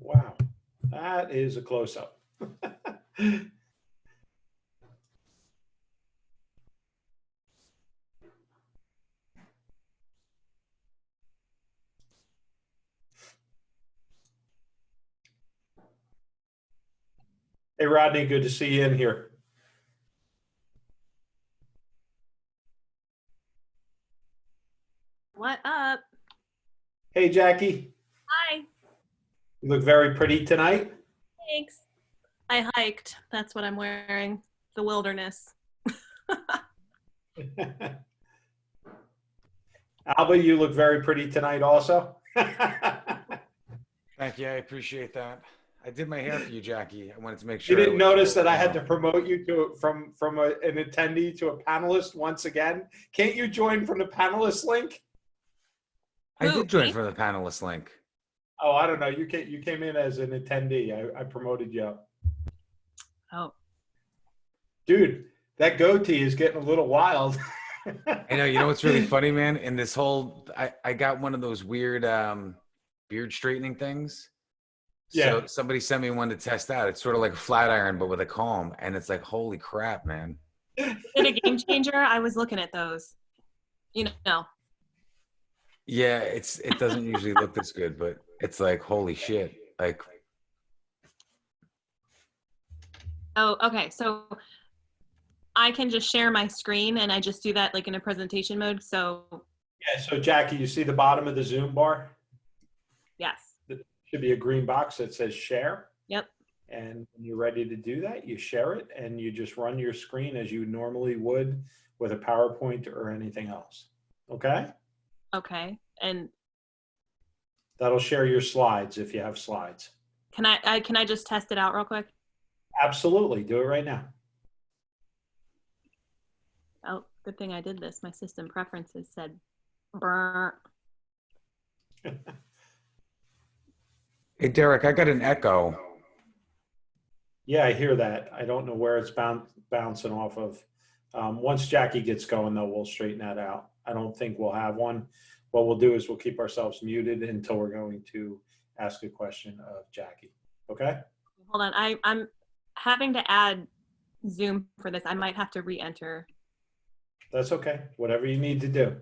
Wow, that is a close-up. Hey, Rodney, good to see you in here. What up? Hey, Jackie, Hi. you look very pretty tonight. Thanks. I hiked. That's what I'm wearing. The wilderness. Alba, you look very pretty tonight also. Thank you. I appreciate that. I did my hair for you, Jackie. I wanted to make You sure. I didn't looked notice good, that I you had know. to promote you to from an attendee to a panelist once again. Can't you join from the panelist link? I Who, did join me? for the panelist link. Oh, I don't know. You came in as an attendee. I promoted you up. Oh, Dude, that goatee is getting a little wild. I know. You know what's really funny, man? In this whole, I got one of those weird beard straightening things. Yeah. So somebody sent me one to test out. It's sort of like a flat iron, but with a comb, and it's like, holy crap, man! is it a game changer? I was looking at those. You know. Yeah, it doesn't usually look this good, but it's like, holy shit! Like, Oh, okay. So I can just share my screen and I just do that like in a presentation mode. So Yeah. So Jackie, you see the bottom of the Zoom bar? yes. There should be a green box that says share. Yep. And when you're ready to do that, you share it and you just run your screen as you normally would with a PowerPoint or anything else. Okay? Okay. And That'll share your slides if you have slides. can I just test it out real quick? Absolutely. Do it right now. Oh, good thing I did this. My system preferences said brr. hey, Derek, I got an echo. Yeah, I hear that. I don't know where it's bouncing off of. Once Jackie gets going, though, we'll straighten that out. I don't think we'll have one. What we'll do is we'll keep ourselves muted until we're going to ask a question of Jackie. Okay? Hold on. I'm having to add Zoom for this. I might have to re-enter. That's okay. Whatever you need to do.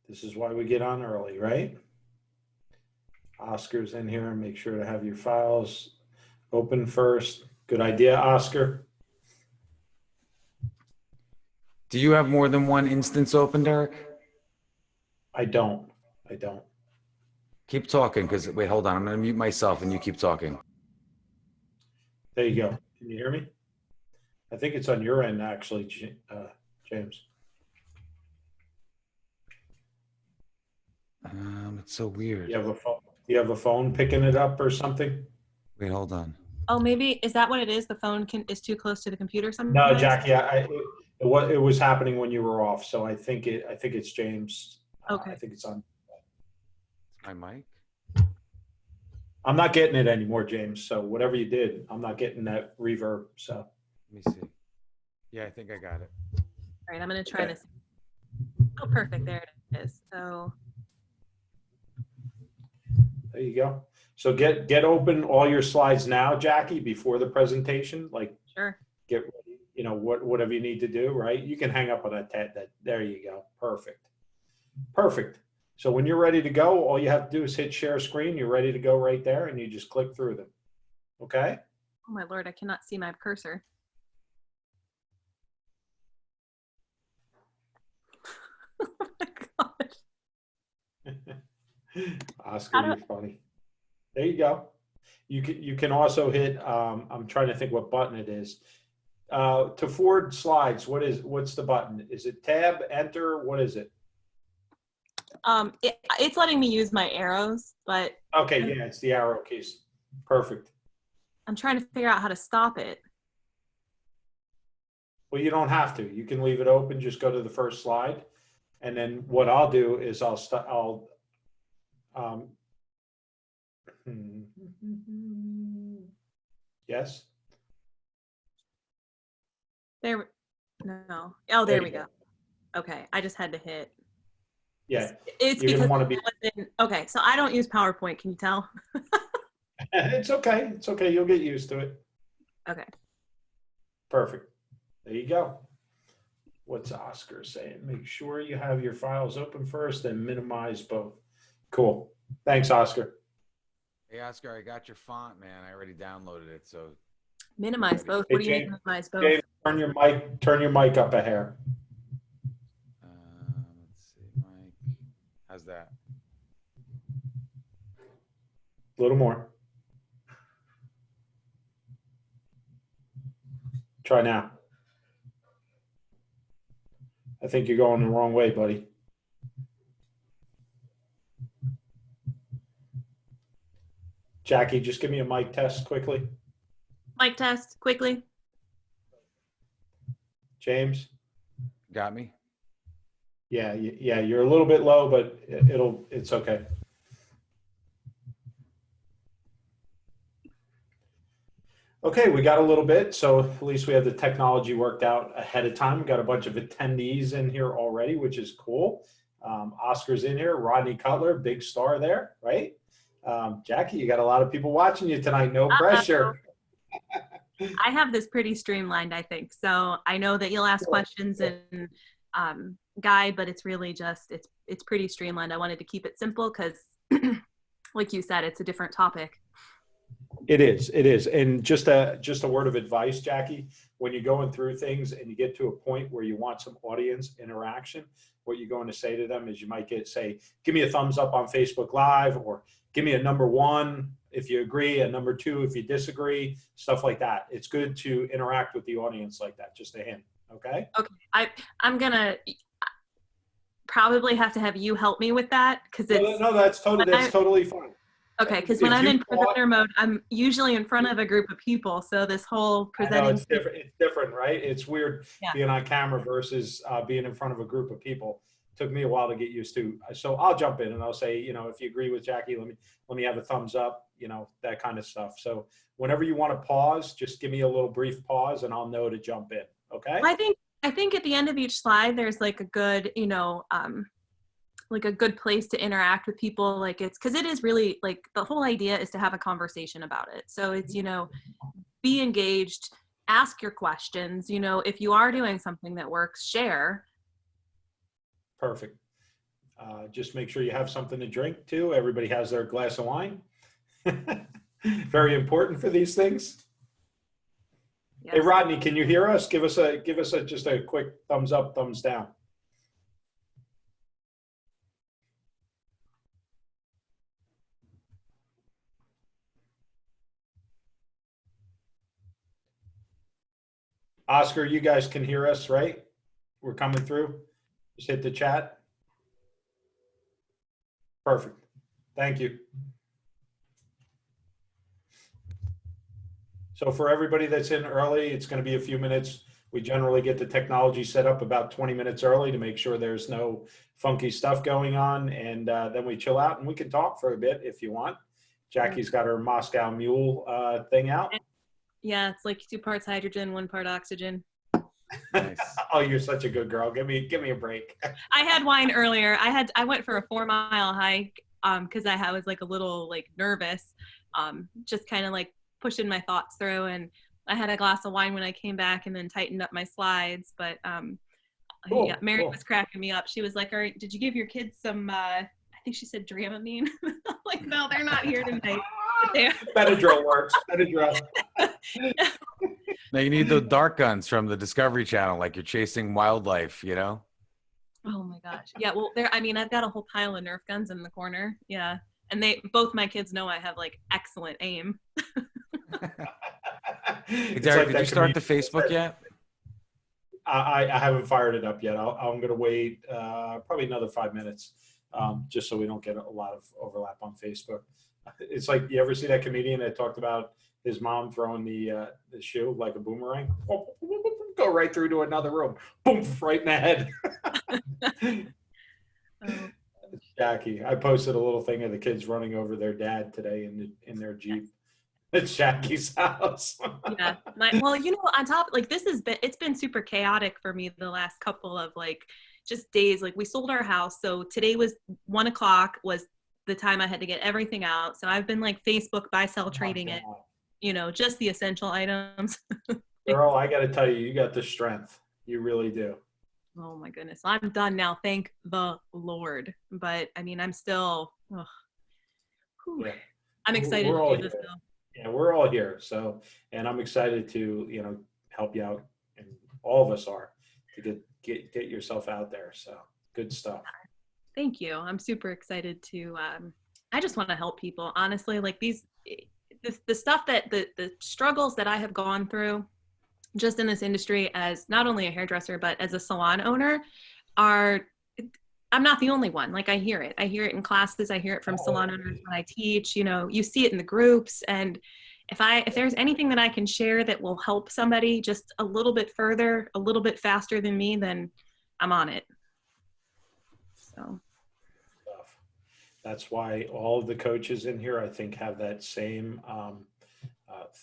This is why we get on early, right? Oscar's in here. Make sure to have your files open first. Good idea, Oscar. Do you have more than one instance open, Derek? I don't. I don't. Keep talking, because wait, hold on. I'm going to mute myself, and you keep talking. There you go. Can you hear me? I think it's on your end, actually, James. It's so weird. You have a phone? You have a phone picking it up or something? Wait, hold on. Oh, maybe is that what it is? The phone is too close to the computer sometimes. No, Jackie. It was happening when you were off, so I think it's James. Okay. I think it's on. My mic? I'm not getting it anymore, James. So whatever you did, I'm not getting that reverb. So Let me see. Yeah, I think I got it. All right, I'm gonna try Okay. this. Oh, perfect. There it is. So there you go. So get open all your slides now, Jackie, before the presentation. Like sure. get ready, whatever you need to do, right? You can hang up on that. There you go. Perfect. Perfect. So when you're ready to go, all you have to do is hit share screen. You're ready to go right there, and you just click through them. Okay? Oh my Lord, I cannot see my cursor. Oh my gosh. Oscar, you're funny. There you go. You can also hit. I'm trying to think what button it is. To forward slides, what's the button? Is it tab, enter? What is it? It's letting me use my arrows, but Okay, yeah, it's the arrow keys. Perfect. I'm trying to figure out how to stop it. Well, you don't have to. You can leave it open. Just go to the first slide, and then what I'll do is I'll yes. No. Oh, there we go. Okay, I just had to hit. Yeah, It's you're gonna because want to be. okay, so I don't use PowerPoint. Can you tell? It's okay. It's okay. You'll get used to it. Okay. Perfect. There you go. What's Oscar saying? Make sure you have your files open first and minimize both. Cool. Thanks, Oscar. Hey, Oscar, I got your font, man. I already downloaded it. So Minimize both. Hey, What do you mean James, minimize both? James, turn your mic up a hair. let's see, Mike. How's that? A little more. Try now. I think you're going the wrong way, buddy. Jackie, just give me a mic test quickly. Mic test quickly. James? Got me? Yeah, yeah, you're a little bit low, but it's okay. Okay, we got a little bit, so at least we have the technology worked out ahead of time. We got a bunch of attendees in here already, which is cool. Oscar's in here, Rodney Cutler, big star there, right? Jackie, you got a lot of people watching you tonight, no pressure. I have this pretty streamlined, I think. So I know that you'll ask questions and guide, but it's really just, it's pretty streamlined. I wanted to keep it simple because like you said, it's a different topic. It is. And just a word of advice, Jackie, when you're going through things and you get to a point where you want some audience interaction, what you're going to say to them is you might say, give me a thumbs up on Facebook Live, or give me a number 1 if you agree, a number 2 if you disagree, stuff like that. It's good to interact with the audience like that. Just a hint. Okay. Okay. I'm going to probably have to have you help me with that because it's. No, that's totally fine. Okay, because when I'm in presenter mode, I'm usually in front of a group of people. So this whole presenting. I know, it's different, right? It's weird being on camera versus being in front of a group of people. Took me a while to get used to. So I'll jump in and I'll say, if you agree with Jackie, let me have a thumbs up, that kind of stuff. So whenever you want to pause, just give me a little brief pause and I'll know to jump in. Okay. I think at the end of each slide, there's like a good, like a good place to interact with people. Like because it is really like the whole idea is to have a conversation about it. So it's, be engaged, ask your questions, if you are doing something that works, share. Perfect. Just make sure you have something to drink too. Everybody has their glass of wine. Very important for these things. Yes. Hey, Rodney, can you hear us? Give us just a quick thumbs up, thumbs down. Oscar, you guys can hear us, right? We're coming through. Just hit the chat. Perfect. Thank you. So for everybody that's in early, it's going to be a few minutes. We generally get the technology set up about 20 minutes early to make sure there's no funky stuff going on. And then we chill out and we can talk for a bit if you want. Jackie's got her Moscow Mule thing out. Yeah, it's like 2 parts hydrogen, 1 part oxygen. Nice. Oh, you're such a good girl. Give me a break. I had wine earlier. I went for a 4-mile hike because I was like a little like nervous, just kind of like pushing my thoughts through, and I had a glass of wine when I came back and then tightened up my slides. But cool, yeah, Mary was cracking me up. She was like, "All right, did you give your kids some?" I think she said Dramamine. Like, no, they're not here tonight. Benadryl works. Benadryl. Now you need the dark guns from the Discovery Channel, like you're chasing wildlife, Oh my gosh. Yeah. Well, I've got a whole pile of Nerf guns in the corner. Yeah. And both my kids know I have like excellent aim. Hey, Derek, did you start the Facebook yet? I haven't fired it up yet. I'm going to wait probably another 5 minutes just so we don't get a lot of overlap on Facebook. It's like, you ever see that comedian that talked about his mom throwing the shoe like a boomerang? Go right through to another room. Boom, right in the head. Jackie, I posted a little thing of the kids running over their dad today in their Jeep. It's Jackie's house. Yeah. On top, like it's been super chaotic for me the last couple of like, just days. Like we sold our house. So today was 1 o'clock was the time I had to get everything out. So I've been like Facebook buy, sell, trading it, just the essential items. Girl, I got to tell you, you got the strength. You really do. Oh my goodness. I'm done now. Thank the Lord. But I mean, I'm still, Yeah. I'm excited We're all to do this here. though. Yeah, we're all here. So, and I'm excited to, help you out, and all of us are, to get yourself out there. So good stuff. Thank you. I'm super excited to, I just want to help people. Honestly, like the stuff that the struggles that I have gone through just in this industry as not only a hairdresser, but as a salon owner I'm not the only one. Like I hear it in classes. I hear it from salon owners when I teach, you see it in the groups. And if there's anything that I can share that will help somebody just a little bit further, a little bit faster than me, then I'm on it. So. That's why all of the coaches in here, I think, have that same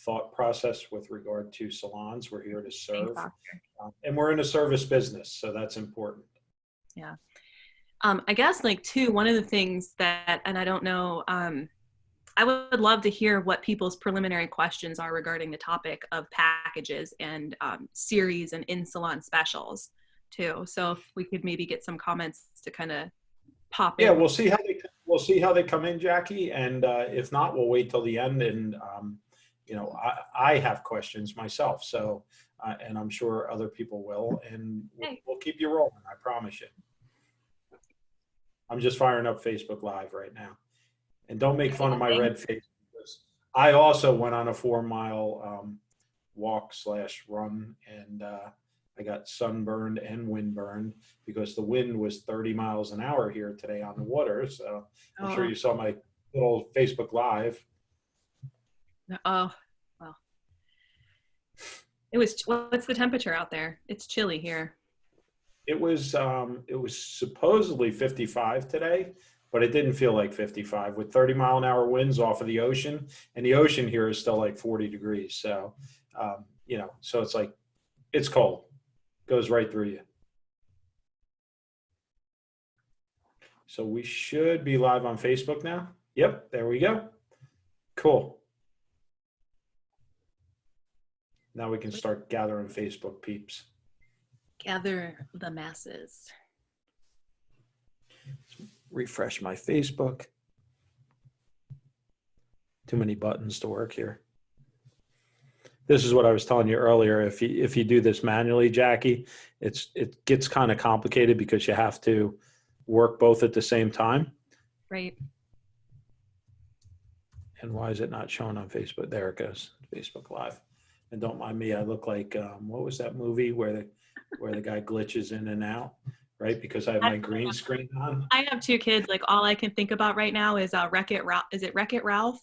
thought process with regard to salons. We're here to serve, and we're in a service business, so that's important. Yeah. I guess one of the things that, and I don't know, I would love to hear what people's preliminary questions are regarding the topic of packages and series and in-salon specials too. So if we could maybe get some comments to kind of pop in. Yeah, we'll see how they come in, Jackie. And if not, we'll wait till the end. And, I have questions myself. So, and I'm sure other people will, and we'll keep you rolling. I promise you. I'm just firing up Facebook Live right now. And don't make fun of my red face, because I also went on a 4-mile walk/run, and I got sunburned and windburned because the wind was 30 miles an hour here today on the water. So I'm sure you saw my little Facebook Live. Oh, well. What's the temperature out there? It's chilly here. It was supposedly 55 today, but it didn't feel like 55 with 30-mile-an-hour winds off of the ocean, and the ocean here is still like 40 degrees. So, so it's like, it's cold, goes right through you. So we should be live on Facebook now. Yep, there we go. Cool. Now we can start gathering Facebook peeps. Gather the masses. Refresh my Facebook. Too many buttons to work here. This is what I was telling you earlier. If you do this manually, Jackie, it gets kind of complicated because you have to work both at the same time. Right. And why is it not showing on Facebook? There it goes, Facebook Live. And don't mind me, I look like what was that movie where the guy glitches in and out, right? Because I have my green screen on. I have 2 kids. Like all I can think about right now is Wreck-It Ralph. Is it Wreck-It Ralph?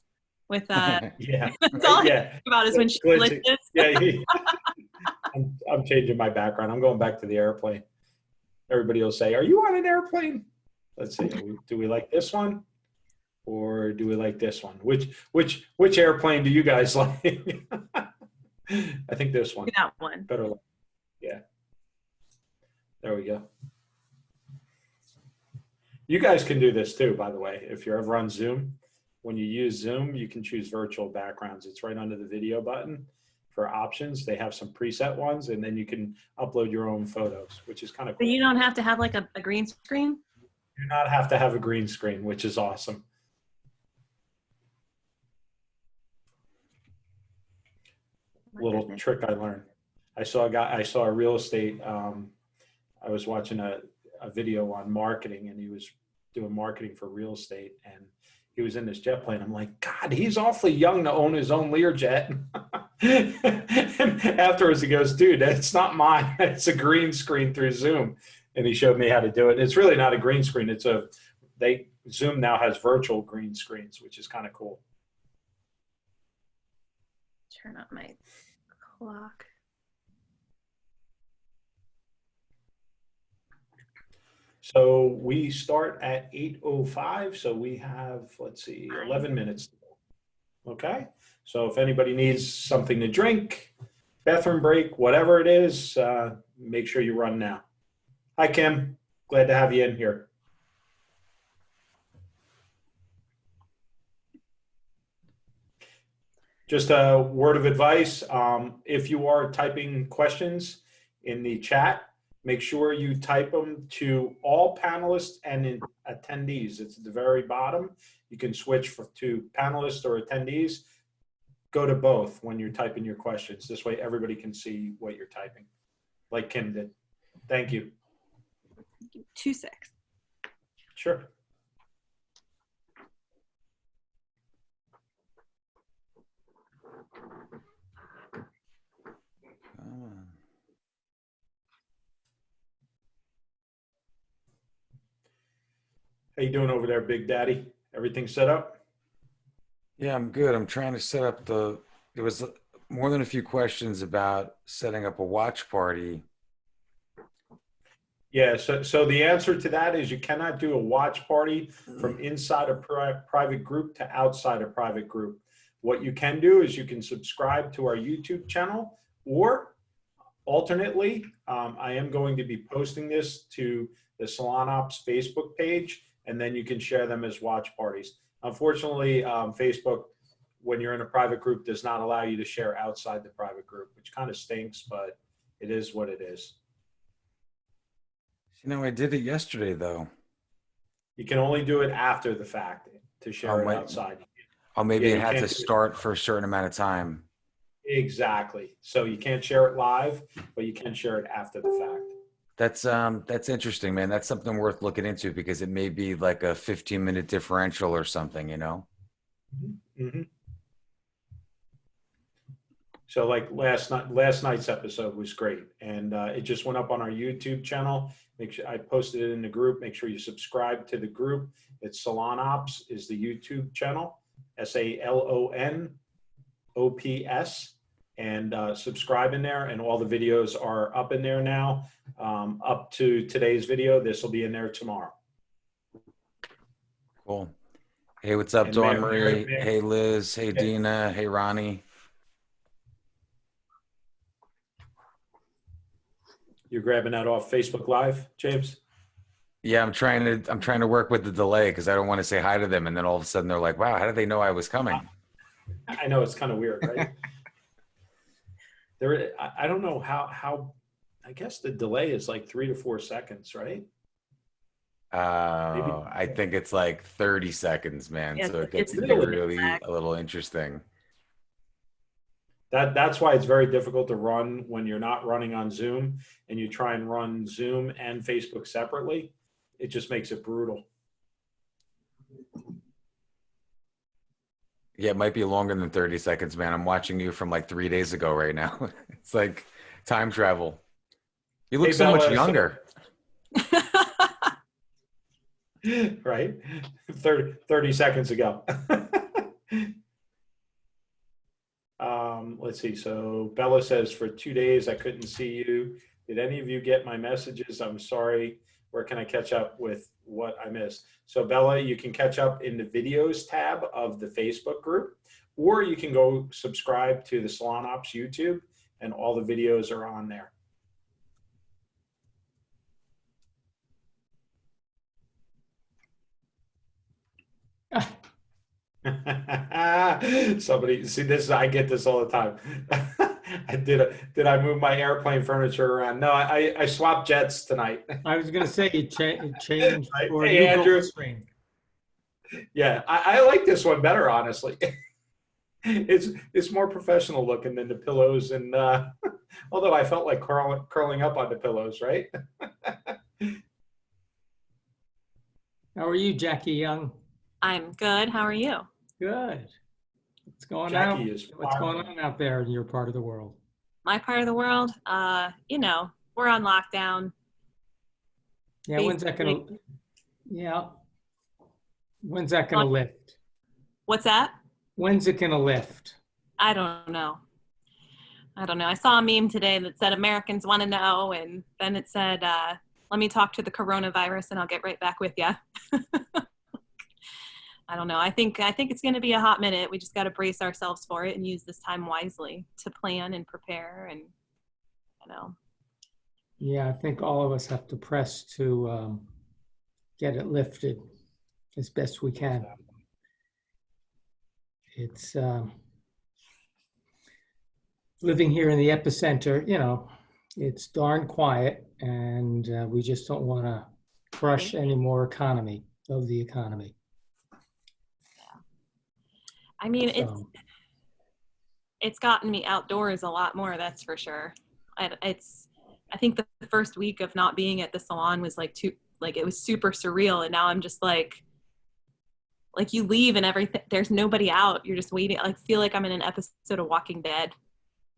With yeah, that's all I think about is when she glitches. Yeah, I'm changing my background. I'm going back to the airplane. Everybody will say, "Are you on an airplane?" Let's see. Do we like this one, or do we like this one? Which airplane do you guys like? I think this one. That one. Better. Yeah. There we go. You guys can do this too, by the way. If you're ever on Zoom, when you use Zoom, you can choose virtual backgrounds. It's right under the video button for options. They have some preset ones, and then you can upload your own photos, which is kind of cool. But you don't have to have like a green screen? You do not have to have a green screen, which is awesome. Little trick I learned. I saw a real estate. I was watching a video on marketing, and he was doing marketing for real estate, and he was in this jet plane. I'm like, God, he's awfully young to own his own Learjet. And afterwards he goes, dude, it's not mine. It's a green screen through Zoom. And he showed me how to do it. It's really not a green screen. Zoom now has virtual green screens, which is kind of cool. Turn up my clock. So we start at 8:05. So we have, let's see, 11 minutes. Okay. So if anybody needs something to drink, bathroom break, whatever it is, make sure you run now. Hi, Kim. Glad to have you in here. Just a word of advice. If you are typing questions in the chat, make sure you type them to all panelists and attendees. It's at the very bottom. You can switch to panelists or attendees. Go to both when you're typing your questions. This way everybody can see what you're typing, like Kim did. Thank you. 2-6. Sure. How you doing over there, Big Daddy? Everything set up? Yeah, I'm good. I'm trying to set up there was more than a few questions about setting up a watch party. Yeah, so the answer to that is you cannot do a watch party from inside a private group to outside a private group. What you can do is you can subscribe to our YouTube channel, or alternately, I am going to be posting this to the Salon Ops Facebook page, and then you can share them as watch parties. Unfortunately, Facebook, when you're in a private group, does not allow you to share outside the private group, which kind of stinks, but it is what it is. You know, I did it yesterday though. You can only do it after the fact to share it outside. Oh, maybe Yeah, it you had to can't do it. start for a certain amount of time. Exactly. So you can't share it live, but you can share it after the fact. That's interesting, man. That's something worth looking into because it may be like a 15-minute differential or something, you know? Mm-hmm. So like last night's episode was great, and it just went up on our YouTube channel. Make sure I posted it in the group. Make sure you subscribe to the group. It's Salon Ops is the YouTube channel, SALONOPS, and subscribe in there. And all the videos are up in there now. Up to today's video, this will be in there tomorrow. Cool. Hey, what's up, And Dawn Mary- Marie? Hey, Liz. Hey, Dina. Hey, Ronnie. You're grabbing that off Facebook Live, James? Yeah, I'm trying to work with the delay because I don't want to say hi to them, and then all of a sudden they're like, "Wow, how did they know I was coming?" I know it's kind of weird, right? I don't know how. I guess the delay is like 3 to 4 seconds, right? I think it's like 30 seconds, man. Yeah, So it gets it's to be really really back. a little interesting. That's why it's very difficult to run when you're not running on Zoom and you try and run Zoom and Facebook separately. It just makes it brutal. Yeah, it might be longer than 30 seconds, man. I'm watching you from like 3 days ago right now. It's like time travel. You look Hey, so much Bella, younger. Right? 30 seconds ago. Let's see. So Bella says, for 2 days, I couldn't see you. Did any of you get my messages? I'm sorry. Where can I catch up with what I missed? So Bella, you can catch up in the videos tab of the Facebook group, or you can go subscribe to the Salon Ops YouTube, and all the videos are on there. Somebody see this. I get this all the time. Did I move my airplane furniture around? No, I swapped jets tonight. I was gonna say you changed for a Hey, new Andrew. gold screen. Yeah, I like this one better, honestly. It's more professional looking than the pillows, and although I felt like curling up on the pillows, right? How are you, Jackie Young? I'm good. How are you? Good. What's going Jackie is What's going firing. on out there in your part of the world? My part of the world, you know, we're on lockdown. Yeah, when's that gonna? Yeah, when's that gonna lift? What's that? When's it gonna lift? I don't know. I saw a meme today that said Americans want to know, and then it said, let me talk to the coronavirus and I'll get right back with you. I don't know. I think it's going to be a hot minute. We just got to brace ourselves for it and use this time wisely to plan and prepare and, you know, Yeah, I think all of us have to press to get it lifted as best we can. It's living here in the epicenter, it's darn quiet, and we just don't want to crush any more economy of the economy. I mean, So, it's gotten me outdoors a lot more, that's for sure. I think the first week of not being at the salon was it was super surreal, and now I'm just like you leave and everything, there's nobody out, you're just waiting. I feel like I'm in an episode of Walking Dead.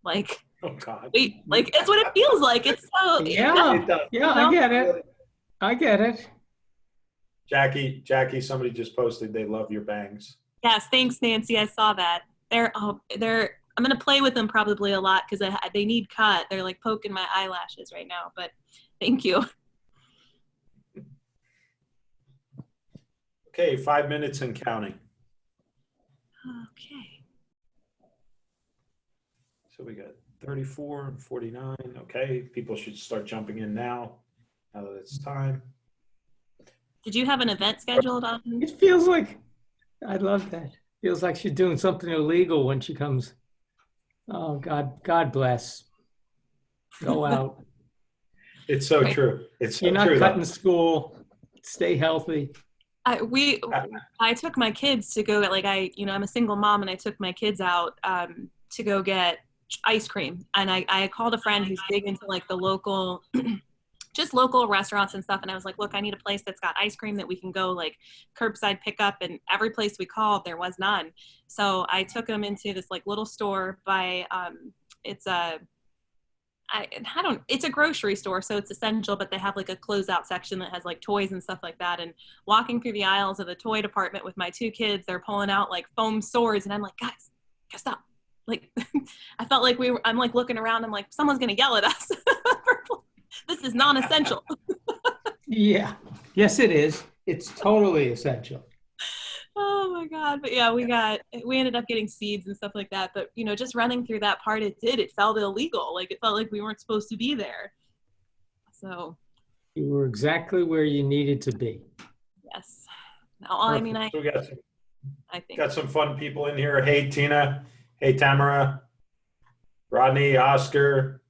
Like, Oh God. wait, like it's what it feels like. It's so yeah, It does. yeah, I get it. I get it. Jackie, somebody just posted they love your bangs. Yes, thanks, Nancy. I saw that. I'm gonna play with them probably a lot because they need cut. They're like poking my eyelashes right now. But thank you. Okay, 5 minutes and counting. Okay. So we got 34 and 49. Okay, people should start jumping in now that it's time. Did you have an event scheduled on? It feels like, I love that. Feels like she's doing something illegal when she comes. Oh, God bless. Go out. It's so true. It's so You're not true. cutting school. Stay healthy. I took my kids to go get I'm a single mom, and I took my kids out to go get ice cream, and I called a friend who's big into like the local just local restaurants and stuff, and I was like, look, I need a place that's got ice cream that we can go like curbside pickup, and every place we called there was none. So I took them into this like little store by it's a grocery store, so it's essential, but they have like a closeout section that has like toys and stuff like that. And walking through the aisles of the toy department with my two kids, they're pulling out like foam swords, and I'm like, guys, stop. Like, I felt like I'm like looking around, I'm like, someone's gonna yell at us. This is non-essential. Yeah. Yes, it is. It's totally essential. Oh my God. But yeah, we ended up getting seeds and stuff like that. But just running through that part, it felt illegal. Like it felt like we weren't supposed to be there. So You were exactly where you needed to be. yes. No, I mean, So we I think got some fun people in here. Hey, Tina. Hey, Tamara. Rodney, Oscar,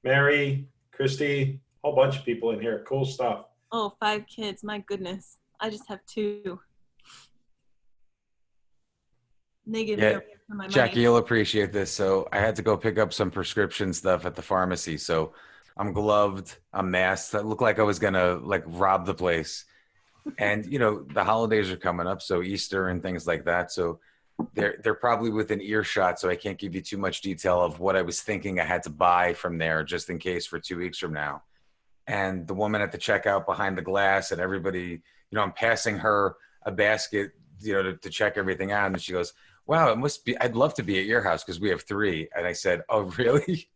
Mary, Christy, whole bunch of people in here. Cool stuff. 5 kids. My goodness. I just have 2. They give me my money. Jackie, you'll appreciate this. So I had to go pick up some prescription stuff at the pharmacy. So I'm gloved, I'm masked. I look like I was gonna like rob the place. And the holidays are coming up, so Easter and things like that. So they're probably within earshot, so I can't give you too much detail of what I was thinking I had to buy from there just in case for 2 weeks from now. And the woman at the checkout behind the glass and everybody, I'm passing her a basket, to check everything out. And she goes, wow, I'd love to be at your house because we have 3. And I said, oh, really?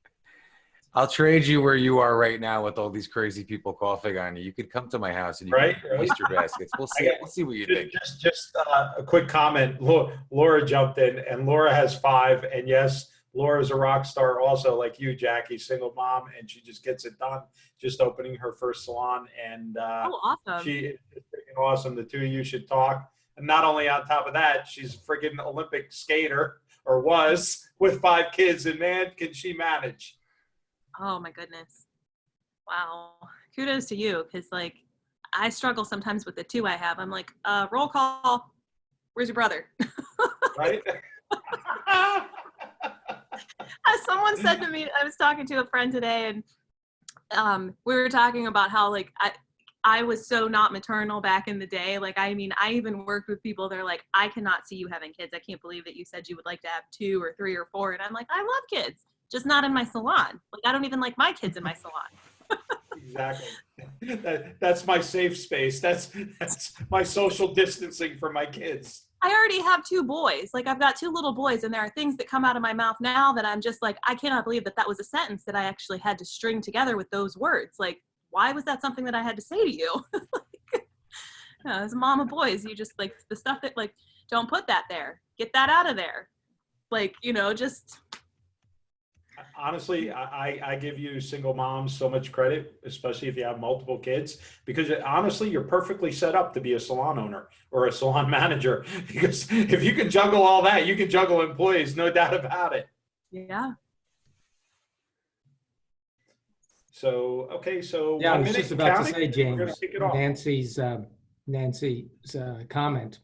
I'll trade you where you are right now with all these crazy people coughing on you. You could come to my house and you can waste your baskets. We'll see what you think. Just a quick comment. Laura jumped in, and Laura has 5. And yes, Laura's a rock star also, like you, Jackie, single mom, and she just gets it done. Just opening her first salon, and awesome. she is freaking awesome. The 2 of you should talk. And not only on top of that, she's a freaking Olympic skater, or was, with 5 kids, and man, can she manage. Oh my goodness. Wow. Kudos to you, because like I struggle sometimes with the 2 I have. I'm like, roll call. Where's your brother? Right? As someone said to me, I was talking to a friend today, and we were talking about how like I was so not maternal back in the day. Like, I mean, I even worked with people. They're like, I cannot see you having kids. I can't believe that you said you would like to have 2 or 3 or 4. And I'm like, I love kids, just not in my salon. Like, I don't even like my kids in my salon. Exactly. That's my safe space. That's my social distancing for my kids. I already have 2 boys. Like, I've got 2 little boys, and there are things that come out of my mouth now that I'm just like, I cannot believe that was a sentence that I actually had to string together with those words. Like, why was that something that I had to say to you? As a mom of boys, you just like the stuff that like, don't put that there. Get that out of there. Like, just. honestly, I give you single moms so much credit, especially if you have multiple kids, because honestly, you're perfectly set up to be a salon owner or a salon manager. Because if you can juggle all that, you can juggle employees, no doubt about it. Yeah. So, okay, so Yeah, I 1 was minute just about to counting, say, we're going to James, kick it off. Nancy's comment.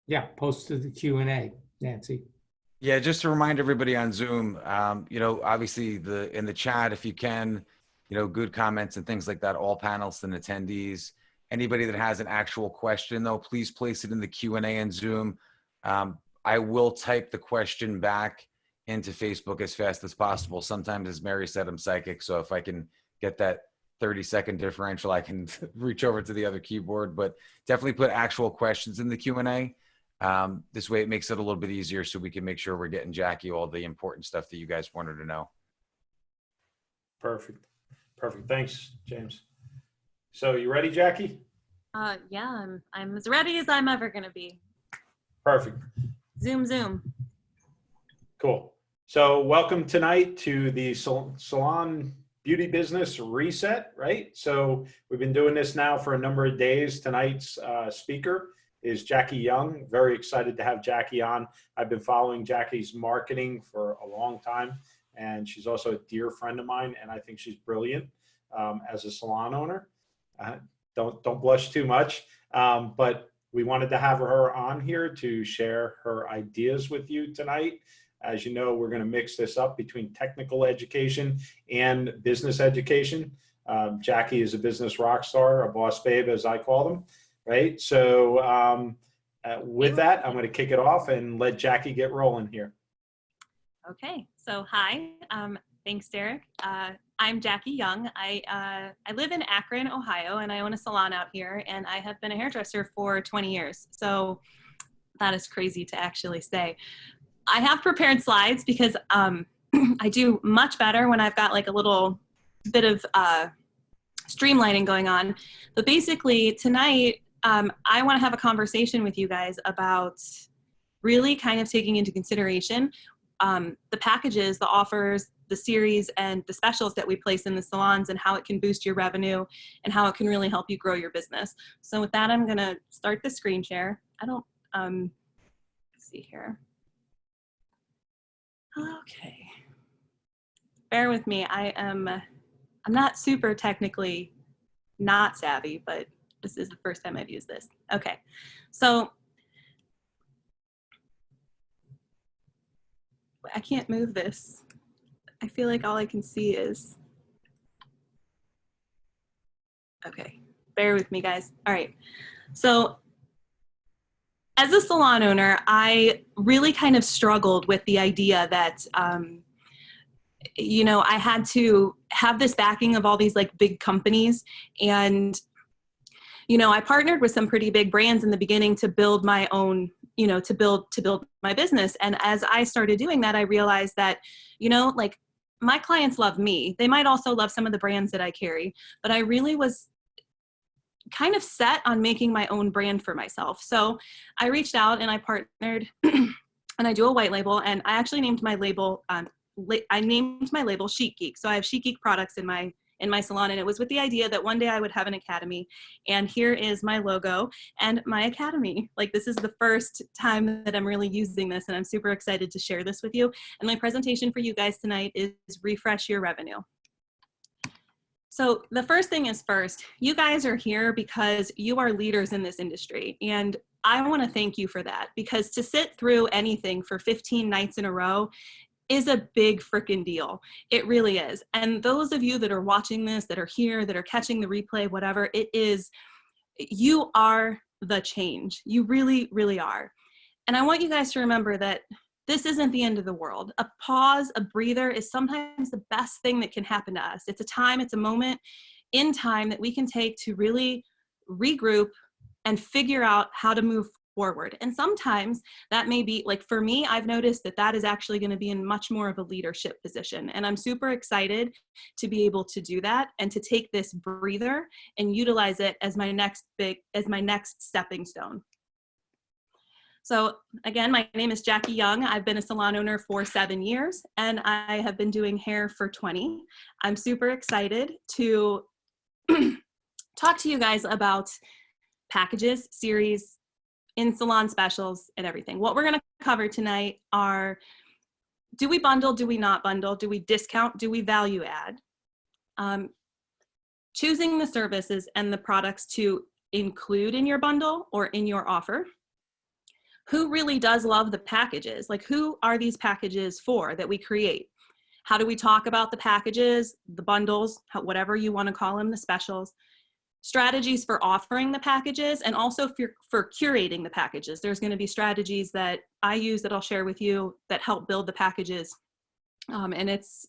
Yeah, post to the Q&A, Nancy. Yeah, just to remind everybody on Zoom, obviously in the chat, if you can, good comments and things like that, all panelists and attendees. Anybody that has an actual question, though, please place it in the Q&A in Zoom. I will type the question back into Facebook as fast as possible. Sometimes, as Mary said, I'm psychic, so if I can get that 30-second differential, I can reach over to the other keyboard. But definitely put actual questions in the Q&A. This way it makes it a little bit easier so we can make sure we're getting Jackie all the important stuff that you guys wanted to know. Perfect. Thanks, James. So you ready, Jackie? Yeah, I'm as ready as I'm ever gonna be. Perfect. Zoom, zoom. Cool. So welcome tonight to the Salon Beauty Business Reset, right? So we've been doing this now for a number of days. Tonight's speaker is Jackie Young. Very excited to have Jackie on. I've been following Jackie's marketing for a long time, and she's also a dear friend of mine, and I think she's brilliant as a salon owner. Don't blush too much, but we wanted to have her on here to share her ideas with you tonight. As you know, we're going to mix this up between technical education and business education. Jackie is a business rock star, a boss babe, as I call them, right? So with that, I'm going to kick it off and let Jackie get rolling here. Okay, so hi, thanks, Derek. I'm Jackie Young. I live in Akron, Ohio, and I own a salon out here, and I have been a hairdresser for 20 years. So that is crazy to actually say. I have prepared slides because I do much better when I've got like a little bit of streamlining going on. But basically tonight, I want to have a conversation with you guys about really kind of taking into consideration the packages, the offers, the series, and the specials that we place in the salons and how it can boost your revenue and how it can really help you grow your business. So with that, I'm going to start the screen share. Let's see here. Okay. Bear with me. I'm not super technically not savvy, but this is the first time I've used this. Okay. So I can't move this. I feel like all I can see is, okay. Bear with me, guys. All right. So as a salon owner, I really kind of struggled with the idea that, I had to have this backing of all these like big companies. And, I partnered with some pretty big brands in the beginning to build my own, to build my business. And as I started doing that, I realized that, like my clients love me. They might also love some of the brands that I carry, but I really was kind of set on making my own brand for myself. So I reached out and I partnered and I do a white label, and I actually named my label, I named my label Chic Geek. So I have Chic Geek products in my salon, and it was with the idea that one day I would have an academy. And here is my logo and my academy. Like, this is the first time that I'm really using this, and I'm super excited to share this with you. And my presentation for you guys tonight is Refresh Your Revenue. So the first thing is first, you guys are here because you are leaders in this industry. And I want to thank you for that, because to sit through anything for 15 nights in a row is a big freaking deal. It really is. And those of you that are watching this, that are here, that are catching the replay, whatever it is, you are the change. You really, really are. And I want you guys to remember that this isn't the end of the world. A pause, a breather is sometimes the best thing that can happen to us. It's a time, it's a moment in time that we can take to really regroup and figure out how to move forward. And sometimes that may be, like for me, I've noticed that that is actually going to be in much more of a leadership position. And I'm super excited to be able to do that and to take this breather and utilize it as my next stepping stone. So again, my name is Jackie Young. I've been a salon owner for 7 years, and I have been doing hair for 20. I'm super excited to talk to you guys about packages, series, in-salon specials, and everything. What we're gonna cover tonight are, do we bundle, do we not bundle? Do we discount, do we value add? Choosing the services and the products to include in your bundle or in your offer. Who really does love the packages? Like, who are these packages for that we create? How do we talk about the packages, the bundles, whatever you want to call them, the specials? Strategies for offering the packages, and also for curating the packages. There's going to be strategies that I use that I'll share with you that help build the packages. And it's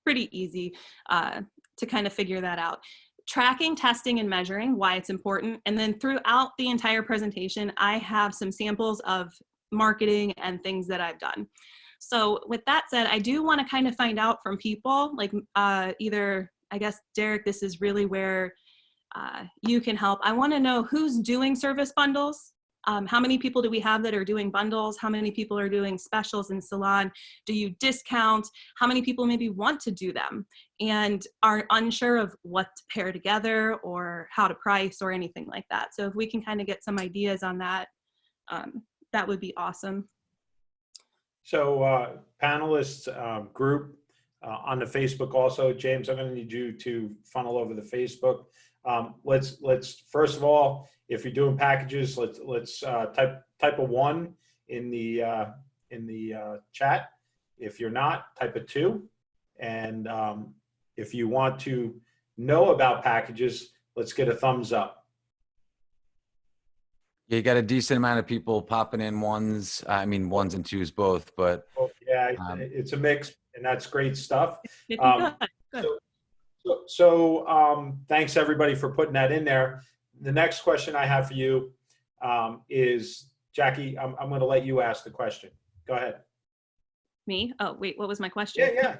pretty easy to kind of figure that out. Tracking, testing, and measuring, why it's important. And then throughout the entire presentation, I have some samples of marketing and things that I've done. So with that said, I do want to kind of find out from people, like either, I guess, Derek, this is really where you can help. I want to know who's doing service bundles. How many people do we have that are doing bundles? How many people are doing specials in salon? Do you discount? How many people maybe want to do them and are unsure of what to pair together or how to price or anything like that? So if we can kind of get some ideas on that, that would be awesome. So panelists group on the Facebook also. James, I'm going to need you to funnel over the Facebook. Let's first of all, if you're doing packages, let's type a 1 in the chat. If you're not, type a 2. And if you want to know about packages, let's get a thumbs up. Yeah, you got a decent amount of people popping in ones. I mean, ones and twos both, but Yeah, it's a mix, and that's great stuff. Good. So thanks everybody for putting that in there. The next question I have for you is, Jackie, I'm going to let you ask the question. Go ahead. Me? Oh, wait, what was my question? Yeah.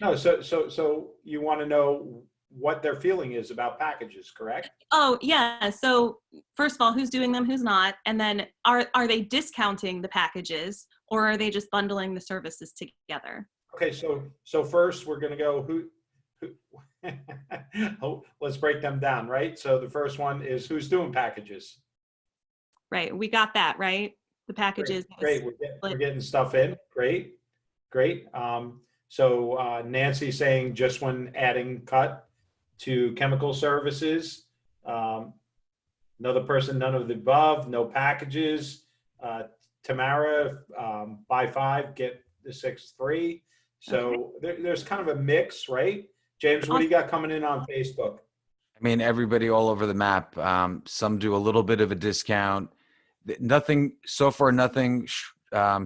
No, so you want to know what their feeling is about packages, correct? Oh, yeah. So first of all, who's doing them, who's not? And then are they discounting the packages, or are they just bundling the services together? Okay, so first we're going to go who oh, let's break them down, right? So the first one is who's doing packages. Right. We got that, right? The packages. Great. We're getting stuff in. Great. So Nancy saying just when adding cut to chemical services. Another person, none of the above, no packages. Tamara, buy 5, get the 6 free. So there's kind of a mix, right? James, what do you got coming in on Facebook? I mean, everybody all over the map. Some do a little bit of a discount. Nothing so far, nothing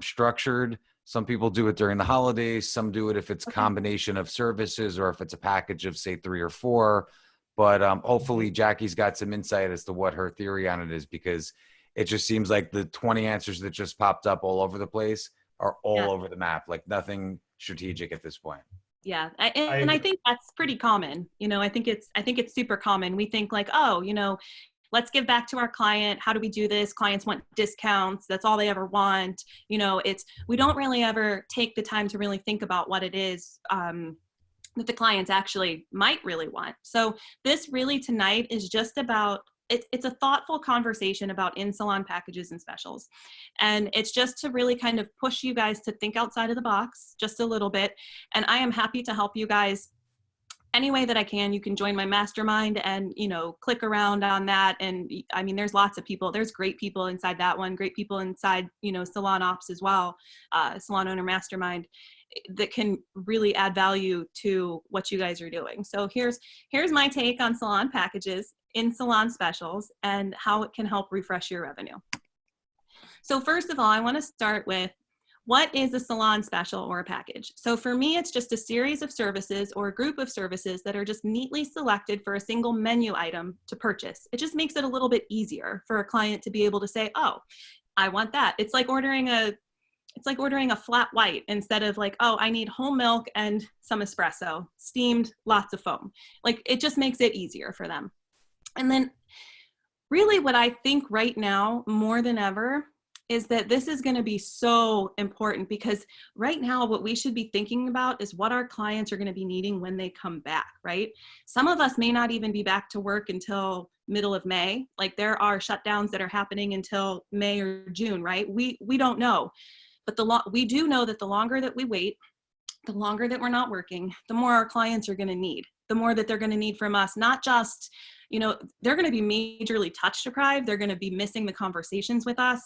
structured. Some people do it during the holidays. Some do it if it's a combination of services or if it's a package of, say, 3 or 4. But hopefully Jackie's got some insight as to what her theory on it is, because it just seems like the 20 answers that just popped up all over the place are all over the map, like nothing strategic at this point. Yeah. And I think that's pretty common. You know, I think it's super common. We think like, oh, you know, let's give back to our client. How do we do this? Clients want discounts. That's all they ever want. You know, we don't really ever take the time to really think about what it is that the clients actually might really want. So this really tonight is just about, it's a thoughtful conversation about in-salon packages and specials. And it's just to really kind of push you guys to think outside of the box just a little bit. And I am happy to help you guys any way that I can. You can join my mastermind and, you know, click around on that. And I mean, there's lots of people, there's great people inside that one, great people inside, you know, Salon Ops as well, Salon Owner Mastermind, that can really add value to what you guys are doing. So here's my take on salon packages, in salon specials, and how it can help refresh your revenue. So first of all, I want to start with, what is a salon special or a package? So for me, it's just a series of services or a group of services that are just neatly selected for a single menu item to purchase. It just makes it a little bit easier for a client to be able to say, oh, I want that. It's like ordering a flat white instead of like, oh, I need whole milk and some espresso, steamed, lots of foam. Like, it just makes it easier for them. And then really what I think right now more than ever is that this is going to be so important, because right now what we should be thinking about is what our clients are going to be needing when they come back, right? Some of us may not even be back to work until middle of May. Like there are shutdowns that are happening until May or June, right? We don't know. But we do know that the longer that we wait, the longer that we're not working, the more our clients are going to need, the more that they're going to need from us. Not just, you know, they're going to be majorly touch deprived. They're going to be missing the conversations with us.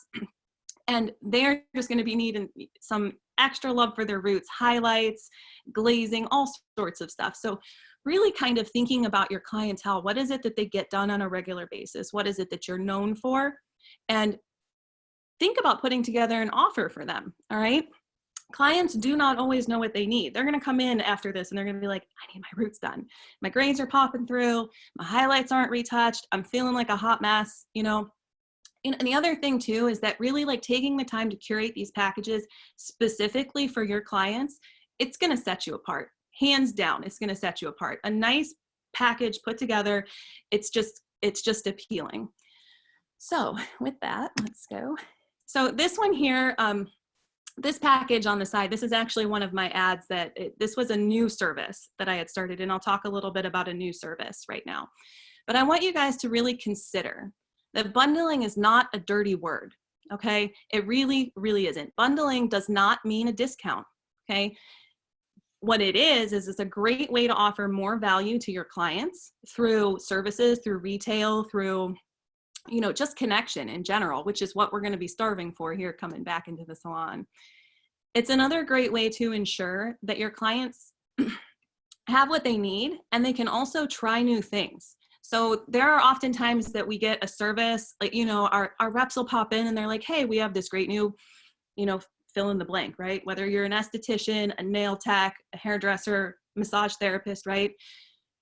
And they're just going to be needing some extra love for their roots, highlights, glazing, all sorts of stuff. So really kind of thinking about your clientele. What is it that they get done on a regular basis? What is it that you're known for? And think about putting together an offer for them, all right? Clients do not always know what they need. They're going to come in after this and they're going to be like, I need my roots done. My grays are popping through. My highlights aren't retouched. I'm feeling like a hot mess, you know? And the other thing too is that really like taking the time to curate these packages specifically for your clients, it's going to set you apart. Hands down, it's going to set you apart. A nice package put together, it's just appealing. So with that, let's go. So this one here, this package on the side, this is actually one of my ads this was a new service that I had started, and I'll talk a little bit about a new service right now. But I want you guys to really consider that bundling is not a dirty word, okay? It really, really isn't. Bundling does not mean a discount, okay? What it is it's a great way to offer more value to your clients through services, through retail, through, you know, just connection in general, which is what we're going to be starving for here coming back into the salon. It's another great way to ensure that your clients have what they need and they can also try new things. So there are often times that we get a service, like, you know, our reps will pop in and they're like, hey, we have this great new, you know, fill in the blank, right? Whether you're an esthetician, a nail tech, a hairdresser, massage therapist, right?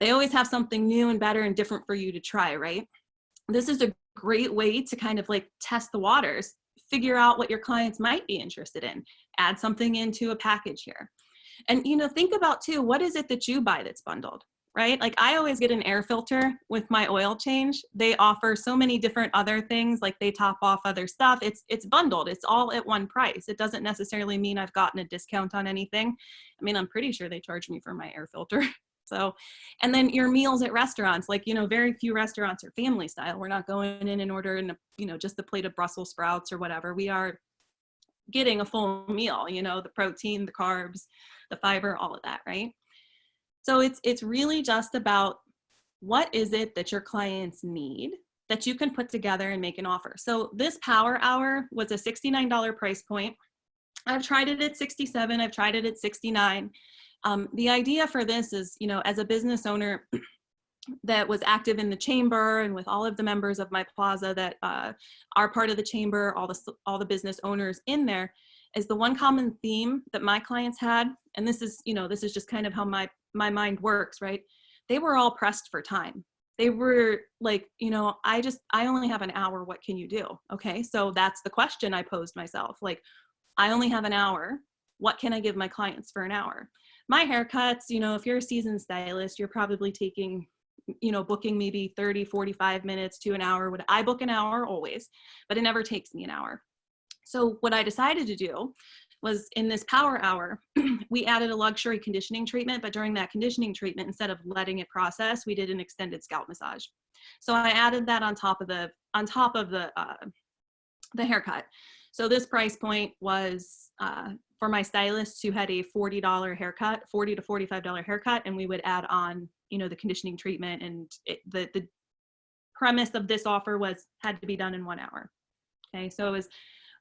They always have something new and better and different for you to try, right? This is a great way to kind of like test the waters, figure out what your clients might be interested in, add something into a package here. And, you know, think about too, what is it that you buy that's bundled, right? Like I always get an air filter with my oil change. They offer so many different other things, like they top off other stuff. It's bundled. It's all at one price. It doesn't necessarily mean I've gotten a discount on anything. I mean, I'm pretty sure they charge me for my air filter. So, and then your meals at restaurants, like, you know, very few restaurants are family style. We're not going in and ordering, you know, just a plate of Brussels sprouts or whatever. We are getting a full meal, you know, the protein, the carbs, the fiber, all of that, right? So it's really just about what is it that your clients need that you can put together and make an offer. So this Power Hour was a $69 price point. I've tried it at $67. I've tried it at $69. The idea for this is, you know, as a business owner that was active in the chamber and with all of the members of my plaza that are part of the chamber, all the business owners in there, is the one common theme that my clients had, and this is, you know, this is just kind of how my mind works, right? They were all pressed for time. They were like, you know, I only have an hour. What can you do? Okay. So that's the question I posed myself. Like, I only have an hour. What can I give my clients for an hour? My haircuts, you know, if you're a seasoned stylist, you're probably taking, you know, booking maybe 30, 45 minutes to an hour. I book an hour always, but it never takes me an hour. So what I decided to do was in this Power Hour, we added a luxury conditioning treatment, but during that conditioning treatment, instead of letting it process, we did an extended scalp massage. So I added that on top of the haircut. So this price point was for my stylists who had a $40 haircut, $40 to $45 haircut, and we would add on, you know, the conditioning treatment, and the premise of this offer had to be done in 1 hour. Okay, so it was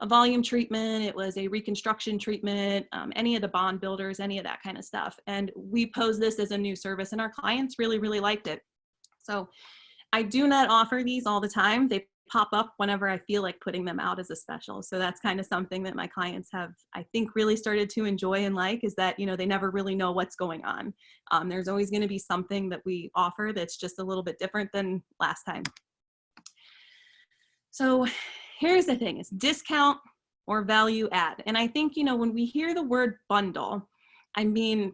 a volume treatment, it was a reconstruction treatment, any of the bond builders, any of that kind of stuff. And we posed this as a new service and our clients really, really liked it. So I do not offer these all the time. They pop up whenever I feel like putting them out as a special. So that's kind of something that my clients have, I think, really started to enjoy and like, is that, you know, they never really know what's going on. There's always going to be something that we offer that's just a little bit different than last time. So here's the thing, is discount or value add. And I think, you know, when we hear the word bundle, I mean,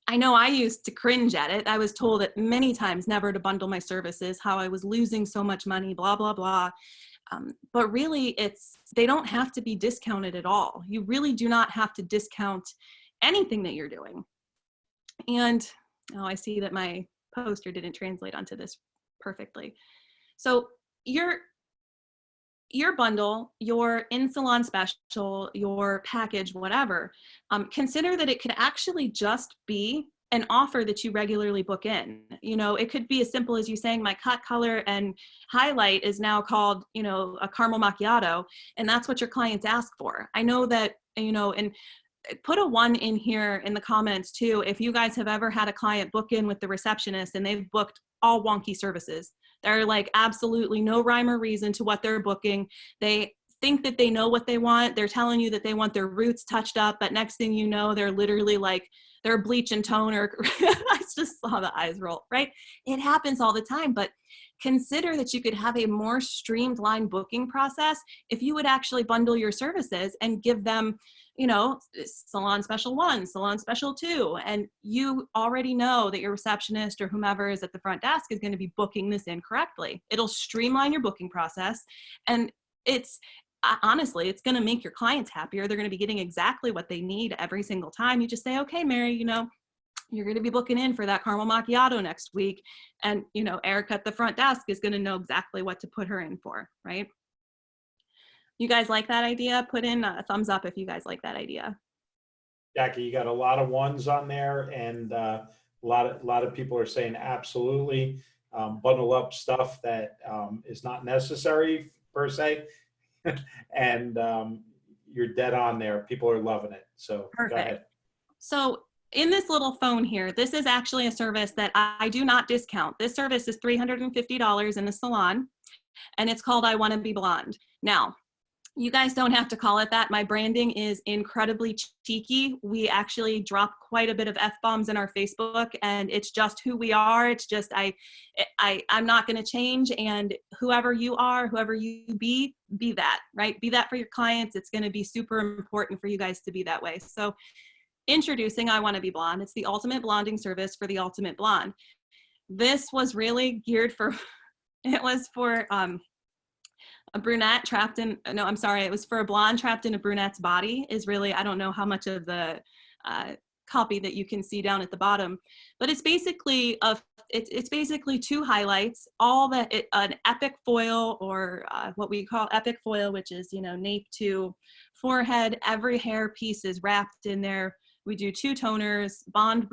I know I used to cringe at it. I was told it many times never to bundle my services, how I was losing so much money, blah, blah, blah. But really, they don't have to be discounted at all. You really do not have to discount anything that you're doing. And I see that my poster didn't translate onto this perfectly. So your bundle, your in-salon special, your package, whatever, consider that it could actually just be an offer that you regularly book in. It could be as simple as you saying my cut, color, and highlight is now called, a caramel macchiato, and that's what your clients ask for. I know that, and put a 1 in here in the comments too, if you guys have ever had a client book in with the receptionist and they've booked all wonky services. There are like absolutely no rhyme or reason to what they're booking. They think that they know what they want. They're telling you that they want their roots touched up, but next thing you know, they're literally like, they're bleach and toner. I just saw the eyes roll, right? It happens all the time, but consider that you could have a more streamlined booking process if you would actually bundle your services and give them, salon special 1, salon special 2, and you already know that your receptionist or whomever is at the front desk is going to be booking this in correctly. It'll streamline your booking process, and honestly, it's going to make your clients happier. They're going to be getting exactly what they need every single time. You just say, okay, Mary, you're going to be booking in for that caramel macchiato next week. And, Erica at the front desk is going to know exactly what to put her in for, right? You guys like that idea? Put in a thumbs up if you guys like that idea. Jackie, you got a lot of 1s on there, and a lot of people are saying absolutely. Bundle up stuff that is not necessary per se. And you're dead on there. People are loving it. So perfect. Go ahead. So in this little phone here, this is actually a service that I do not discount. This service is $350 in the salon, and it's called I Wanna Be Blonde. Now, you guys don't have to call it that. My branding is incredibly cheeky. We actually drop quite a bit of F-bombs in our Facebook, and it's just who we are. It's just, I'm not gonna change, and whoever you are, whoever you be that, right? Be that for your clients. It's gonna be super important for you guys to be that way. So introducing I Wanna Be Blonde. It's the ultimate blonding service for the ultimate blonde. This was really geared for, it was for, a brunette trapped in, no, I'm sorry, it was for a blonde trapped in a brunette's body is really, I don't know how much of the copy that you can see down at the bottom, but it's basically it's basically 2 highlights, all that, an epic foil, or what we call epic foil, which is, nape to forehead. Every hair piece is wrapped in there. We do 2 toners, bond,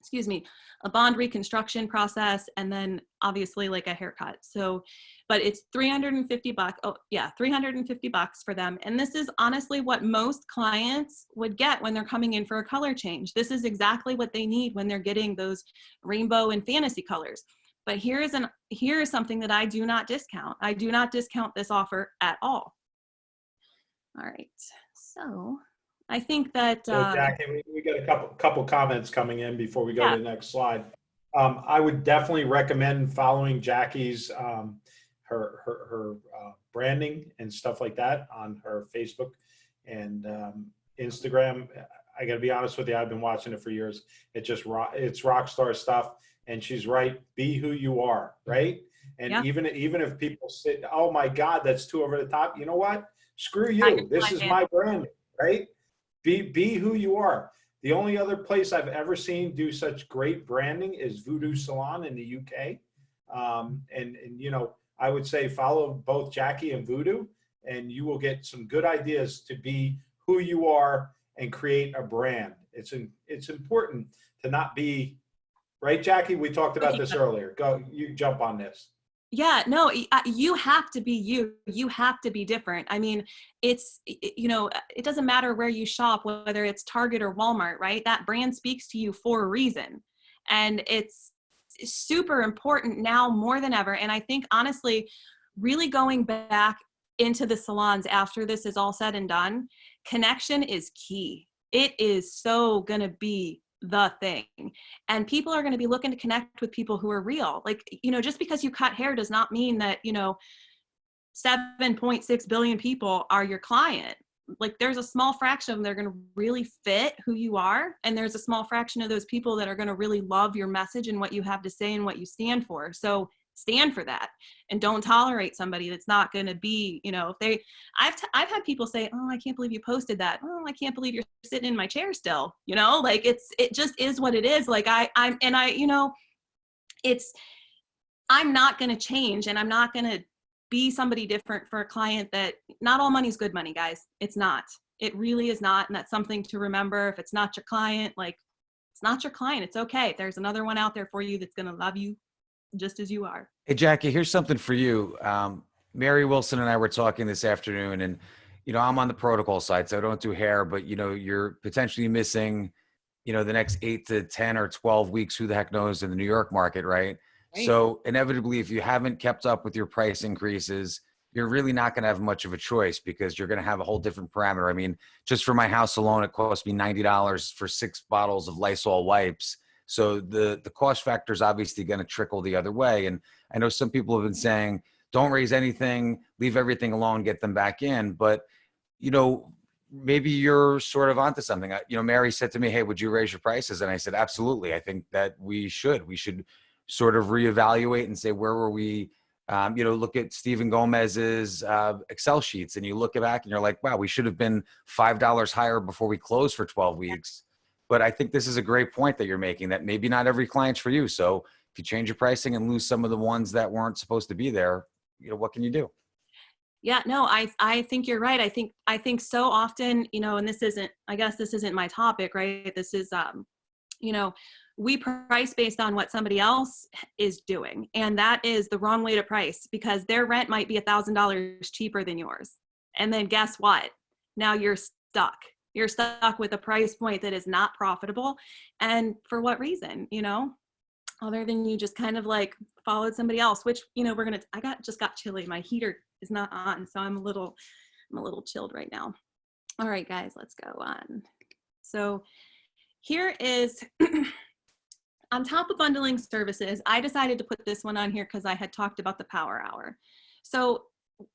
excuse me, a bond reconstruction process, and then obviously like a haircut. So, but it's $350. Oh yeah, $350 for them. And this is honestly what most clients would get when they're coming in for a color change. This is exactly what they need when they're getting those rainbow and fantasy colors. But here is something that I do not discount. I do not discount this offer at all. All right, so I think that So Jackie, we got a couple comments coming in before we go to the next slide. I would definitely recommend following Jackie's her branding and stuff like that on her Facebook and Instagram. I got to be honest with you, I've been watching it for years. It's rock star stuff, and she's right. Be who you are, right? And even if people say, "Oh my God, that's too over the top," you know what? Screw you. This is my brand, right? Be who you are. The only other place I've ever seen do such great branding is Voodoo Salon in the UK. And I would say follow both Jackie and Voodoo, and you will get some good ideas to be who you are and create a brand. It's important to not be, right, Jackie? We talked about this earlier. Go, you jump on this. Yeah, no, you have to be you. You have to be different. I mean, it doesn't matter where you shop, whether it's Target or Walmart, right? That brand speaks to you for a reason. And it's super important now more than ever. And I think, honestly, really going back into the salons after this is all said and done, connection is key. It is so going to be the thing. And people are going to be looking to connect with people who are real. Like, just because you cut hair does not mean that, 7.6 billion people are your client. like there's a small fraction of them that are going to really fit who you are. And there's a small fraction of those people that are going to really love your message and what you have to say and what you stand for. So stand for that and don't tolerate somebody that's not going to be, you know, if they, I've had people say, oh, I can't believe you posted that. Oh, I can't believe you're sitting in my chair still, you know, like it just is what it is. Like you know, I'm not going to change, and I'm not going to be somebody different for a client. That not all money's good money, guys. It's not. It really is not. And that's something to remember. If it's not your client, like it's not your client. It's okay. There's another one out there for you that's going to love you just as you are. Hey, Jackie, here's something for you. Mary Wilson and I were talking this afternoon, and, you know, I'm on the protocol side, so I don't do hair, but, you know, you're potentially missing, you know, the next 8 to 10 or 12 weeks, who the heck knows, in the New York market, right? Right. So inevitably, if you haven't kept up with your price increases, you're really not going to have much of a choice, because you're going to have a whole different parameter. I mean, just for my house alone, it cost me $90 for 6 bottles of Lysol wipes. So the cost factor is obviously going to trickle the other way. And I know some people have been saying, don't raise anything, leave everything alone, get them back in. But, you know, maybe you're sort of onto something. You know, Mary said to me, hey, would you raise your prices? And I said, absolutely. I think that we should sort of reevaluate and say, where were we? You know, look at Stephen Gomez's Excel sheets, and you look back and you're like, wow, we should have been $5 higher before we closed for 12 weeks. But I think this is a great point that you're making, that maybe not every client's for you. So if you change your pricing and lose some of the ones that weren't supposed to be there, you know, what can you do? Yeah, no, I think you're right. I think so often, you know, and I guess this isn't my topic, right? This is, you know, we price based on what somebody else is doing. And that is the wrong way to price, because their rent might be $1,000 cheaper than yours. And then guess what? Now you're stuck. You're stuck with a price point that is not profitable. And for what reason, you know, other than you just kind of like followed somebody else, which, you know, just got chilly. My heater is not on. So I'm a little chilled right now. All right, guys, let's go on. So here is, on top of bundling services, I decided to put this one on here because I had talked about the power hour. So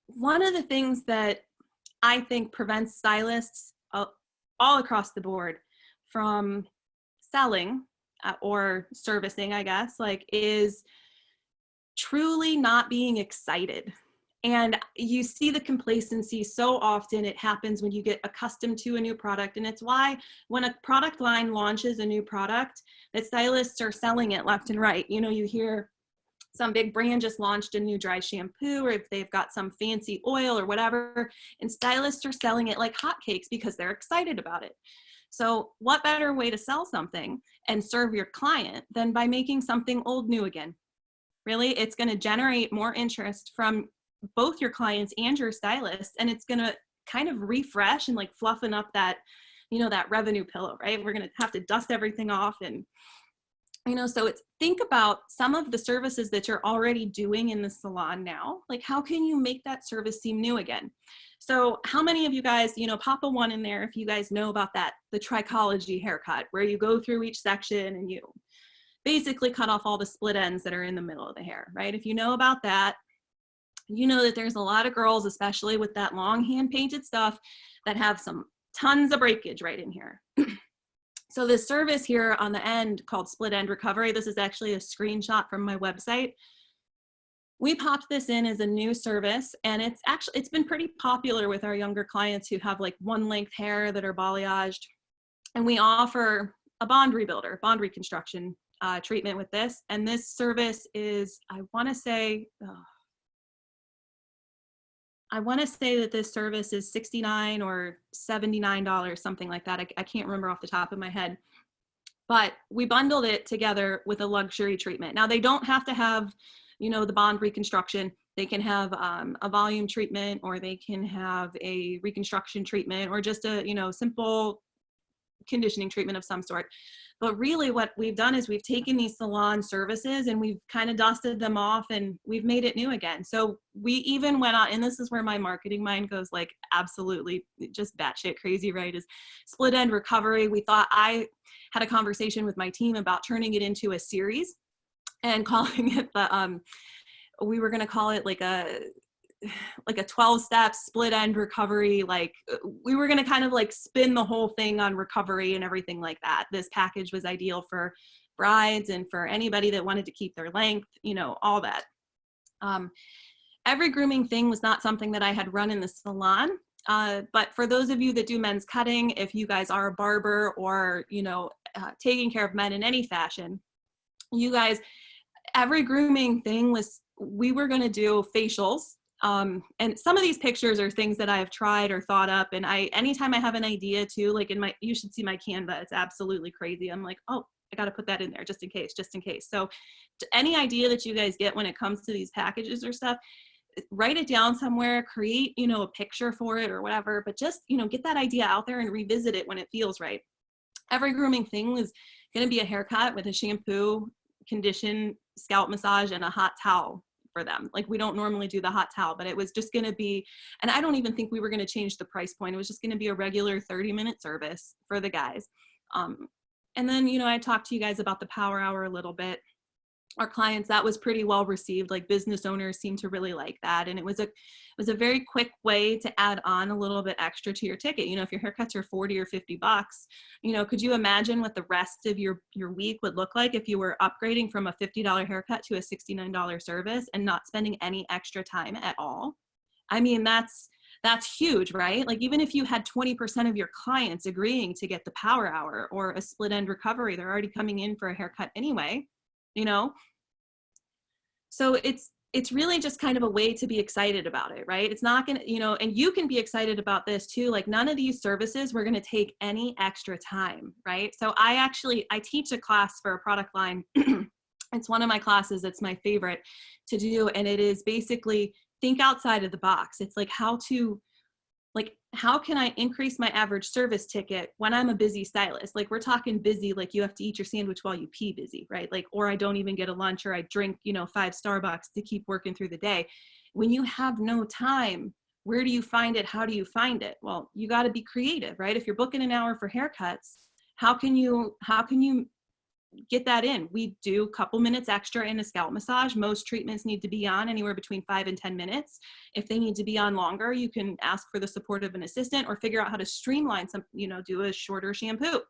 one of the things that I think prevents stylists all across the board from selling or servicing, I guess, like, is truly not being excited. And you see the complacency so often. It happens when you get accustomed to a new product. And it's why when a product line launches a new product, that stylists are selling it left and right. You know, you hear some big brand just launched a new dry shampoo, or if they've got some fancy oil or whatever, and stylists are selling it like hotcakes because they're excited about it. So what better way to sell something and serve your client than by making something old new again? Really, it's going to generate more interest from both your clients and your stylists, and it's going to kind of refresh and like fluffen up that, you know, that revenue pillow, right? We're going to have to dust everything off. And, you know, so think about some of the services that you're already doing in the salon now. Like, how can you make that service seem new again? So how many of you guys, you know, pop a 1 in there if you guys know about that, the trichology haircut, where you go through each section and you basically cut off all the split ends that are in the middle of the hair, right? If you know about that, you know that there's a lot of girls, especially with that long hand painted stuff, that have some tons of breakage right in here. So this service here on the end called split end recovery, this is actually a screenshot from my website. We popped this in as a new service, and it's been pretty popular with our younger clients who have like 1 length hair that are balayaged. And we offer a bond rebuilder, bond reconstruction treatment with this. And this service is, I want to say that this service is $69 or $79, something like that. I can't remember off the top of my head, but we bundled it together with a luxury treatment. Now they don't have to have, you know, the bond reconstruction. They can have a volume treatment, or they can have a reconstruction treatment, or just a, you know, simple conditioning treatment of some sort. But really what we've done is we've taken these salon services and we've kind of dusted them off and we've made it new again. So we even went on, and this is where my marketing mind goes like absolutely just batshit crazy, right? Is split end recovery. We thought, I had a conversation with my team about turning it into a series and calling it we were going to call it like like a 12-step split end recovery. Like we were going to kind of like spin the whole thing on recovery and everything like that. This package was ideal for brides and for anybody that wanted to keep their length, you know, all that. Every grooming thing was not something that I had run in the salon. But for those of you that do men's cutting, if you guys are a barber or, you know, taking care of men in any fashion, you guys, every grooming thing was, we were going to do facials. And some of these pictures are things that I've tried or thought up. And anytime I have an idea too, like you should see my Canva. It's absolutely crazy. I'm like, oh, I got to put that in there just in case. So any idea that you guys get when it comes to these packages or stuff, write it down somewhere, create, you know, a picture for it or whatever, but just, you know, get that idea out there and revisit it when it feels right. Every grooming thing was going to be a haircut with a shampoo, condition, scalp massage, and a hot towel for them. Like we don't normally do the hot towel, but it was just going to be, and I don't even think we were going to change the price point. It was just going to be a regular 30-minute service for the guys. And then, you know, I talked to you guys about the power hour a little bit. Our clients, that was pretty well received. Like business owners seem to really like that. And it was a very quick way to add on a little bit extra to your ticket. You know, if your haircuts are 40 or 50 bucks, you know, could you imagine what the rest of your week would look like if you were upgrading from a $50 haircut to a $69 service and not spending any extra time at all? I mean, that's huge, right? Like even if you had 20% of your clients agreeing to get the power hour or a split end recovery, they're already coming in for a haircut anyway, you know? So it's really just kind of a way to be excited about it, right? It's not going to, you know, and you can be excited about this too. Like none of these services were going to take any extra time, right? So I teach a class for a product line. It's one of my classes that's my favorite to do. And it is basically think outside of the box. It's like how can I increase my average service ticket when I'm a busy stylist? Like we're talking busy, like you have to eat your sandwich while you pee busy, right? Like, or I don't even get a lunch or I drink, you know, 5 Starbucks to keep working through the day. When you have no time, where do you find it? How do you find it? Well, you got to be creative, right? If you're booking an hour for haircuts, how can you get that in? We do a couple minutes extra in a scalp massage. Most treatments need to be on anywhere between 5 and 10 minutes. If they need to be on longer, you can ask for the support of an assistant or figure out how to streamline some, you know, do a shorter shampoo.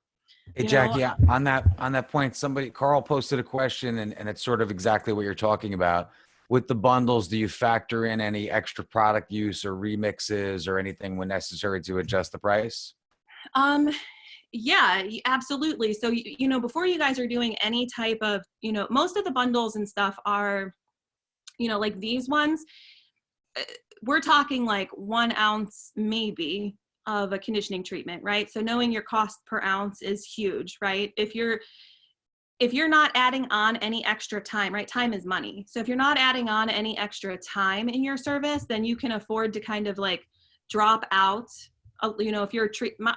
Hey, Jackie, on that point, Carl posted a question and it's sort of exactly what you're talking about. With the bundles, do you factor in any extra product use or remixes or anything when necessary to adjust the price? Yeah, absolutely. So, you know, before you guys are doing any type of, you know, most of the bundles and stuff are, you know, like these ones, we're talking like 1 ounce maybe of a conditioning treatment, right? So knowing your cost per ounce is huge, right? If you're not adding on any extra time, right? Time is money. So if you're not adding on any extra time in your service, then you can afford to kind of like drop out. You know, if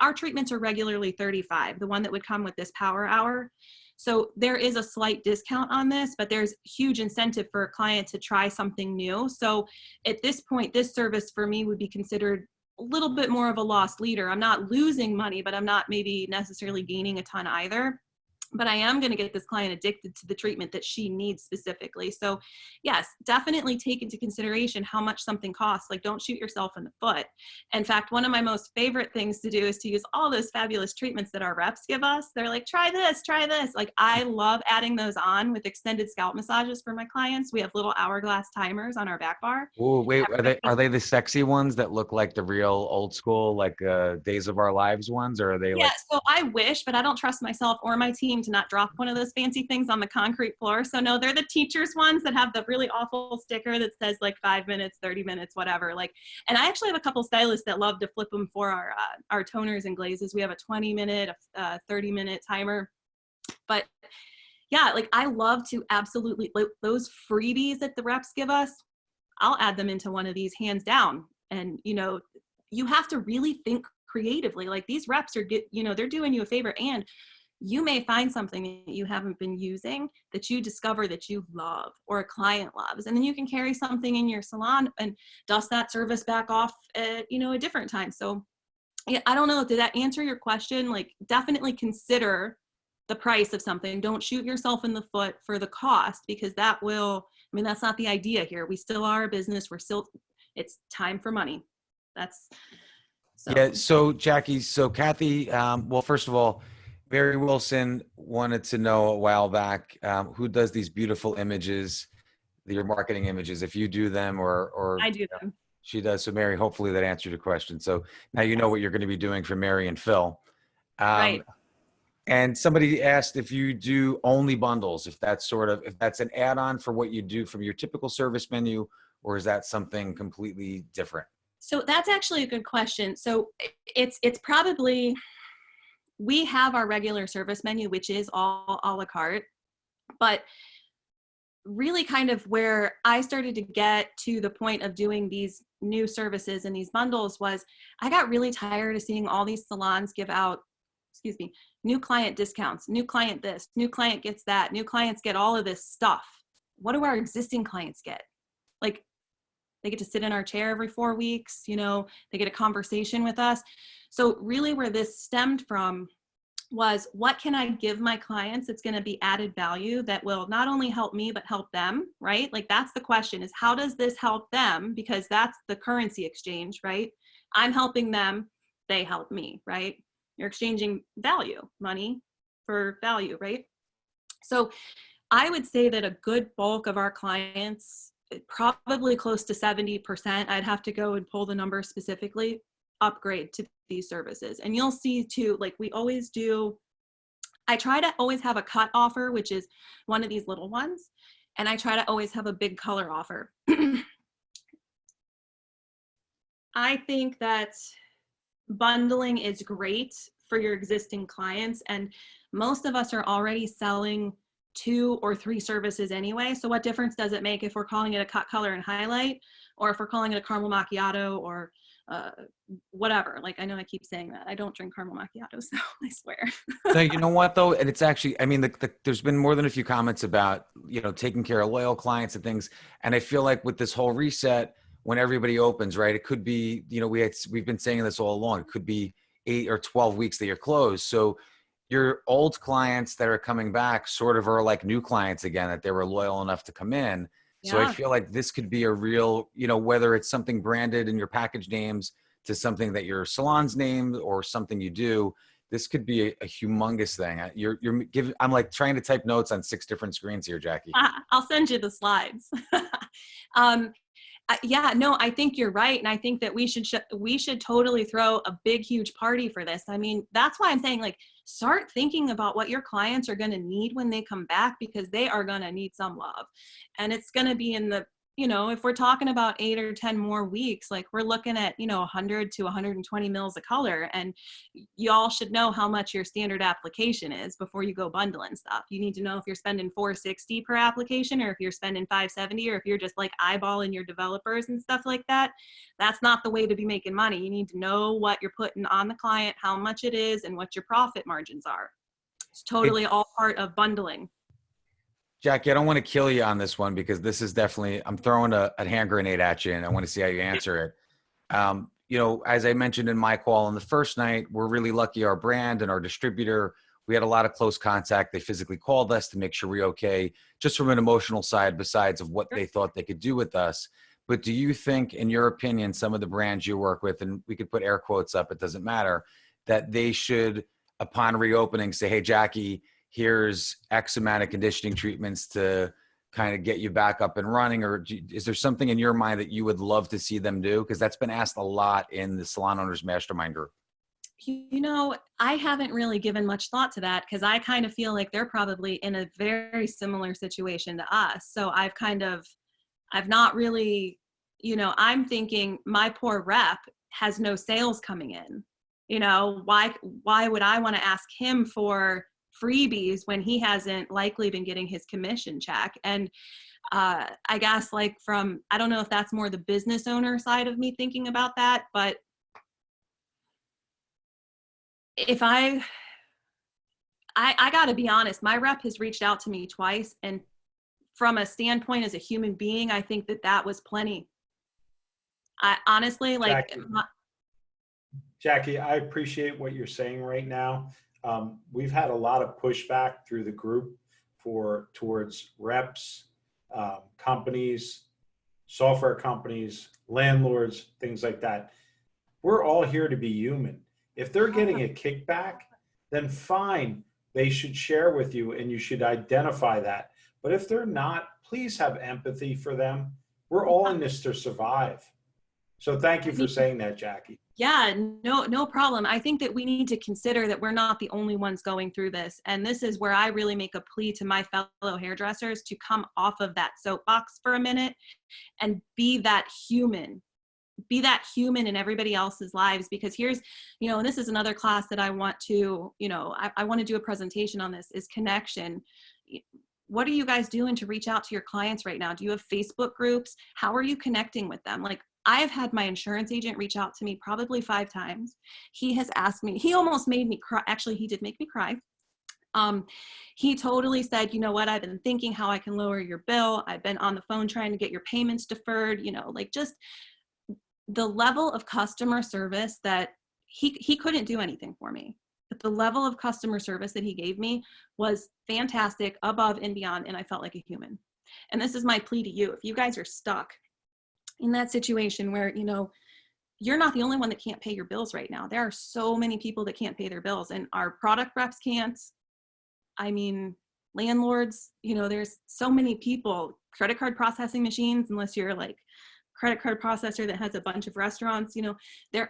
our treatments are regularly $35, the one that would come with this power hour. So there is a slight discount on this, but there's huge incentive for a client to try something new. So at this point, this service for me would be considered a little bit more of a lost leader. I'm not losing money, but I'm not maybe necessarily gaining a ton either. But I am going to get this client addicted to the treatment that she needs specifically. So yes, definitely take into consideration how much something costs. Like don't shoot yourself in the foot. In fact, one of my most favorite things to do is to use all those fabulous treatments that our reps give us. They're like, try this, try this. Like I love adding those on with extended scalp massages for my clients. We have little hourglass timers on our back bar. Oh, wait, are they the sexy ones that look like the real old school, like Days of Our Lives ones? Or are they like? So I wish, but I don't trust myself or my team to not drop one of those fancy things on the concrete floor. So no, they're the teachers ones that have the really awful sticker that says like 5 minutes, 30 minutes, whatever. Like, and I actually have a couple stylists that love to flip them for our toners and glazes. We have a 20-minute, 30-minute timer. But yeah, like I love to absolutely, like those freebies that the reps give us, I'll add them into one of these hands down. And, you know, you have to really think creatively. Like these reps are, they're doing you a favor, and you may find something that you haven't been using that you discover that you love or a client loves. And then you can carry something in your salon and dust that service back off at, a different time. So yeah, I don't know. Did that answer your question? Like definitely consider the price of something. Don't shoot yourself in the foot for the cost, because that's not the idea here. We still are a business. We're still It's time for money. That's so. Yeah. So Jackie, so Kathy, well, first of all, Mary Wilson wanted to know a while back, who does these beautiful images, your marketing images, if you do them or I do them. she does. So Mary, hopefully that answered your question. So now you know what you're going to be doing for Mary and Phil. Right. And somebody asked if you do only bundles, if that's an add-on for what you do from your typical service menu, or is that something completely different? So that's actually a good question. So it's probably, we have our regular service menu, which is all a la carte, but really kind of where I started to get to the point of doing these new services and these bundles was I got really tired of seeing all these salons give out, new client discounts, new client this, new client gets that, new clients get all of this stuff. What do our existing clients get? Like, they get to sit in our chair every 4 weeks, you know, they get a conversation with us. So really where this stemmed from was, what can I give my clients that's going to be added value that will not only help me, but help them, right? Like, that's the question, is how does this help them? Because that's the currency exchange, right? I'm helping them, they help me, right? You're exchanging value, money for value, right? So I would say that a good bulk of our clients, probably close to 70%, I'd have to go and pull the number specifically, upgrade to these services. And you'll see too, like we always do, I try to always have a cut offer, which is one of these little ones. And I try to always have a big color offer. I think that bundling is great for your existing clients. And most of us are already selling 2 or 3 services anyway. So what difference does it make if we're calling it a cut, color, and highlight, or if we're calling it a caramel macchiato, or whatever? Like, I know I keep saying that. I don't drink caramel macchiatos, so I swear. So you know what though, and it's actually, I mean, there's been more than a few comments about, you know, taking care of loyal clients and things. And I feel like with this whole reset, when everybody opens, right, it could be, you know, we've been saying this all along. It could be 8 or 12 weeks that you're closed. So your old clients that are coming back sort of are like new clients again, that they were loyal enough to come in. So I Yeah. feel like this could be a real, you know, whether it's something branded in your package names to something that your salon's named or something you do, this could be a humongous thing. I'm like trying to type notes on 6 different screens here, Jackie. I'll send you the slides. Yeah, no, I think you're right. And I think that we should totally throw a big, huge party for this. I mean, that's why I'm saying, like, start thinking about what your clients are going to need when they come back, because they are going to need some love. And it's going to be in the, you know, if we're talking about 8 or 10 more weeks, like we're looking at, you know, 100 to 120 mils of color. And y'all should know how much your standard application is before you go bundling stuff. You need to know if you're spending $460 per application, or if you're spending $570, or if you're just like eyeballing your developers and stuff like that. That's not the way to be making money. You need to know what you're putting on the client, how much it is, and what your profit margins are. It's totally all part of bundling. Jackie, I don't want to kill you on this one because this is definitely, I'm throwing a hand grenade at you and I want to see how you answer it. You know, as I mentioned in my call on the first night, we're really lucky our brand and our distributor, we had a lot of close contact. They physically called us to make sure we're okay, just from an emotional side, besides of what they thought they could do with us. But do you think, in your opinion, some of the brands you work with, and we could put air quotes up, it doesn't matter, that they should, upon reopening, say, hey, Jackie, here's X amount of conditioning treatments to kind of get you back up and running? Or is there something in your mind that you would love to see them do? Because that's been asked a lot in the Salon Owners Mastermind group. You know, I haven't really given much thought to that, because I kind of feel like they're probably in a very similar situation to us. So I've not really, you know, I'm thinking my poor rep has no sales coming in. You know, why would I want to ask him for freebies when he hasn't likely been getting his commission check? And I guess, like, from, I don't know if that's more the business owner side of me thinking about that, but if I gotta be honest, my rep has reached out to me twice, and from a standpoint as a human being, I think that was plenty. I honestly, like, Jackie, I appreciate what you're saying right now. We've had a lot of pushback through the group towards reps, companies, software companies, landlords, things like that. We're all here to be human. If they're getting a kickback, then fine, they should share with you and you should identify that. But if they're not, please have empathy for them. We're all in this to survive. So thank you for saying that, Jackie. Yeah, no problem. I think that we need to consider that we're not the only ones going through this. And this is where I really make a plea to my fellow hairdressers to come off of that soapbox for a minute and be that human. Be that human in everybody else's lives, because here's, and this is another class that I want to, I want to do a presentation on this, is connection. What are you guys doing to reach out to your clients right now? Do you have Facebook groups? How are you connecting with them? Like, I have had my insurance agent reach out to me probably 5 times. He has asked me, he almost made me cry. Actually, he did make me cry. He totally said, you know what, I've been thinking how I can lower your bill. I've been on the phone trying to get your payments deferred, like just the level of customer service that he couldn't do anything for me. But the level of customer service that he gave me was fantastic, above and beyond, and I felt like a human. And this is my plea to you. If you guys are stuck in that situation where, you're not the only one that can't pay your bills right now. There are so many people that can't pay their bills, and our product reps can't. I mean, landlords, there's so many people, credit card processing machines, unless you're like credit card processor that has a bunch of restaurants,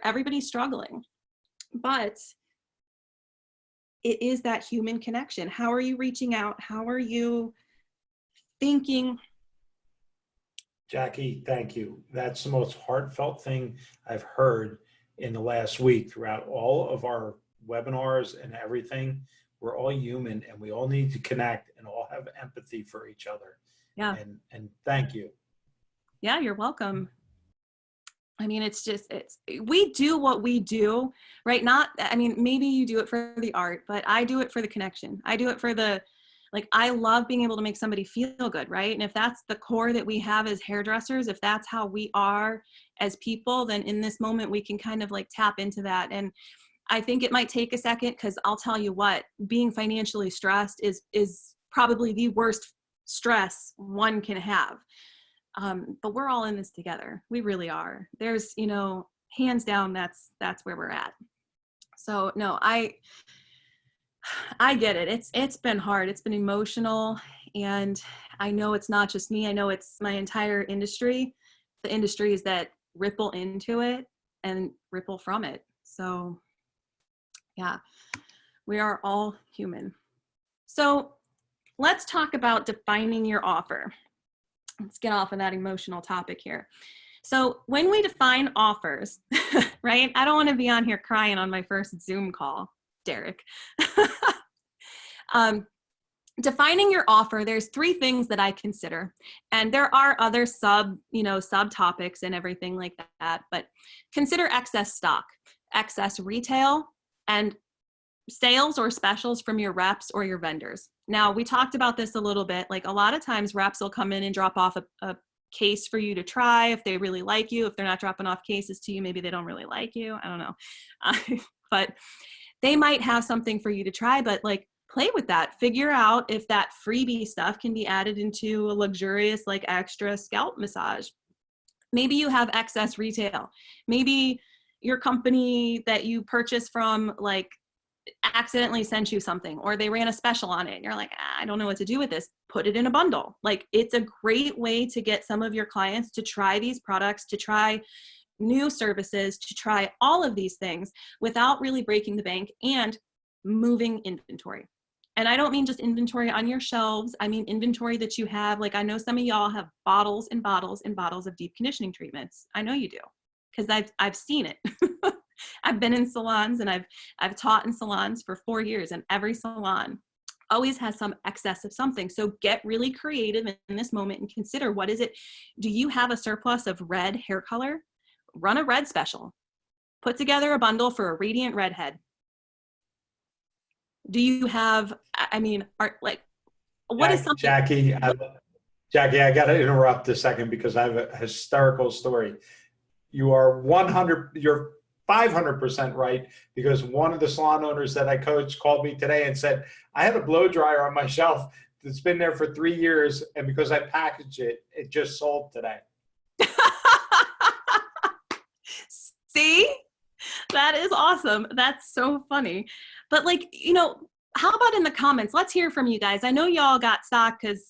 everybody's struggling. But it is that human connection. How are you reaching out? How are you thinking? Jackie, thank you. That's the most heartfelt thing I've heard in the last week throughout all of our webinars and everything. We're all human and we all need to connect and all have empathy for each other. Yeah. And thank you. Yeah, you're welcome. I mean, we do what we do, right? Maybe you do it for the art, but I do it for the connection. I do it for I love being able to make somebody feel good, right? And if that's the core that we have as hairdressers, if that's how we are as people, then in this moment, we can kind of tap into that. And I think it might take a second, because I'll tell you what, being financially stressed is probably the worst stress one can have. But we're all in this together. We really are. There's, hands down, that's where we're at. So no, I get it. It's been hard. It's been emotional. And I know it's not just me. I know it's my entire industry, the industries that ripple into it and ripple from it. So yeah, we are all human. So let's talk about defining your offer. Let's get off of that emotional topic here. So when we define offers, right? I don't want to be on here crying on my first Zoom call, Derek. Defining your offer, there's 3 things that I consider. And there are other subtopics and everything like that, but consider excess stock, excess retail, and sales or specials from your reps or your vendors. Now, we talked about this a little bit. A lot of times reps will come in and drop off a case for you to try if they really like you. If they're not dropping off cases to you, maybe they don't really like you. I don't know. But they might have something for you to try, but play with that. Figure out if that freebie stuff can be added into a luxurious, extra scalp massage. Maybe you have excess retail. Maybe your company that you purchase from, accidentally sent you something, or they ran a special on it and you're like, I don't know what to do with this. Put it in a bundle. It's a great way to get some of your clients to try these products, to try new services, to try all of these things without really breaking the bank and moving inventory. And I don't mean just inventory on your shelves. I mean inventory that you have. I know some of y'all have bottles and bottles and bottles of deep conditioning treatments. I know you do, because I've seen it. I've been in salons and I've taught in salons for 4 years, and every salon always has some excess of something. So get really creative in this moment and consider, what is it? Do you have a surplus of red hair color? Run a red special. Put together a bundle for a radiant redhead. Do you have, what is something? Jackie, I got to interrupt a second because I have a hysterical story. You are 500% right, because one of the salon owners that I coach called me today and said, I had a blow dryer on my shelf that's been there for 3 years, and because I packaged it, it just sold today. See? That is awesome. That's so funny. But like, how about in the comments? Let's hear from you guys. I know y'all got stock because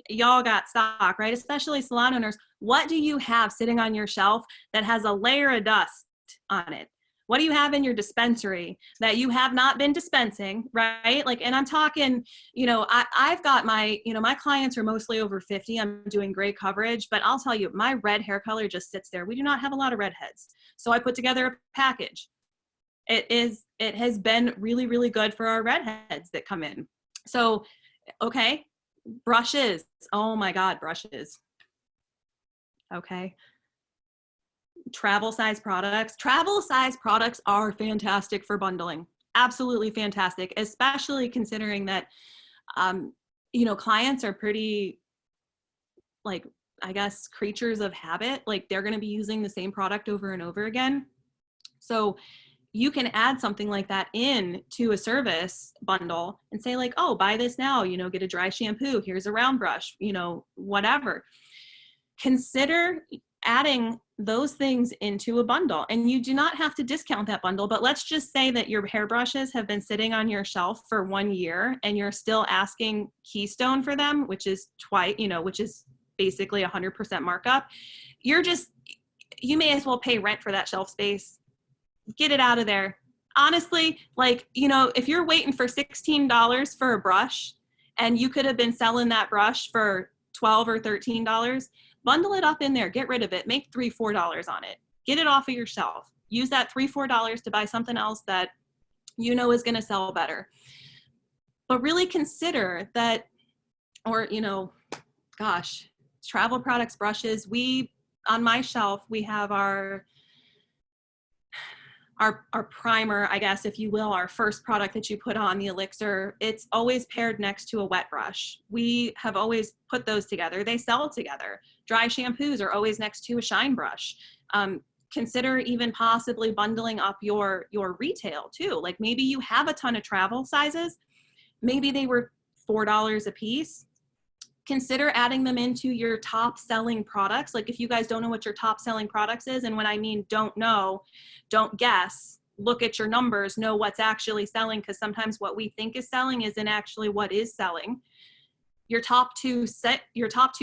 y'all got stock, right? Especially salon owners. What do you have sitting on your shelf that has a layer of dust on it? What do you have in your dispensary that you have not been dispensing, right? Like, and I'm talking, I've got my clients are mostly over 50. I'm doing great coverage, but I'll tell you, my red hair color just sits there. We do not have a lot of redheads. So I put together a package. It has been really, really good for our redheads that come in. So, okay, brushes. Oh my God, brushes. Okay. Travel size products. Travel size products are fantastic for bundling. Absolutely fantastic, especially considering that, clients are pretty, like, I guess, creatures of habit. Like, they're going to be using the same product over and over again. So you can add something like that in to a service bundle and say like, oh, buy this now, get a dry shampoo. Here's a round brush, whatever. Consider adding those things into a bundle, and you do not have to discount that bundle. But let's just say that your hairbrushes have been sitting on your shelf for 1 year and you're still asking Keystone for them, which is which is basically 100% markup. You may as well pay rent for that shelf space. Get it out of there. Honestly, if you're waiting for $16 for a brush and you could have been selling that brush for $12 or $13, bundle it up in there, get rid of it, make $3, $4 on it, get it off of your shelf. Use that $3, $4 to buy something else that is going to sell better. But really consider that, or, travel products, brushes. On my shelf, we have our primer, I guess, if you will, our first product that you put on, the Elixir. It's always paired next to a wet brush. We have always put those together. They sell together. Dry shampoos are always next to a shine brush. Consider even possibly bundling up your retail too. Like, maybe you have a ton of travel sizes. Maybe they were $4 a piece. Consider adding them into your top selling products. Like, if you guys don't know what your top selling products is, and when I mean don't know, don't guess, look at your numbers, know what's actually selling, because sometimes what we think is selling isn't actually what is selling. Your top two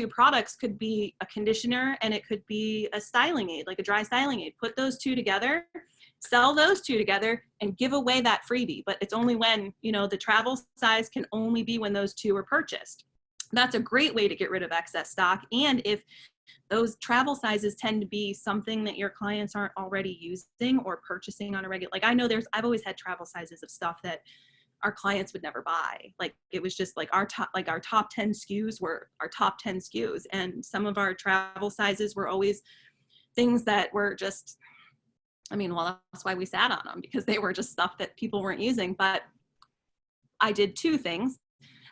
products could be a conditioner and it could be a styling aid, like a dry styling aid. Put those two together, sell those two together, and give away that freebie. But it's only when, the travel size can only be when those two are purchased. That's a great way to get rid of excess stock. And if those travel sizes tend to be something that your clients aren't already using or purchasing on a regular, like, I know I've always had travel sizes of stuff that our clients would never buy. Like, it was just like our top 10 SKUs were our top 10 SKUs. And some of our travel sizes were always things that were just, that's why we sat on them, because they were just stuff that people weren't using. But I did two things.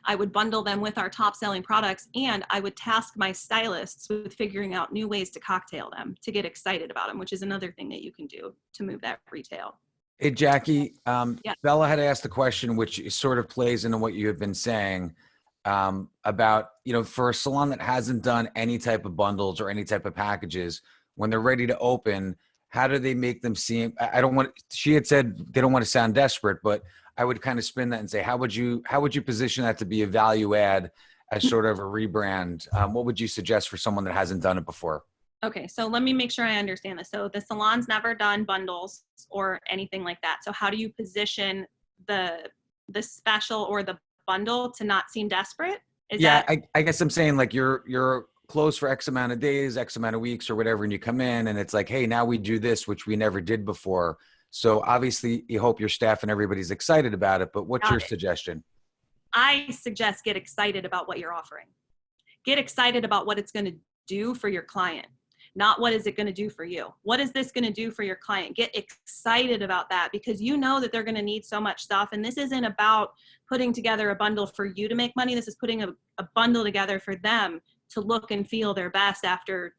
I would bundle them with our top selling products, and I would task my stylists with figuring out new ways to cocktail them, to get excited about them, which is another thing that you can do to move that retail. Hey, Jackie, Yeah. Bella had asked a question which sort of plays into what you have been saying about, for a salon that hasn't done any type of bundles or any type of packages, when they're ready to open, how do they make them seem, she had said they don't want to sound desperate, but I would kind of spin that and say, how would you position that to be a value add as sort of a rebrand? What would you suggest for someone that hasn't done it before? Okay, so let me make sure I understand this. So the salon's never done bundles or anything like that. So how do you position the special or the bundle to not seem desperate? I guess I'm saying, like, you're closed for X amount of days, X amount of weeks or whatever, and you come in and it's like, hey, now we do this, which we never did before. So obviously you hope your staff and everybody's excited about it, but what's your suggestion? I suggest get excited about what you're offering. Get excited about what it's going to do for your client, not what is it going to do for you. What is this going to do for your client? Get excited about that, because you know that they're going to need so much stuff. And this isn't about putting together a bundle for you to make money. This is putting a bundle together for them to look and feel their best after,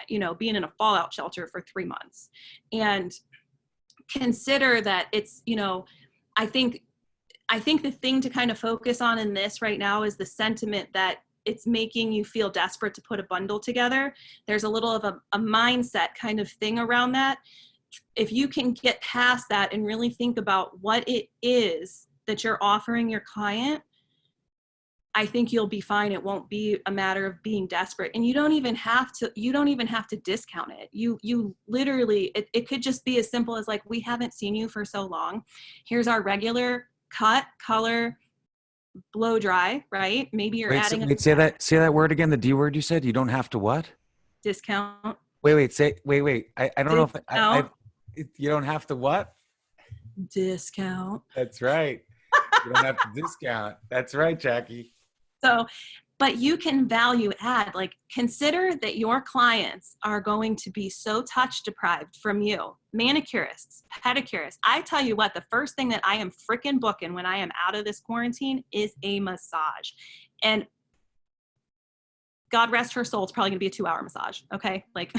being in a fallout shelter for 3 months. And consider that it's, I think the thing to kind of focus on in this right now is the sentiment that it's making you feel desperate to put a bundle together. There's a little of a mindset kind of thing around that. If you can get past that and really think about what it is that you're offering your client, I think you'll be fine. It won't be a matter of being desperate, and you don't even have to discount it. You literally, it could just be as simple as like, we haven't seen you for so long. Here's our regular cut, color, blow dry, right? Maybe you're adding Wait, say that word again. The D word you said. You don't have to what? discount. Wait. I don't know if Discount. you don't have to what? Discount. That's right. You don't have to discount. That's right, Jackie. So, but you can value add, like consider that your clients are going to be so touch deprived from you. Manicurists, pedicurists. I tell you what, the first thing that I am freaking booking when I am out of this quarantine is a massage. And God rest her soul, it's probably gonna be a 2-hour massage. Okay. Like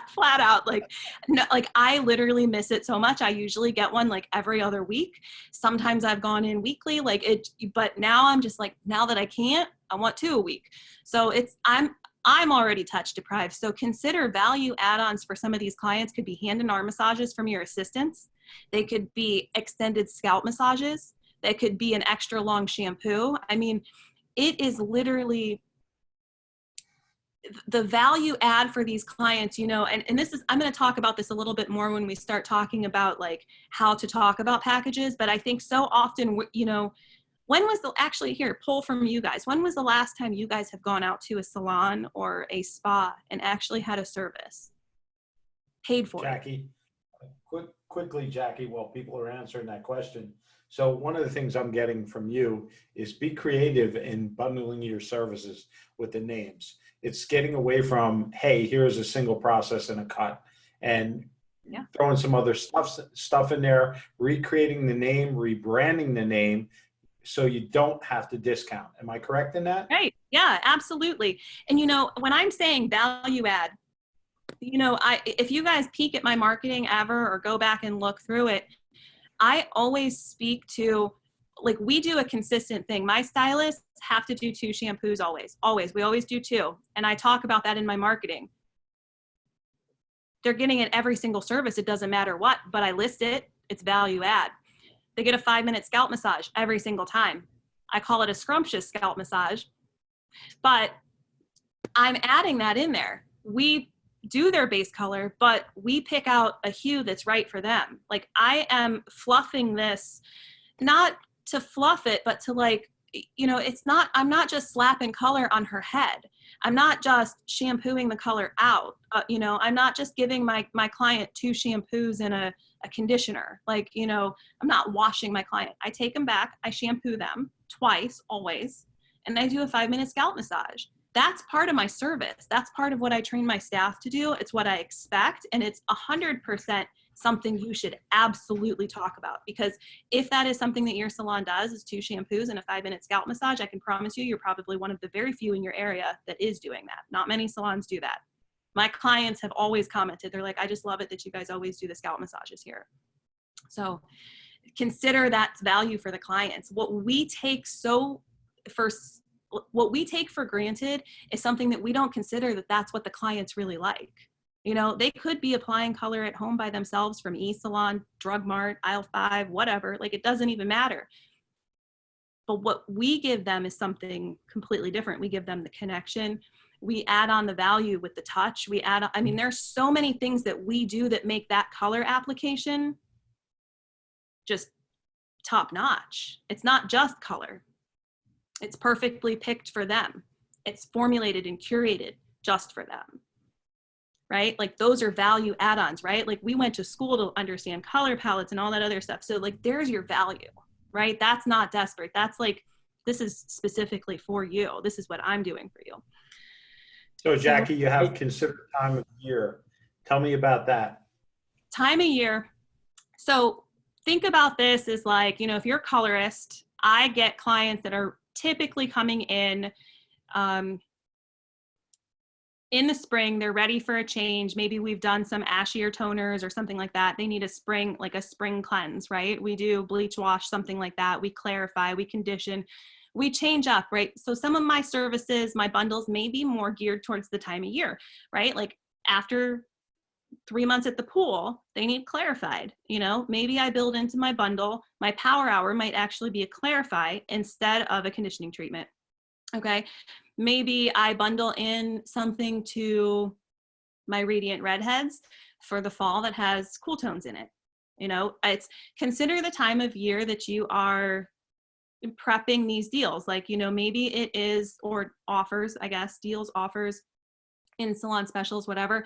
flat out, like, no, like I literally miss it so much. I usually get one like every other week. Sometimes I've gone in weekly, like it, but now I'm just like, now that I can't, I want 2 a week. So I'm already touch deprived. So consider value add-ons for some of these clients. Could be hand and arm massages from your assistants. They could be extended scalp massages. They could be an extra long shampoo. I mean, it is literally the value add for these clients, you know, and this is, I'm going to talk about this a little bit more when we start talking about like how to talk about packages. But I think so often, you know, when was actually here, poll from you guys, when was the last time you guys have gone out to a salon or a spa and actually had a service paid for? Jackie, quickly, Jackie, while people are answering that question. So one of the things I'm getting from you is be creative in bundling your services with the names. It's getting away from, hey, here's a single process and a cut, and throwing some other stuff in there, recreating the name, rebranding the name, so you don't have to discount. Am I correct in that? Right. Yeah, absolutely. And you know, when I'm saying value add, you know, if you guys peek at my marketing ever or go back and look through it, I always speak to, like, we do a consistent thing. My stylists have to do 2 shampoos always. We always do 2. And I talk about that in my marketing. They're getting it every single service. It doesn't matter what, but I list it. It's value add. They get a 5-minute scalp massage every single time. I call it a scrumptious scalp massage, but I'm adding that in there. We do their base color, but we pick out a hue that's right for them. Like, I am fluffing this, not to fluff it, but to, like, you know, I'm not just slapping color on her head. I'm not just shampooing the color out. You know, I'm not just giving my client 2 shampoos and a conditioner. Like, you know, I'm not washing my client. I take them back, I shampoo them twice, always, and I do a 5-minute scalp massage. That's part of my service. That's part of what I train my staff to do. It's what I expect. And it's 100% something you should absolutely talk about, because if that is something that your salon does, is 2 shampoos and a 5-minute scalp massage, I can promise you're probably one of the very few in your area that is doing that. Not many salons do that. My clients have always commented, they're like, I just love it that you guys always do the scalp massages here. So consider that's value for the clients. What we take for granted is something that we don't consider that that's what the clients really like. You know, they could be applying color at home by themselves from eSalon, Drug Mart, Aisle 5, whatever. Like, it doesn't even matter. But what we give them is something completely different. We give them the connection. We add on the value with the touch. We add, I mean, there's so many things that we do that make that color application just top notch. It's not just color. It's perfectly picked for them. It's formulated and curated just for them, right? Like, those are value add-ons, right? Like, we went to school to understand color palettes and all that other stuff. So, like, there's your value, right? That's not desperate. That's like, this is specifically for you. This is what I'm doing for you. So Jackie, you have considered time of year. Tell me about that. Time of year. So think about this as like, you know, if you're a colorist, I get clients that are typically coming in the spring. They're ready for a change. Maybe we've done some ashier toners or something like that. They need a spring cleanse, right? We do bleach wash, something like that. We clarify, we condition. we change up, right? So some of my services, my bundles may be more geared towards the time of year, right? Like after 3 months at the pool, they need clarified. You know, maybe I build into my bundle, my power hour might actually be a clarify instead of a conditioning treatment. Okay. Maybe I bundle in something to my Radiant Redheads for the fall that has cool tones in it. You know, it's consider the time of year that you are prepping these deals. Like, you know, maybe it is, or offers, I guess, deals, offers, in salon specials, whatever.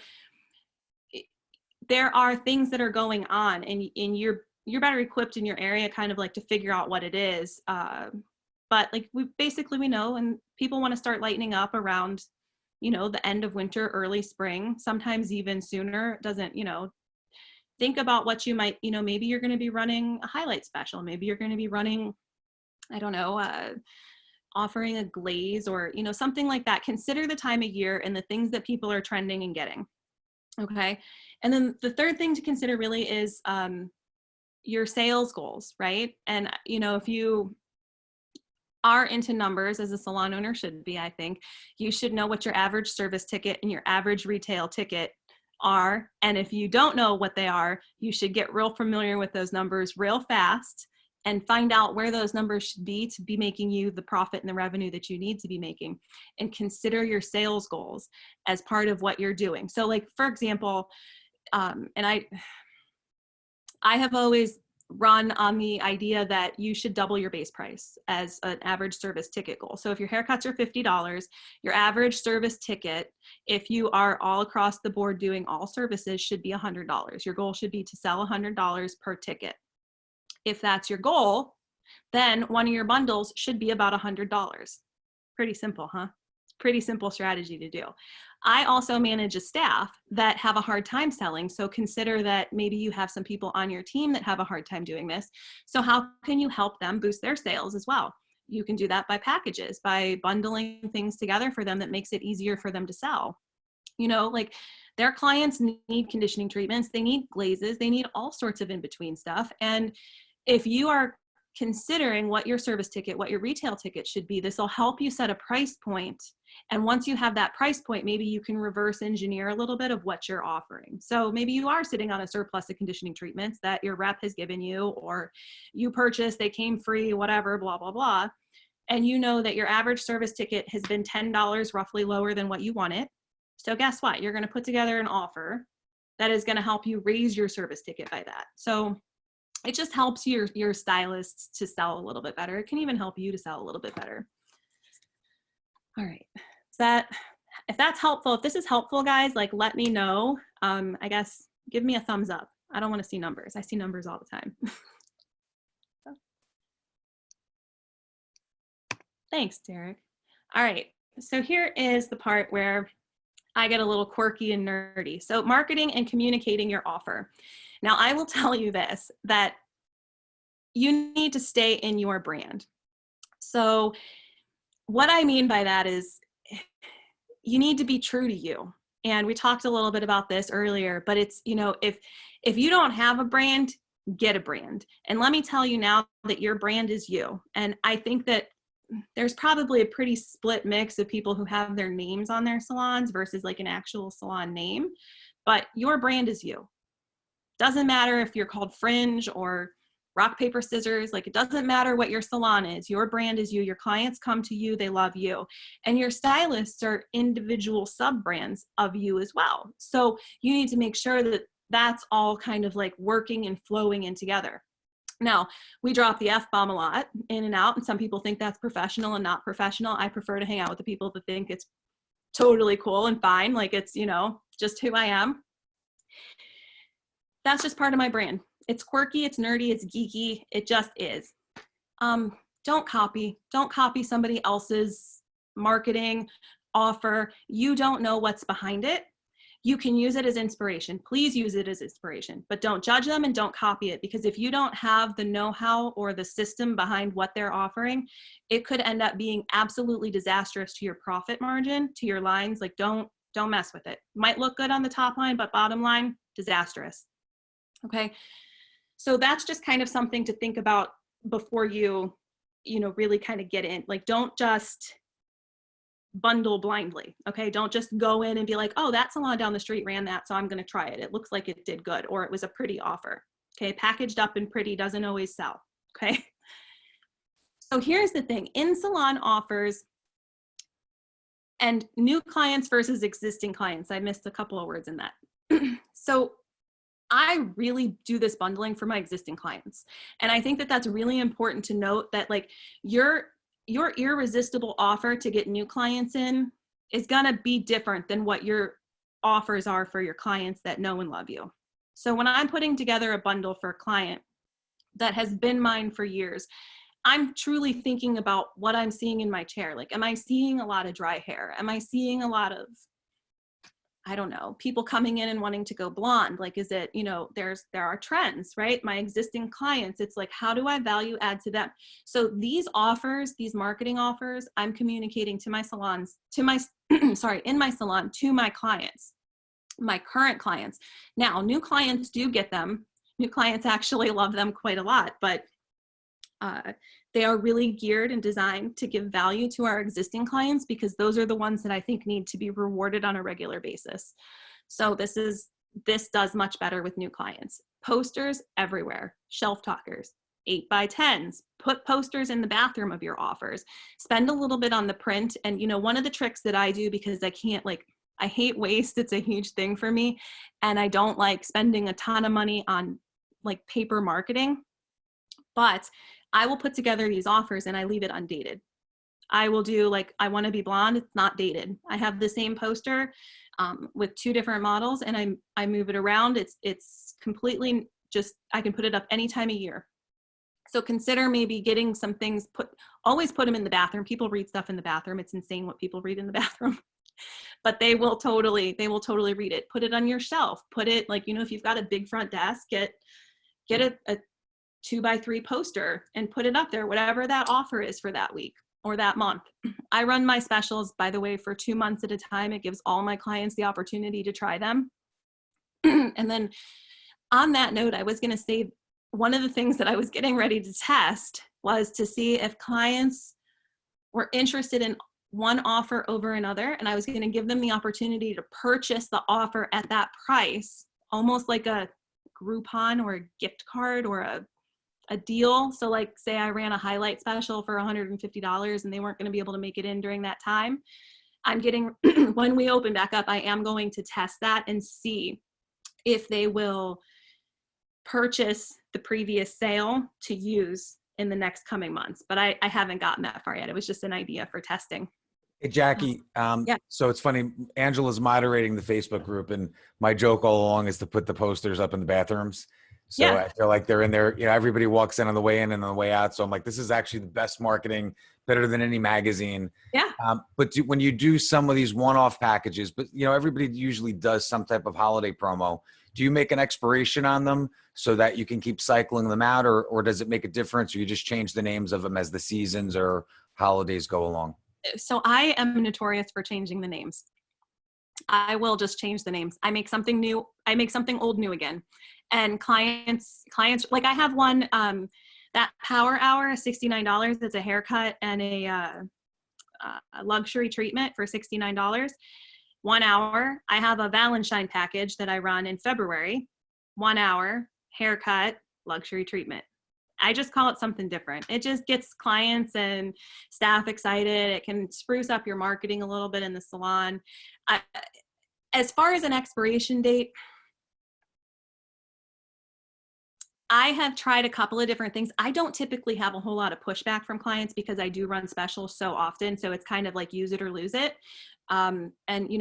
There are things that are going on, and you're better equipped in your area kind of like to figure out what it is. But like we know, and people want to start lightening up around, you know, the end of winter, early spring, sometimes even sooner. It doesn't, you know, think about what you might, you know, maybe you're going to be running a highlight special. Maybe you're going to be running, I don't know, offering a glaze or, you know, something like that. Consider the time of year and the things that people are trending and getting. Okay. And then the third thing to consider really is your sales goals, right? And, you know, if you are into numbers, as a salon owner should be, I think, you should know what your average service ticket and your average retail ticket are. And if you don't know what they are, you should get real familiar with those numbers real fast and find out where those numbers should be to be making you the profit and the revenue that you need to be making, and consider your sales goals as part of what you're doing. So like, for example, and I have always run on the idea that you should double your base price as an average service ticket goal. So if your haircuts are $50, your average service ticket, if you are all across the board doing all services, should be $100. Your goal should be to sell $100 per ticket. If that's your goal, then one of your bundles should be about $100. Pretty simple, huh? Pretty simple strategy to do. I also manage a staff that have a hard time selling. So consider that maybe you have some people on your team that have a hard time doing this. So how can you help them boost their sales as well? You can do that by packages, by bundling things together for them that makes it easier for them to sell. You know, like their clients need conditioning treatments, they need glazes, they need all sorts of in-between stuff. And if you are considering what your service ticket, what your retail ticket should be, this will help you set a price point. And once you have that price point, maybe you can reverse engineer a little bit of what you're offering. So maybe you are sitting on a surplus of conditioning treatments that your rep has given you, or you purchased, they came free, whatever, blah, blah, blah. And you know that your average service ticket has been $10 roughly lower than what you wanted. So guess what? You're going to put together an offer that is going to help you raise your service ticket by that. So it just helps your stylists to sell a little bit better. It can even help you to sell a little bit better. All right. If that's helpful, if this is helpful, guys, like let me know. I guess give me a thumbs up. I don't want to see numbers. I see numbers all the time. Thanks, Derek. All right. So here is the part where I get a little quirky and nerdy. So marketing and communicating your offer. Now, I will tell you this, that you need to stay in your brand. So what I mean by that is you need to be true to you. And we talked a little bit about this earlier, but it's, you know, if you don't have a brand, get a brand. And let me tell you now that your brand is you. And I think that there's probably a pretty split mix of people who have their names on their salons versus like an actual salon name, but your brand is you. Doesn't matter if you're called Fringe or Rock, Paper, Scissors, like it doesn't matter what your salon is. Your brand is you. Your clients come to you, they love you. And your stylists are individual sub-brands of you as well. So you need to make sure that that's all kind of like working and flowing in together. Now, we drop the F-bomb a lot in and out, and some people think that's professional and not professional. I prefer to hang out with the people that think it's totally cool and fine, like it's, you know, just who I am. That's just part of my brand. It's quirky, it's nerdy, it's geeky, it just is. Don't copy somebody else's marketing offer. You don't know what's behind it. You can use it as inspiration. Please use it as inspiration, but don't judge them and don't copy it, because if you don't have the know-how or the system behind what they're offering, it could end up being absolutely disastrous to your profit margin, to your lines. Like don't mess with it. Might look good on the top line, but bottom line, disastrous. Okay. So that's just kind of something to think about before you really kind of get in. Like, don't just bundle blindly. Okay. Don't just go in and be like, oh, that salon down the street ran that, so I'm going to try it. It looks like it did good, or it was a pretty offer. Okay. Packaged up and pretty doesn't always sell. Okay. So here's the thing, in salon offers and new clients versus existing clients. I missed a couple of words in that. So I really do this bundling for my existing clients. And I think that that's really important to note, that like your irresistible offer to get new clients in is going to be different than what your offers are for your clients that know and love you. So when I'm putting together a bundle for a client that has been mine for years, I'm truly thinking about what I'm seeing in my chair. Like, am I seeing a lot of dry hair? Am I seeing a lot of, I don't know, people coming in and wanting to go blonde? Like, is it, there are trends, right? My existing clients, it's like, how do I value add to them? So these offers, these marketing offers, I'm communicating to my salons, in my salon, to my clients, my current clients. Now, new clients do get them. New clients actually love them quite a lot, but they are really geared and designed to give value to our existing clients, because those are the ones that I think need to be rewarded on a regular basis. So this does much better with new clients. Posters everywhere, shelf talkers, 8x10s, put posters in the bathroom of your offers, spend a little bit on the print. And one of the tricks that I do, because I hate waste, it's a huge thing for me, and I don't like spending a ton of money on like paper marketing, but I will put together these offers and I leave it undated. I will do like, I want to be blonde, it's not dated. I have the same poster with 2 different models, and I move it around. It's completely just, I can put it up any time of year. So consider maybe getting some things always put them in the bathroom. People read stuff in the bathroom. It's insane what people read in the bathroom. But they will totally read it. Put it on your shelf. Put it like, if you've got a big front desk, get a 2x3 poster and put it up there, whatever that offer is for that week or that month. I run my specials, by the way, for 2 months at a time. It gives all my clients the opportunity to try them. And then on that note, I was going to say, one of the things that I was getting ready to test was to see if clients were interested in one offer over another. And I was going to give them the opportunity to purchase the offer at that price, almost like a Groupon or a gift card or a deal. So like, say I ran a highlight special for $150 and they weren't going to be able to make it in during that time. I'm getting, when we open back up, I am going to test that and see if they will purchase the previous sale to use in the next coming months. But I haven't gotten that far yet. It was just an idea for testing. Hey, Jackie. Yeah. So it's funny, Angela's moderating the Facebook group, and my joke all along is to put the posters up in the bathrooms. So Yeah. I feel like they're in there, everybody walks in on the way in and on the way out. So I'm like, this is actually the best marketing, better than any magazine. Yeah. But when you do some of these one-off packages, but everybody usually does some type of holiday promo. Do you make an expiration on them so that you can keep cycling them out, or does it make a difference, or you just change the names of them as the seasons or holidays go along? So I am notorious for changing the names. I will just change the names. I make something new. I make something old new again. And clients, like I have one, that Power Hour, $69. It's a haircut and a luxury treatment for $69. 1 hour. I have a Valentine package that I run in February. 1 hour, haircut, luxury treatment. I just call it something different. It just gets clients and staff excited. It can spruce up your marketing a little bit in the salon. As far as an expiration date, I have tried a couple of different things. I don't typically have a whole lot of pushback from clients because I do run specials so often. So it's kind of like use it or lose it. And,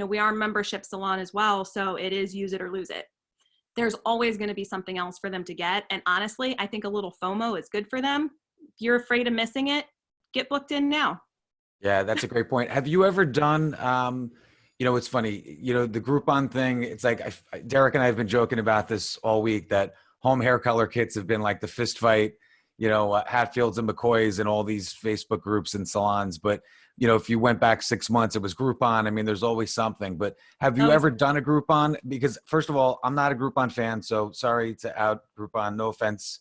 we are a membership salon as well. So it is use it or lose it. There's always going to be something else for them to get. And honestly, I think a little FOMO is good for them. If you're afraid of missing it, get booked in now. Yeah, that's a great point. Have you ever done, it's funny, the Groupon thing, it's like, Derek and I have been joking about this all week, that home hair color kits have been like the fist fight, Hatfields and McCoys and all these Facebook groups and salons. But, if you went back 6 months, it was Groupon. I mean, there's always something. But have you ever done a Groupon? Because first of all, I'm not a Groupon fan, so sorry to out Groupon, no offense.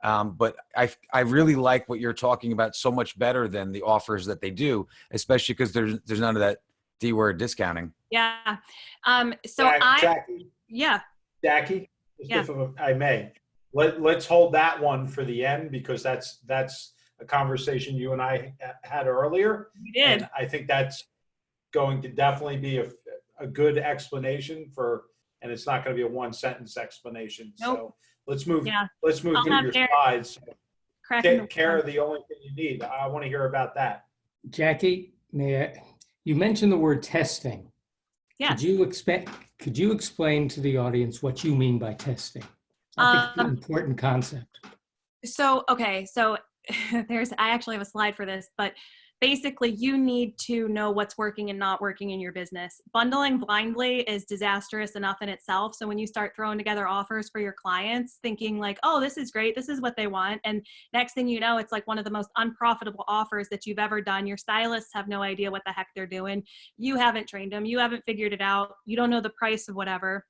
But I really like what you're talking about so much better than the offers that they do, especially because there's none of that D word discounting. Yeah. So Jackie, yeah, Jackie, Yeah. if I may, let's hold that one for the end, because that's a conversation you and I had earlier. you did. And I think that's going to definitely be a good explanation for, and it's not going to be a one sentence explanation. Nope. So let's move Yeah. let's move I'll through have your Derek slides. cracking the Care whip. of the only thing you need. I want to hear about that. Jackie, you mentioned the word testing. Yeah. Could you explain to the audience what you mean by testing? I think it's an important concept. So, okay. So I actually have a slide for this, but basically you need to know what's working and not working in your business. Bundling blindly is disastrous enough in itself. So when you start throwing together offers for your clients, thinking like, oh, this is great, this is what they want, and next thing you know, it's like one of the most unprofitable offers that you've ever done. Your stylists have no idea what the heck they're doing. You haven't trained them. You haven't figured it out. You don't know the price of whatever.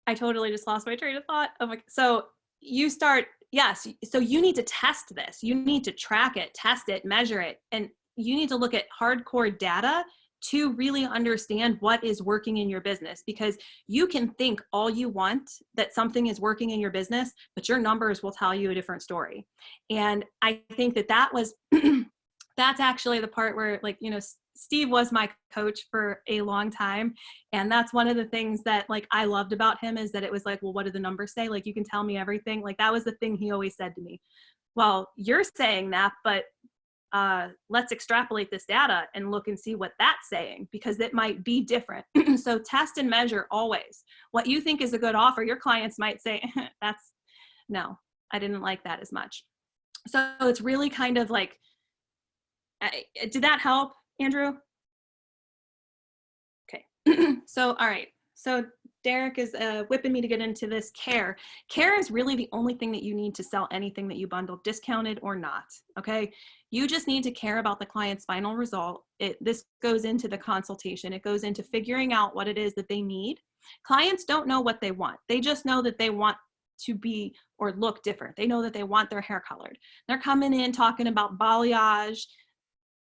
I totally just lost my train of thought. Oh my, so you start, yes. So you need to test this. You need to track it, test it, measure it. And you need to look at hardcore data to really understand what is working in your business, because you can think all you want that something is working in your business, but your numbers will tell you a different story. And I think that was, that's actually the part where, like, you know, Steve was my coach for a long time. And that's one of the things that, like, I loved about him, is that it was like, well, what do the numbers say? Like, you can tell me everything. Like, that was the thing he always said to me. Well, you're saying that, but let's extrapolate this data and look and see what that's saying, because it might be different. So test and measure always. What you think is a good offer, your clients might say, no, I didn't like that as much. So it's really kind of like, did that help, Andrew? Okay. So, all right. So Derek is whipping me to get into this care. Care is really the only thing that you need to sell anything that you bundle, discounted or not. Okay. You just need to care about the client's final result. This goes into the consultation. It goes into figuring out what it is that they need. Clients don't know what they want. They just know that they want to be or look different. They know that they want their hair colored. They're coming in talking about balayage.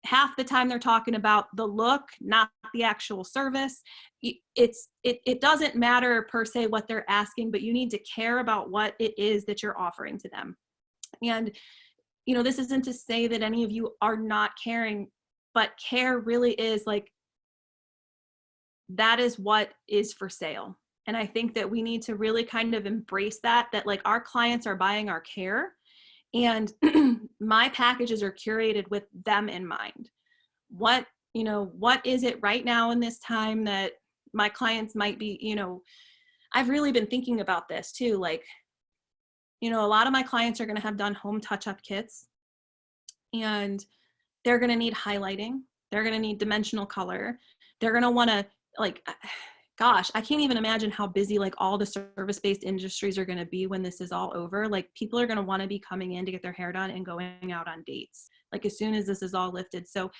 Half the time they're talking about the look, not the actual service. It doesn't matter per se what they're asking, but you need to care about what it is that you're offering to them. And, you know, this isn't to say that any of you are not caring, but care really is like, that is what is for sale. And I think that we need to really kind of embrace that like our clients are buying our care. And my packages are curated with them in mind. What is it right now in this time that my clients might be, you know, I've really been thinking about this too. Like, you know, a lot of my clients are going to have done home touch-up kits, and they're going to need highlighting. They're going to need dimensional color. They're going to want to, like, gosh, I can't even imagine how busy like all the service-based industries are going to be when this is all over. Like, people are going to want to be coming in to get their hair done and going out on dates, like as soon as this is all lifted. So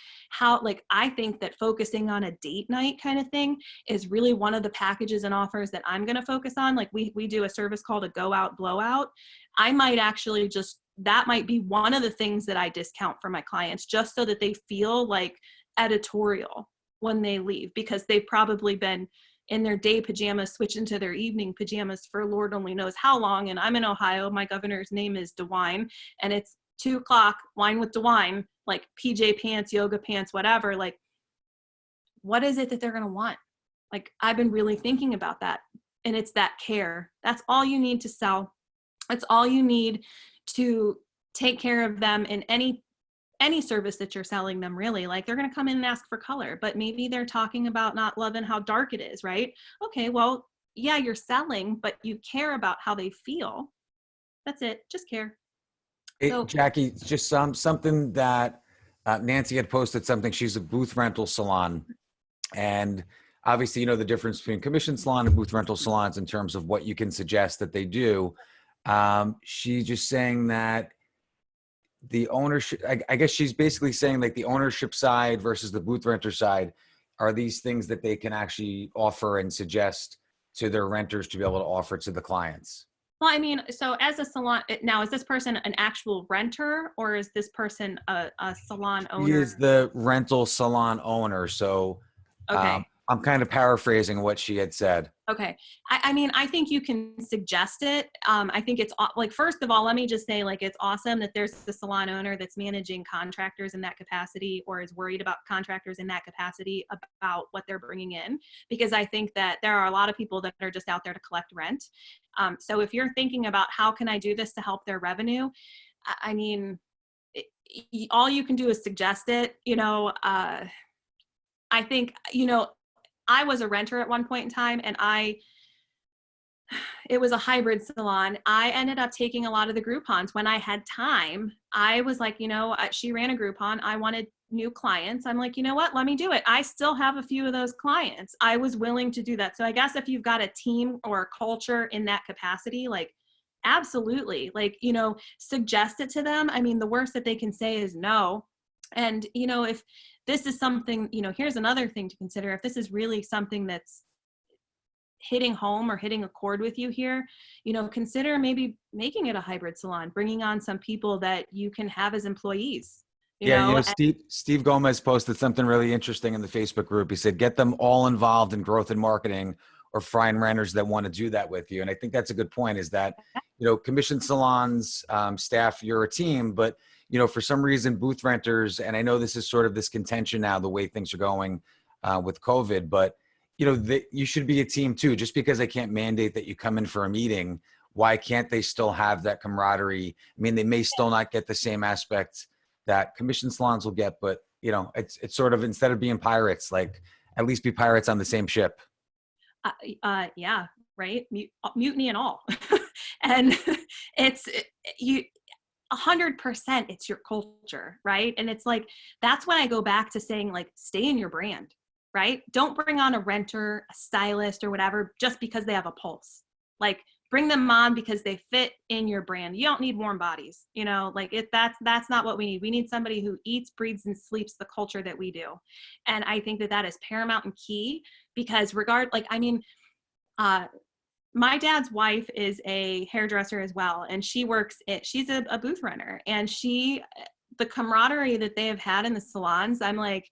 I think that focusing on a date night kind of thing is really one of the packages and offers that I'm going to focus on. Like we do a service called a go out blowout. I might actually that might be one of the things that I discount for my clients, just so that they feel like editorial when they leave, because they've probably been in their day pajamas, switch into their evening pajamas for Lord only knows how long. And I'm in Ohio. My governor's name is DeWine, and it's 2:00, wine with DeWine, like PJ pants, yoga pants, whatever. Like, what is it that they're going to want? Like, I've been really thinking about that. And it's that care. That's all you need to sell. That's all you need to take care of them in any service that you're selling them, really. Like, they're going to come in and ask for color, but maybe they're talking about not loving how dark it is, right? Okay, well, yeah, you're selling, but you care about how they feel. That's it. Just care. Jackie, just something that Nancy had posted something. She's a booth rental salon. And obviously, you know, the difference between commission salon and booth rental salons in terms of what you can suggest that they do. She's just saying that the ownership, I guess she's basically saying like the ownership side versus the booth renter side are these things that they can actually offer and suggest to their renters to be able to offer to the clients. Well, I mean, so as a salon, now is this person an actual renter or is this person a salon He owner? is the rental salon owner. So Okay. I'm kind of paraphrasing what she had said. Okay. I mean, I think you can suggest it. I think it's like, first of all, let me just say, like, it's awesome that there's the salon owner that's managing contractors in that capacity or is worried about contractors in that capacity about what they're bringing in, because I think that there are a lot of people that are just out there to collect rent. So if you're thinking about how can I do this to help their revenue, I mean, all you can do is suggest it. I think, I was a renter at one point in time and it was a hybrid salon. I ended up taking a lot of the Groupons when I had time. I was like, she ran a Groupon. I wanted new clients. I'm like, you know what? Let me do it. I still have a few of those clients. I was willing to do that. So I guess if you've got a team or a culture in that capacity, like, absolutely, like, suggest it to them. I mean, the worst that they can say is no. And, if this is something, here's another thing to consider. If this is really something that's hitting home or hitting a chord with you here, consider maybe making it a hybrid salon, bringing on some people that you can have as employees. Steve Gomez posted something really interesting in the Facebook group. He said, get them all involved in growth and marketing or find renters that want to do that with you. And I think that's a good point, is that, commission salons, staff, you're a team, but for some reason, booth renters, and I know this is sort of this contention now, the way things are going with COVID, but you should be a team too. Just because they can't mandate that you come in for a meeting, why can't they still have that camaraderie? I mean, they may still not get the same aspect that commission salons will get, but it's sort of, instead of being pirates, like, at least be pirates on the same ship. Yeah, right. Mutiny and all. And it's 100% it's your culture, right? And it's like, that's when I go back to saying, like, stay in your brand, right? Don't bring on a renter, a stylist or whatever, just because they have a pulse. Like, bring them on because they fit in your brand. You don't need warm bodies, that's not what we need. We need somebody who eats, breathes, and sleeps the culture that we do. And I think that is paramount and key, because my dad's wife is a hairdresser as well, and she's a booth renter, and the camaraderie that they have had in the salons, I'm like,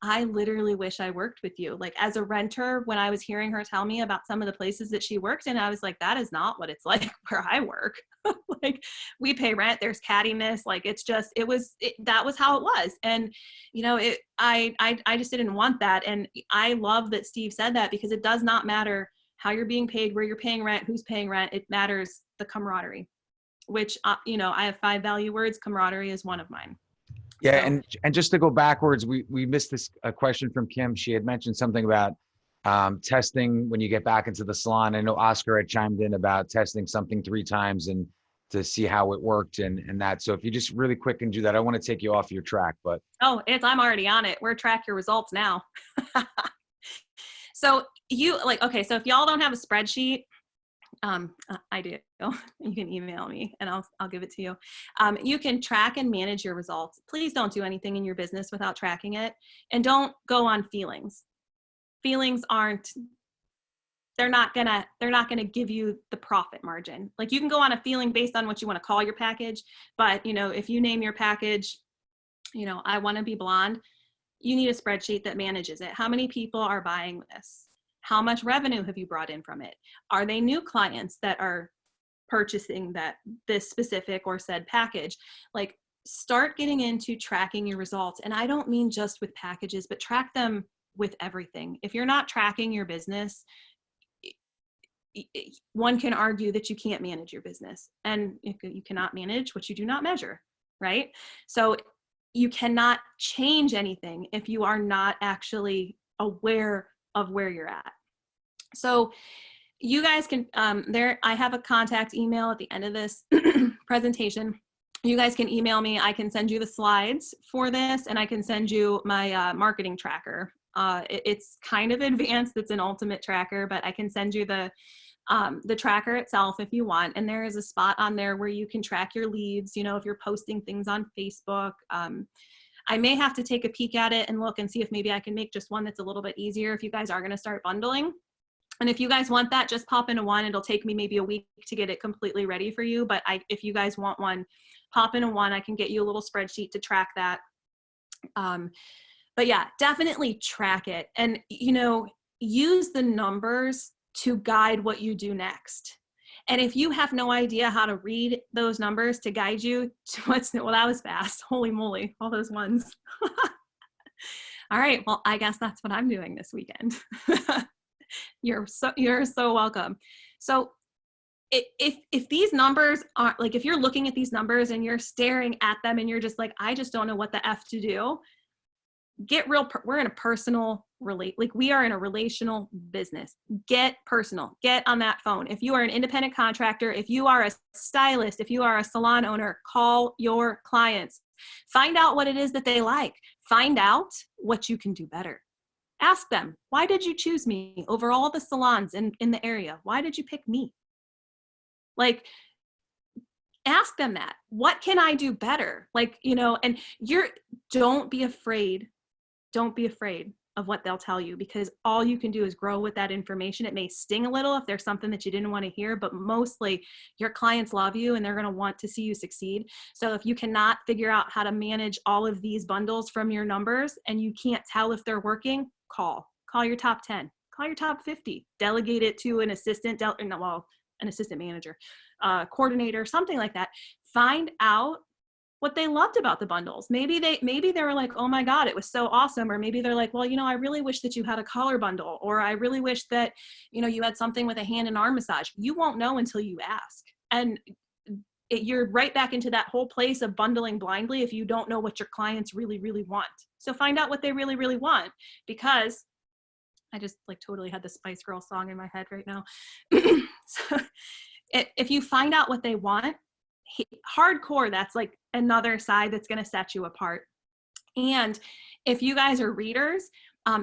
I literally wish I worked with you. Like, as a renter, when I was hearing her tell me about some of the places that she worked in, I was like, that is not what it's like where I work. Like, we pay rent, there's cattiness. Like, that was how it was. And, I just didn't want that. And I love that Steve said that, because it does not matter how you're being paid, where you're paying rent, who's paying rent. It matters the camaraderie, which, I have 5 value words. Camaraderie is one of mine. Yeah. So, and just to go backwards, we missed a question from Kim. She had mentioned something about testing when you get back into the salon. I know Oscar had chimed in about testing something 3 times and to see how it worked and that. So if you just really quick and do that, I want to take you off your track, but. Oh, I'm already on it. We're track your results now. So so if y'all don't have a spreadsheet, I do. You can email me and I'll give it to you. You can track and manage your results. Please don't do anything in your business without tracking it, and don't go on feelings. Feelings they're not gonna give you the profit margin. Like, you can go on a feeling based on what you want to call your package, but if you name your package, I want to be blonde, you need a spreadsheet that manages it. How many people are buying this? How much revenue have you brought in from it? Are they new clients that are purchasing this specific or said package? Like, start getting into tracking your results. And I don't mean just with packages, but track them with everything. If you're not tracking your business, one can argue that you can't manage your business, and you cannot manage what you do not measure, right? So you cannot change anything if you are not actually aware of where you're at. So you guys can, I have a contact email at the end of this presentation. You guys can email me. I can send you the slides for this, and I can send you my marketing tracker. It's kind of advanced. It's an ultimate tracker, but I can send you the tracker itself if you want. And there is a spot on there where you can track your leads, if you're posting things on Facebook. I may have to take a peek at it and look and see if maybe I can make just one that's a little bit easier if you guys are going to start bundling. And if you guys want that, just pop into one. It'll take me maybe a week to get it completely ready for you. But if you guys want one, pop into one. I can get you a little spreadsheet to track that. But yeah, definitely track it. And, you know, use the numbers to guide what you do next. And if you have no idea how to read those numbers to guide you to what's, well, that was fast. Holy moly, all those ones. All right, well, I guess that's what I'm doing this weekend. You're so welcome. So if these numbers are like, if you're looking at these numbers and you're staring at them and you're just like, I just don't know what the F to do, get real. We're in a personal we are in a relational business. Get personal, get on that phone. If you are an independent contractor, if you are a stylist, if you are a salon owner, call your clients, find out what it is that they like, find out what you can do better. Ask them, why did you choose me over all the salons in the area? Why did you pick me? Like, ask them that. What can I do better? Like, you know, and don't be afraid. Don't be afraid of what they'll tell you, because all you can do is grow with that information. It may sting a little if there's something that you didn't want to hear, but mostly your clients love you and they're going to want to see you succeed. So if you cannot figure out how to manage all of these bundles from your numbers and you can't tell if they're working, call your top 10, call your top 50, delegate it to an assistant, an assistant manager, coordinator, something like that. Find out what they loved about the bundles. Maybe they were like, oh my God, it was so awesome. Or maybe they're like, well, you know, I really wish that you had a collar bundle, or I really wish that, you know, you had something with a hand and arm massage. You won't know until you ask. And you're right back into that whole place of bundling blindly if you don't know what your clients really, really want. So find out what they really, really want, because I just like totally had the Spice Girl song in my head right now. So if you find out what they want, hardcore, that's like another side that's going to set you apart. And if you guys are readers,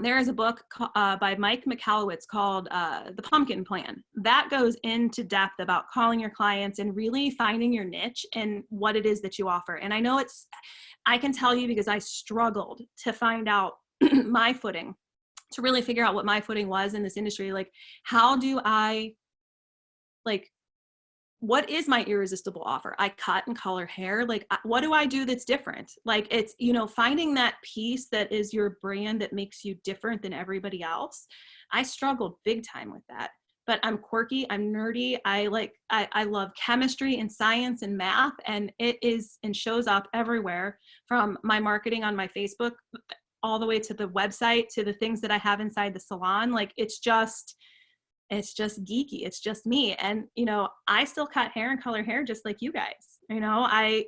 there is a book by Mike Michalowicz called The Pumpkin Plan. That goes into depth about calling your clients and really finding your niche and what it is that you offer. And I know I can tell you, because I struggled to find out my footing, to really figure out what my footing was in this industry. Like, how do I, like, what is my irresistible offer? I cut and color hair. Like, what do I do that's different? Like, it's, you know, finding that piece that is your brand that makes you different than everybody else. I struggled big time with that, but I'm quirky. I'm nerdy. I love chemistry and science and math, and it is, and shows up everywhere, from my marketing on my Facebook all the way to the website, to the things that I have inside the salon. Like, it's just geeky. It's just me. And, you know, I still cut hair and color hair just like you guys. You know, I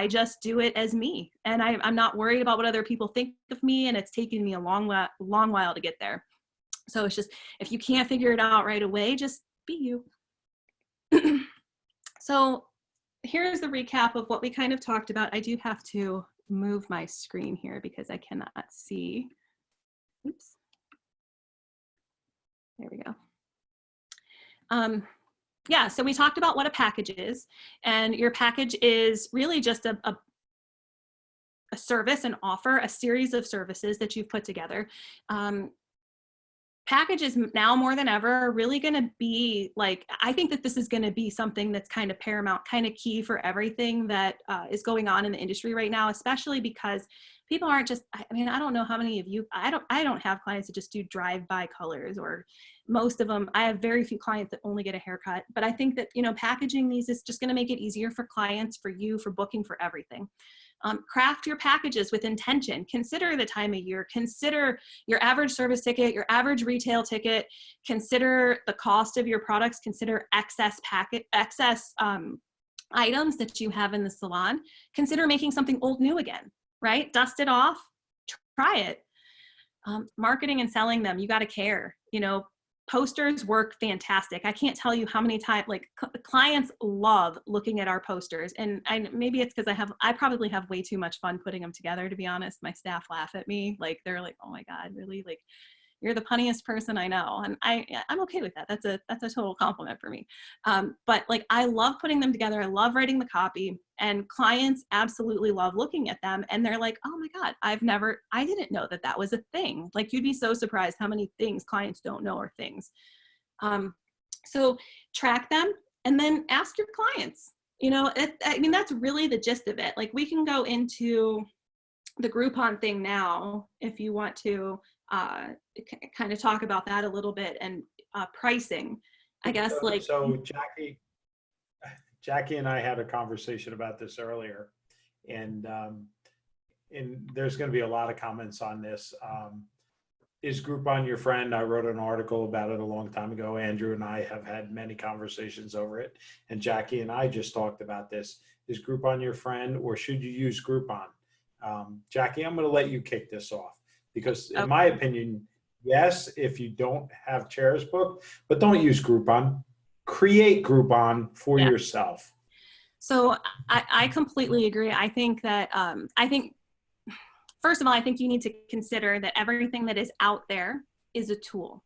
just do it as me, and I'm not worried about what other people think of me. And it's taken me a long while to get there. So it's just, if you can't figure it out right away, just be you. So here's the recap of what we kind of talked about. I do have to move my screen here because I cannot see. Oops. There we go. Yeah, so we talked about what a package is, and your package is really just a service, an offer, a series of services that you've put together. Packages now more than ever are really going to be like, I think that this is going to be something that's kind of paramount, kind of key for everything that is going on in the industry right now, especially because people aren't just, I mean, I don't know how many of you, I don't have clients that just do drive-by colors, or most of them. I have very few clients that only get a haircut, but I think that, you know, packaging these is just going to make it easier for clients, for you, for booking, for everything. Craft your packages with intention. Consider the time of year. Consider your average service ticket, your average retail ticket. Consider the cost of your products. Consider excess items that you have in the salon. Consider making something old new again, right? Dust it off, try it. Marketing and selling them, you got to care. You know, posters work fantastic. I can't tell you how many times, like, clients love looking at our posters, and maybe it's because I probably have way too much fun putting them together, to be honest. My staff laugh at me, like, they're like, oh my God, really? Like, you're the punniest person I know. And I'm okay with that. That's a total compliment for me. But like, I love putting them together. I love writing the copy, and clients absolutely love looking at them. And they're like, oh my God, I didn't know that was a thing. Like, you'd be so surprised how many things clients don't know are things. So track them and then ask your clients. You know, I mean, that's really the gist of it. Like, we can go into the Groupon thing now if you want to kind of talk about that a little bit, and pricing, I guess. So Jackie and I had a conversation about this earlier, and there's going to be a lot of comments on this. Is Groupon your friend? I wrote an article about it a long time ago. Andrew and I have had many conversations over it, and Jackie and I just talked about this. Is Groupon your friend, or should you use Groupon? Jackie, I'm going to let you kick this off, because in my opinion, yes, if you don't have chairs booked, but don't use Groupon. Create Groupon for yourself. So I completely agree. I think that, first of all, I think you need to consider that everything that is out there is a tool,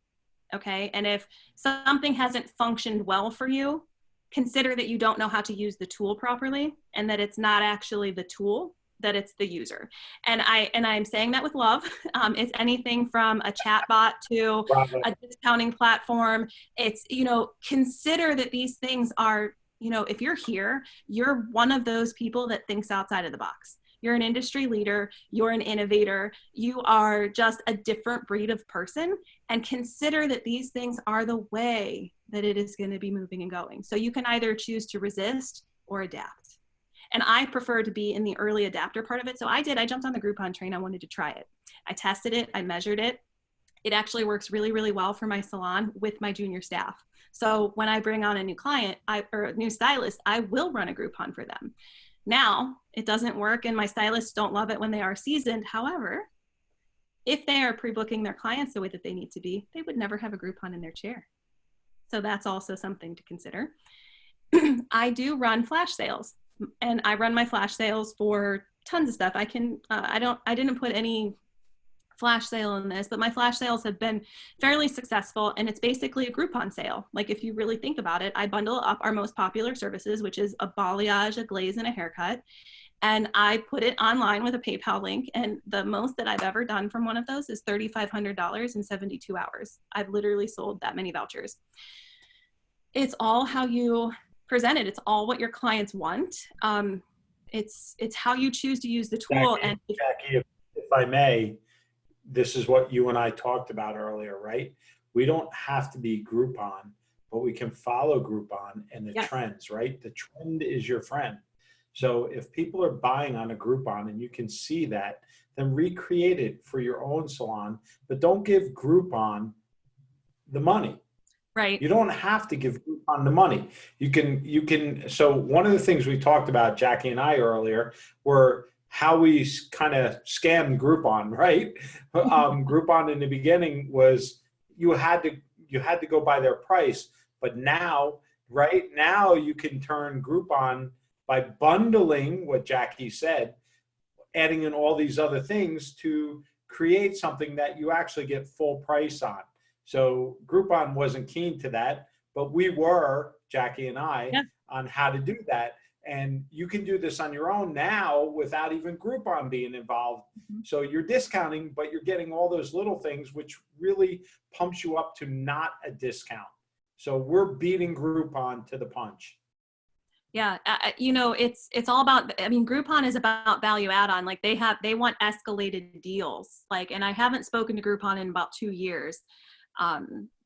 okay? And if something hasn't functioned well for you, consider that you don't know how to use the tool properly, and that it's not actually the tool, that it's the user. And I'm saying that with love. It's anything from a chat bot to a discounting platform. It's, you know, consider that these things are, you know, if you're here, you're one of those people that thinks outside of the box. You're an industry leader, you're an innovator, you are just a different breed of person, and consider that these things are the way that it is going to be moving and going. So you can either choose to resist or adapt. And I prefer to be in the early adapter part of it. So I jumped on the Groupon train. I wanted to try it. I tested it, I measured it. It actually works really, really well for my salon with my junior staff. So when I bring on a new client or a new stylist, I will run a Groupon for them. Now, it doesn't work, and my stylists don't love it when they are seasoned. However, if they are pre-booking their clients the way that they need to be, they would never have a Groupon in their chair. So that's also something to consider. I do run flash sales, and I run my flash sales for tons of stuff. I didn't put any flash sale in this, but my flash sales have been fairly successful, and it's basically a Groupon sale. Like, if you really think about it, I bundle up our most popular services, which is a balayage, a glaze, and a haircut, and I put it online with a PayPal link, and the most that I've ever done from one of those is $3,500 in 72 hours. I've literally sold that many vouchers. It's all how you present it. It's all what your clients want. It's how you choose to use the tool. Jackie, if I may, this is what you and I talked about earlier, right? We don't have to be Groupon, but we can follow Groupon and the trends, right? The trend is your friend. So if people are buying on a Groupon and you can see that, then recreate it for your own salon, but don't give Groupon the money. Right. You don't have to give Groupon the money. You can, so one of the things we talked about, Jackie and I earlier, were how we kind of scammed Groupon, right? Groupon in the beginning was you had to go by their price, but now, right now, you can turn Groupon by bundling what Jackie said, adding in all these other things to create something that you actually get full price on. So Groupon wasn't keen to that, but we were, Jackie and I, on how to do that. And you can do this on your own now without even Groupon being involved. Mm-hmm. So you're discounting, but you're getting all those little things, which really pumps you up to not a discount. So we're beating Groupon to the punch. Yeah, you know, it's all about, I mean, Groupon is about value add-on. Like, they want escalated deals. Like, and I haven't spoken to Groupon in about 2 years.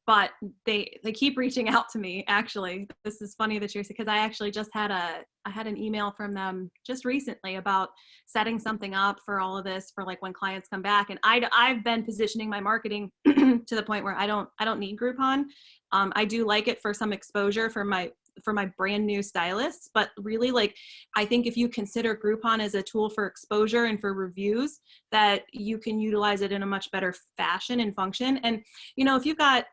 But they keep reaching out to me. Actually, this is funny that you're, because I actually just had an email from them just recently about setting something up for all of this for like when clients come back. And I've been positioning my marketing to the point where I don't need Groupon. I do like it for some exposure for my brand new stylists, but really, like, I think if you consider Groupon as a tool for exposure and for reviews, that you can utilize it in a much better fashion and function. And, you know, if you've got,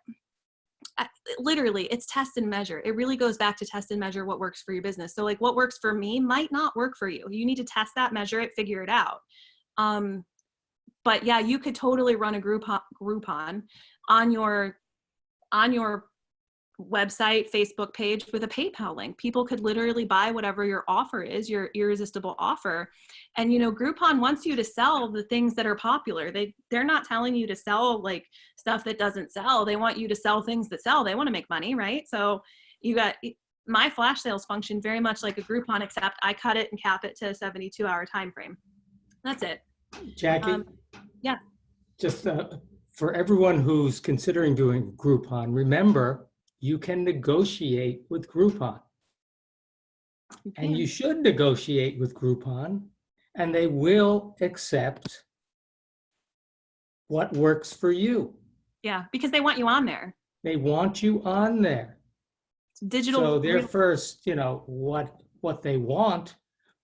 literally, it's test and measure. It really goes back to test and measure what works for your business. So like, what works for me might not work for you. You need to test that, measure it, figure it out. But yeah, you could totally run a Groupon on your website, Facebook page with a PayPal link. People could literally buy whatever your offer is, your irresistible offer. And, Groupon wants you to sell the things that are popular. They're not telling you to sell like stuff that doesn't sell. They want you to sell things that sell. They want to make money, right? So you got my flash sales function very much like a Groupon, except I cut it and cap it to a 72-hour time frame. That's it. Jackie? Yeah. Just for everyone who's considering doing Groupon, remember, you can negotiate with Groupon. And you should negotiate with Groupon, and they will accept what works for you. Yeah, because they want you on there. They want you on there. It's digital. So they're first, what they want,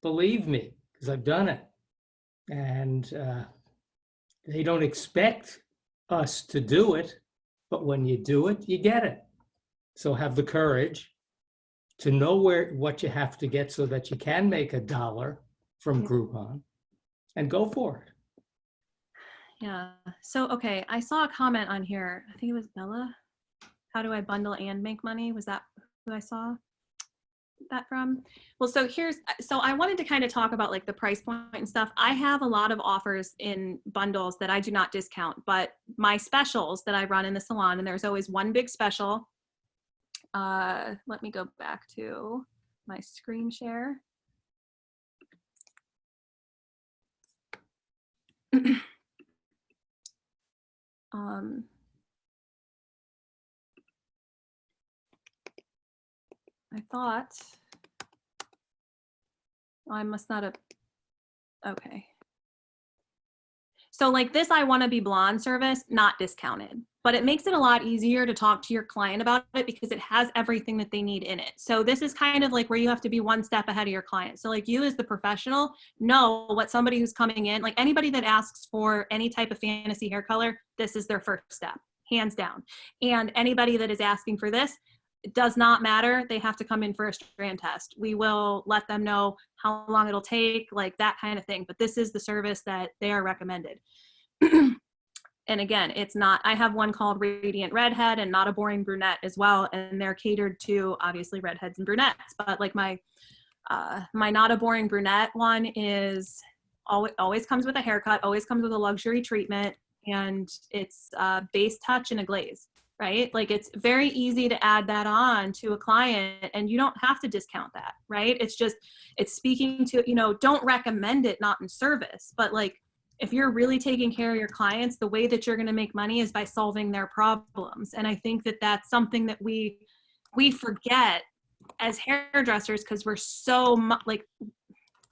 believe me, because I've done it. And they don't expect us to do it, but when you do it, you get it. So have the courage to know what you have to get so that you can make $1 from Groupon, and go for it. Yeah. So, okay, I saw a comment on here. I think it was Bella. How do I bundle and make money? Was that who I saw that from? Well, so I wanted to kind of talk about like the price point and stuff. I have a lot of offers in bundles that I do not discount, but my specials that I run in the salon, and there's always one big special. Let me go back to my screen share. I thought I must not have. Okay. So like this I Want to Be Blonde service, not discounted, but it makes it a lot easier to talk to your client about it because it has everything that they need in it. So this is kind of like where you have to be one step ahead of your client. So like you as the professional know what somebody who's coming in, like anybody that asks for any type of fantasy hair color, this is their first step, hands down. And anybody that is asking for this, it does not matter. They have to come in for a strand test. We will let them know how long it'll take, like that kind of thing. But this is the service that they are recommended. And again, it's not, I have one called Radiant Redhead and Not a Boring Brunette as well. And they're catered to obviously redheads and brunettes. But like my Not a Boring Brunette one is always comes with a haircut, always comes with a luxury treatment, and it's base touch and a glaze. Right? Like it's very easy to add that on to a client and you don't have to discount that, right? It's just, it's speaking to, don't recommend it not in service, but like if you're really taking care of your clients, the way that you're going to make money is by solving their problems. And I think that that's something that we forget as hairdressers because we're so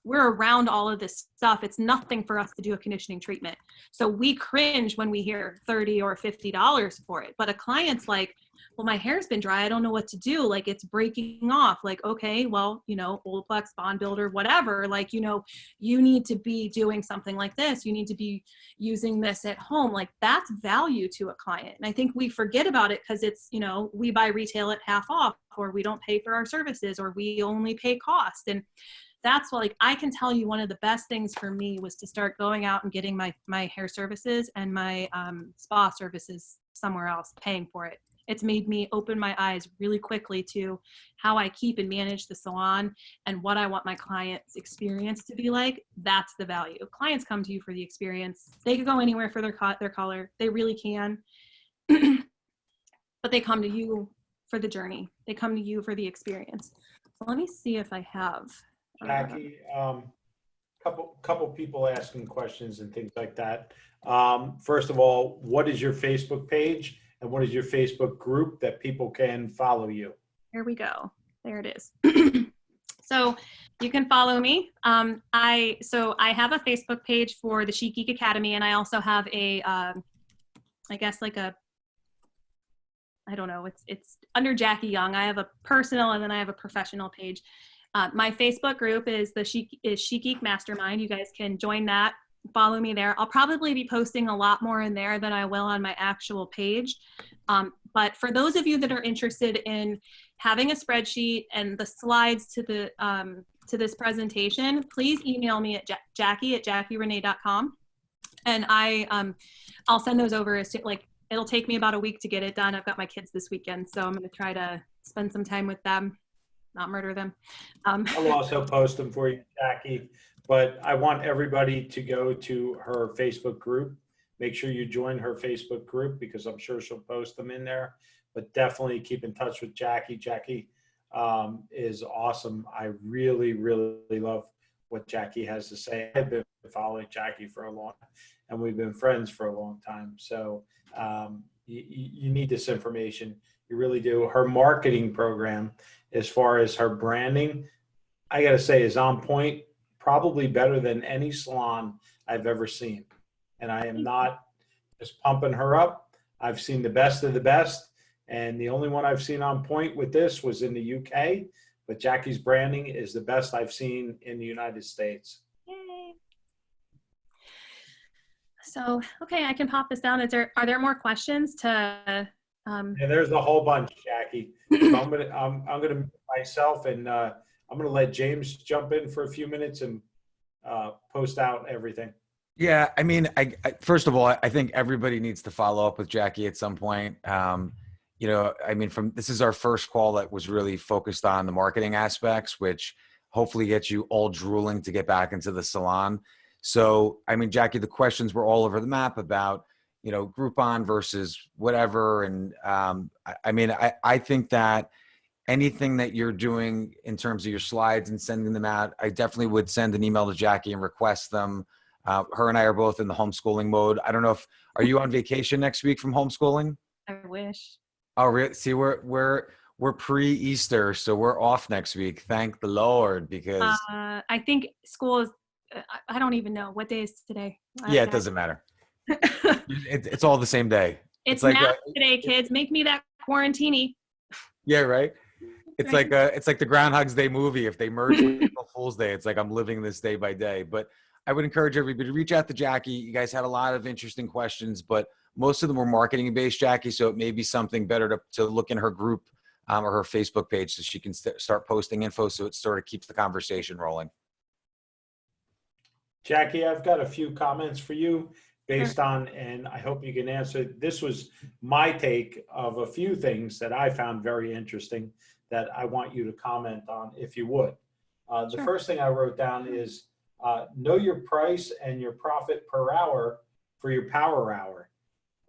we're around all of this stuff. It's nothing for us to do a conditioning treatment. So we cringe when we hear $30 or $50 for it. But a client's like, well, my hair's been dry. I don't know what to do. Like it's breaking off. Like, okay, well, Olaplex, Bond Builder, whatever. Like, you need to be doing something like this. You need to be using this at home. Like that's value to a client. And I think we forget about it because it's, we buy retail at half off, or we don't pay for our services, or we only pay cost. And that's what, like, I can tell you one of the best things for me was to start going out and getting my hair services and my spa services somewhere else, paying for it. It's made me open my eyes really quickly to how I keep and manage the salon and what I want my clients' experience to be like. That's the value. Clients come to you for the experience. They could go anywhere for their color. They really can. But they come to you for the journey. They come to you for the experience. So let me see if I have. Jackie, couple people asking questions and things like that. First of all, what is your Facebook page and what is your Facebook group that people can follow you? Here we go. There it is. So you can follow me. I have a Facebook page for the Chic Geek Academy, and I also have a, I guess like a, I don't know, it's under Jackie Young. I have a personal and then I have a professional page. My Facebook group is Chic Geek Mastermind. You guys can join that, follow me there. I'll probably be posting a lot more in there than I will on my actual page. But for those of you that are interested in having a spreadsheet and the slides to this presentation, please email me at Jackie@JackieRenee.com. And I'll send those over as soon, like it'll take me about a week to get it done. I've got my kids this weekend, so I'm going to try to spend some time with them, not murder them. I'll also post them for you, Jackie, but I want everybody to go to her Facebook group. Make sure you join her Facebook group because I'm sure she'll post them in there, but definitely keep in touch with Jackie. Jackie is awesome. I really, really love what Jackie has to say. I've been following Jackie for a long time, and we've been friends for a long time. So you need this information. You really do. Her marketing program, as far as her branding, I got to say is on point, probably better than any salon I've ever seen. And I am not just pumping her up. I've seen the best of the best. And the only one I've seen on point with this was in the UK, but Jackie's branding is the best I've seen in the United States. Yay. So, okay, I can pop this down. Are there more questions to? And there's a whole bunch, Jackie. So I'm gonna mute myself, and I'm gonna let James jump in for a few minutes and post out everything. Yeah, I mean, I first of all, I think everybody needs to follow up with Jackie at some point. You know, I mean, this is our first call that was really focused on the marketing aspects, which hopefully gets you all drooling to get back into the salon. So, I mean, Jackie, the questions were all over the map about, you know, Groupon versus whatever. And I mean, I think that anything that you're doing in terms of your slides and sending them out, I definitely would send an email to Jackie and request them. Her and I are both in the homeschooling mode. I don't know are you on vacation next week from homeschooling? I wish. Oh, really? See, we're pre-Easter, so we're off next week. Thank the Lord, because I think school is. I don't even know what day is today. yeah, it doesn't matter. It's all the same day. It's like math today, kids. Make me that quarantini. Yeah, right. It's Right. like the Groundhog's Day movie. If they merge with April Fool's Day, it's like I'm living this day by day. But I would encourage everybody to reach out to Jackie. You guys had a lot of interesting questions, but most of them were marketing based, Jackie. So it may be something better to look in her group or her Facebook page so she can start posting info, so it sort of keeps the conversation rolling. Jackie, I've got a few comments for you based on, and I hope you can answer. This was my take of a few things that I found very interesting that I want you to comment on, if you would. The first thing I wrote down is know your price and your profit per hour for your power hour.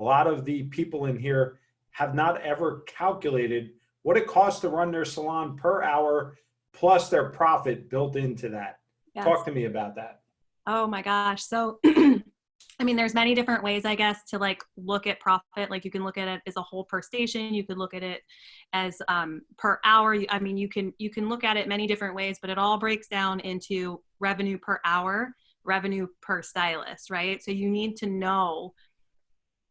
A lot of the people in here have not ever calculated what it costs to run their salon per hour plus their profit built into that. Yes. Talk to me about that. Oh my gosh. So, I mean, there's many different ways, I guess, to like look at profit. Like you can look at it as a whole per station. You could look at it as per hour. I mean, you can look at it many different ways, but it all breaks down into revenue per hour, revenue per stylist, right? So you need to know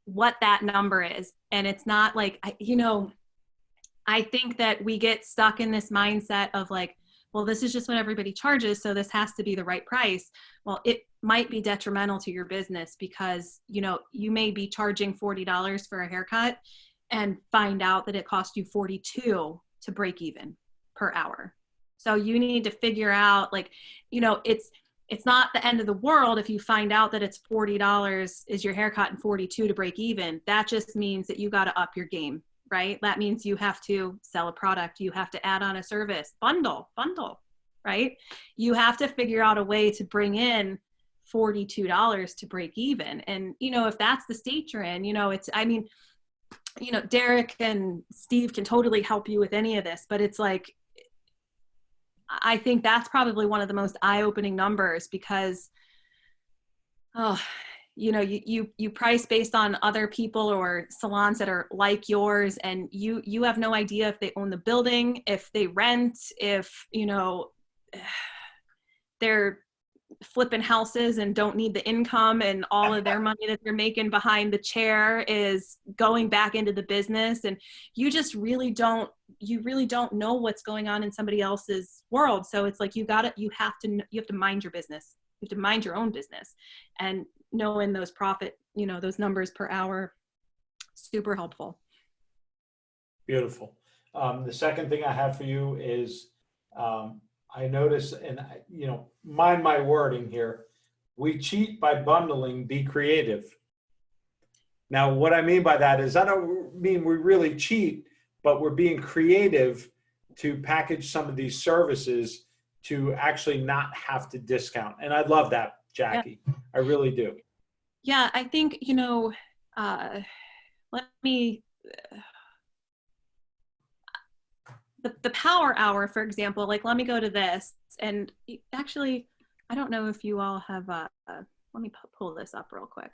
what that number is. And it's not like, I think that we get stuck in this mindset of like, well, this is just what everybody charges, so this has to be the right price. Well, it might be detrimental to your business because, you may be charging $40 for a haircut and find out that it cost you $42 to break even per hour. So you need to figure out, like, it's not the end of the world if you find out that it's $40 is your haircut and $42 to break even. That just means that you got to up your game. Right? That means you have to sell a product. You have to add on a service, bundle, right? You have to figure out a way to bring in $42 to break even. And, if that's the state you're in, Derek and Steve can totally help you with any of this, but it's like, I think that's probably one of the most eye-opening numbers because, you price based on other people or salons that are like yours, and you have no idea if they own the building, if they rent, if, they're flipping houses and don't need the income and all of their money that they're making behind the chair is going back into the business. And you really don't know what's going on in somebody else's world. So it's like, you have to mind your business. You have to mind your own business, and knowing those profit, those numbers per hour, super helpful. Beautiful. The second thing I have for you is I notice, and mind my wording here, we cheat by bundling, be creative. Now, what I mean by that is I don't mean we really cheat, but we're being creative to package some of these services to actually not have to discount. And I love that, Jackie. I really do. Yeah, I think, you know, let me, the power hour, for example, like, let me go to this. And actually, I don't know if you all have, let me pull this up real quick.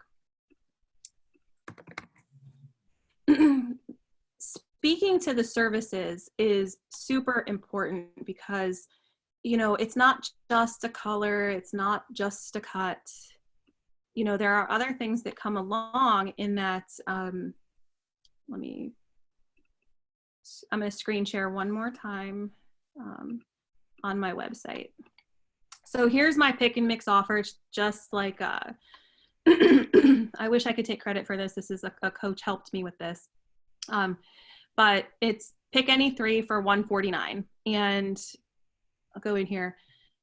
Speaking to the services is super important because, you know, it's not just a color, it's not just a cut. You know, there are other things that come along in that. I'm going to screen share one more time on my website. So here's my pick and mix offer. It's just like, I wish I could take credit for this. This is a coach helped me with this. But it's pick any three for $149. And I'll go in here.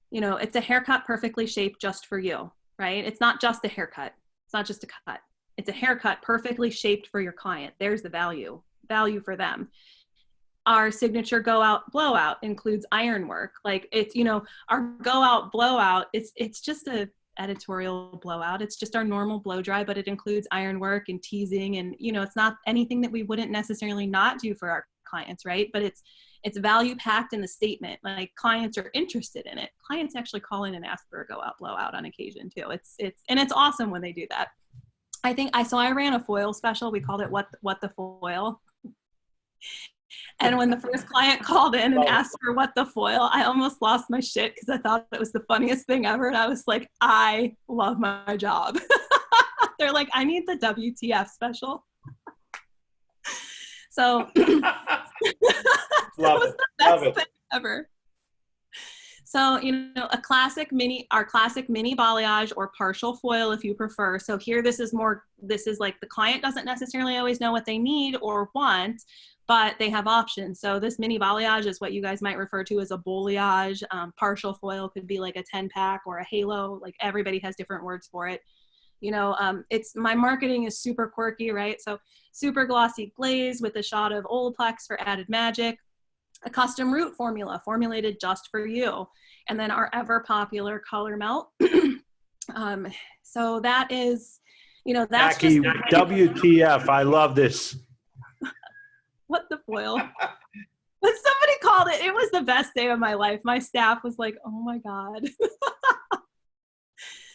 You know, it's a haircut perfectly shaped just for you, right? It's not just a haircut. It's not just a cut. It's a haircut perfectly shaped for your client. There's the value for them. Our signature go out blowout includes iron work. Like, it's, you know, our go out blowout, it's just a editorial blowout. It's just our normal blow dry, but it includes iron work and teasing, and, you know, it's not anything that we wouldn't necessarily not do for our clients, right? But it's value packed in the statement. Like, clients are interested in it. Clients actually call in and ask for a go out blowout on occasion too. It's awesome when they do that. I ran a foil special. We called it what the foil. And when the first client called in and asked for what the foil, I almost lost my shit because I thought it was the funniest thing ever. And I was like, I love my job. They're like, I need the WTF special. So that was the best thing ever. So, you know, our classic mini balayage or partial foil if you prefer. So here, this is like the client doesn't necessarily always know what they need or want, but they have options. So this mini balayage is what you guys might refer to as a balayage. Partial foil could be like a 10-pack or a halo. Like, everybody has different words for it. You know, my marketing is super quirky, right? So super glossy glaze with a shot of Olaplex for added magic, a custom root formula formulated just for you, and then our ever popular color melt. So that is, you know, that's Jackie, just WTF. I love this. what the foil. But somebody called it. It was the best day of my life. My staff was like, oh my God.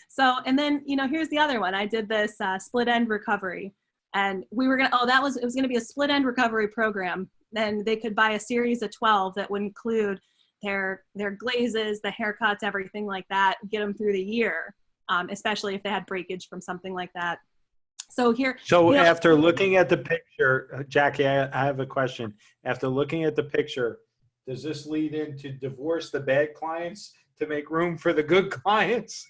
So, and then, you know, here's the other one. I did this split end recovery, and we were going to, it was going to be a split end recovery program. Then they could buy a series of 12 that would include their glazes, the haircuts, everything like that, get them through the year, especially if they had breakage from something like that. So here. So, you know, after looking at the picture, Jackie, I have a question. After looking at the picture, does this lead into divorce the bad clients to make room for the good clients?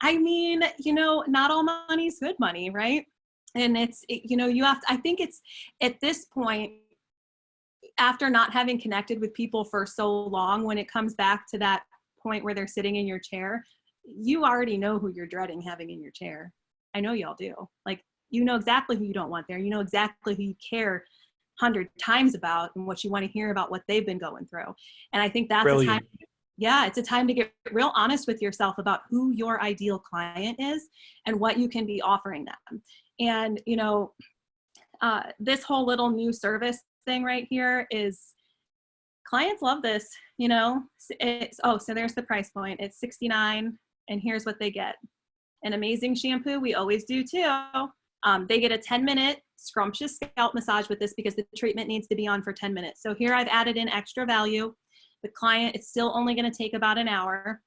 I mean, you know, not all money's good money, right? And you know, you have to, I think it's at this point, after not having connected with people for so long, when it comes back to that point where they're sitting in your chair, you already know who you're dreading having in your chair. I know y'all do. Like, you know exactly who you don't want there. You know exactly who you care 100 times about and what you want to hear about what they've been going through. And I think that's Brilliant. a time. Yeah, it's a time to get real honest with yourself about who your ideal client is and what you can be offering them. And, you know, this whole little new service thing right here is, clients love this, you know. So there's the price point. It's $69, and here's what they get. An amazing shampoo. We always do too. They get a 10-minute scrumptious scalp massage with this because the treatment needs to be on for 10 minutes. So here I've added in extra value. The client, it's still only going to take about an hour.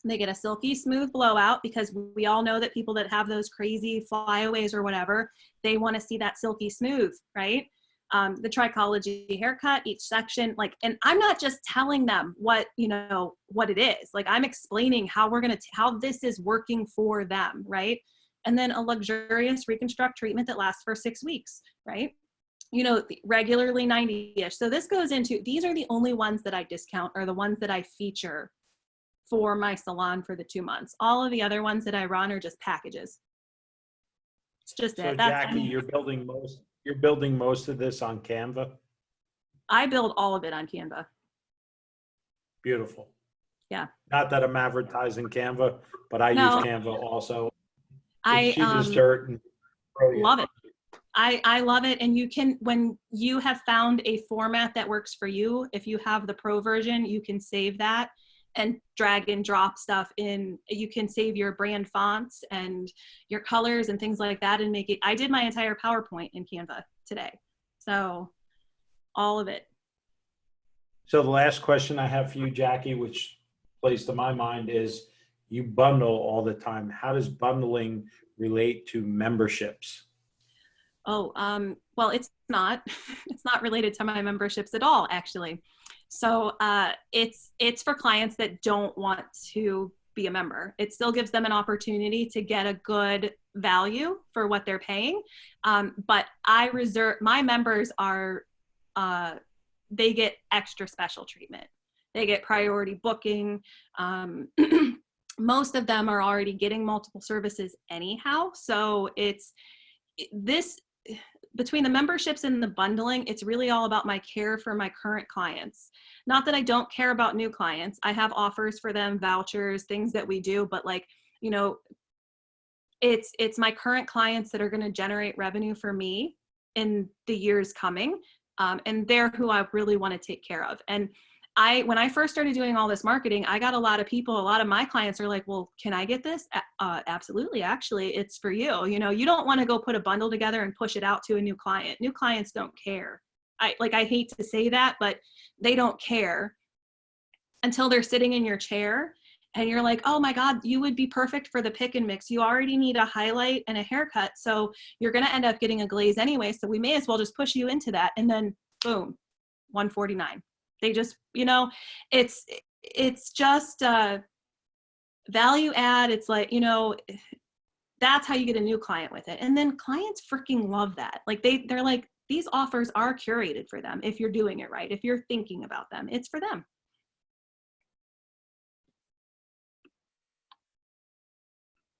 They get a silky smooth blowout because we all know that people that have those crazy flyaways or whatever, they want to see that silky smooth, right? The Trichology haircut, each section, like, and I'm not just telling them what, you know, what it is. Like, I'm explaining how how this is working for them, right? And then a luxurious reconstruct treatment that lasts for 6 weeks, right? You know, regularly 90-ish. So this goes into, these are the only ones that I discount, or the ones that I feature for my salon for the 2 months. All of the other ones that I run are just packages. It's just So it. That's, Jackie, you're building most of this on Canva. I build all of it on Canva. Beautiful. Yeah. Not that I'm advertising Canva, but I use No, Canva also. I It's cheap as dirt and brilliant. love it. I love it. And you can, when you have found a format that works for you, if you have the pro version, you can save that and drag and drop stuff in. You can save your brand fonts and your colors and things like that and make it. I did my entire PowerPoint in Canva today. So all of it. So the last question I have for you, Jackie, which plays to my mind, is you bundle all the time. How does bundling relate to memberships? Oh, well, it's not. It's not related to my memberships at all, actually. So it's for clients that don't want to be a member. It still gives them an opportunity to get a good value for what they're paying. But I reserve, my members are, they get extra special treatment. They get priority booking. Most of them are already getting multiple services anyhow. So it's this, between the memberships and the bundling, it's really all about my care for my current clients. Not that I don't care about new clients. I have offers for them, vouchers, things that we do, but like, you know, it's my current clients that are going to generate revenue for me in the years coming. And they're who I really want to take care of. And when I first started doing all this marketing, I got a lot of people, a lot of my clients are like, well, can I get this? Absolutely. Actually, it's for you. You know, you don't want to go put a bundle together and push it out to a new client. New clients don't care. I hate to say that, but they don't care until they're sitting in your chair and you're like, oh my God, you would be perfect for the pick and mix. You already need a highlight and a haircut. So you're going to end up getting a glaze anyway. So we may as well just push you into that. And then boom, $149. They just, you know, it's just value add. It's like, you know, that's how you get a new client with it. And then clients freaking love that. Like they're like, these offers are curated for them. If you're doing it right, if you're thinking about them, it's for them.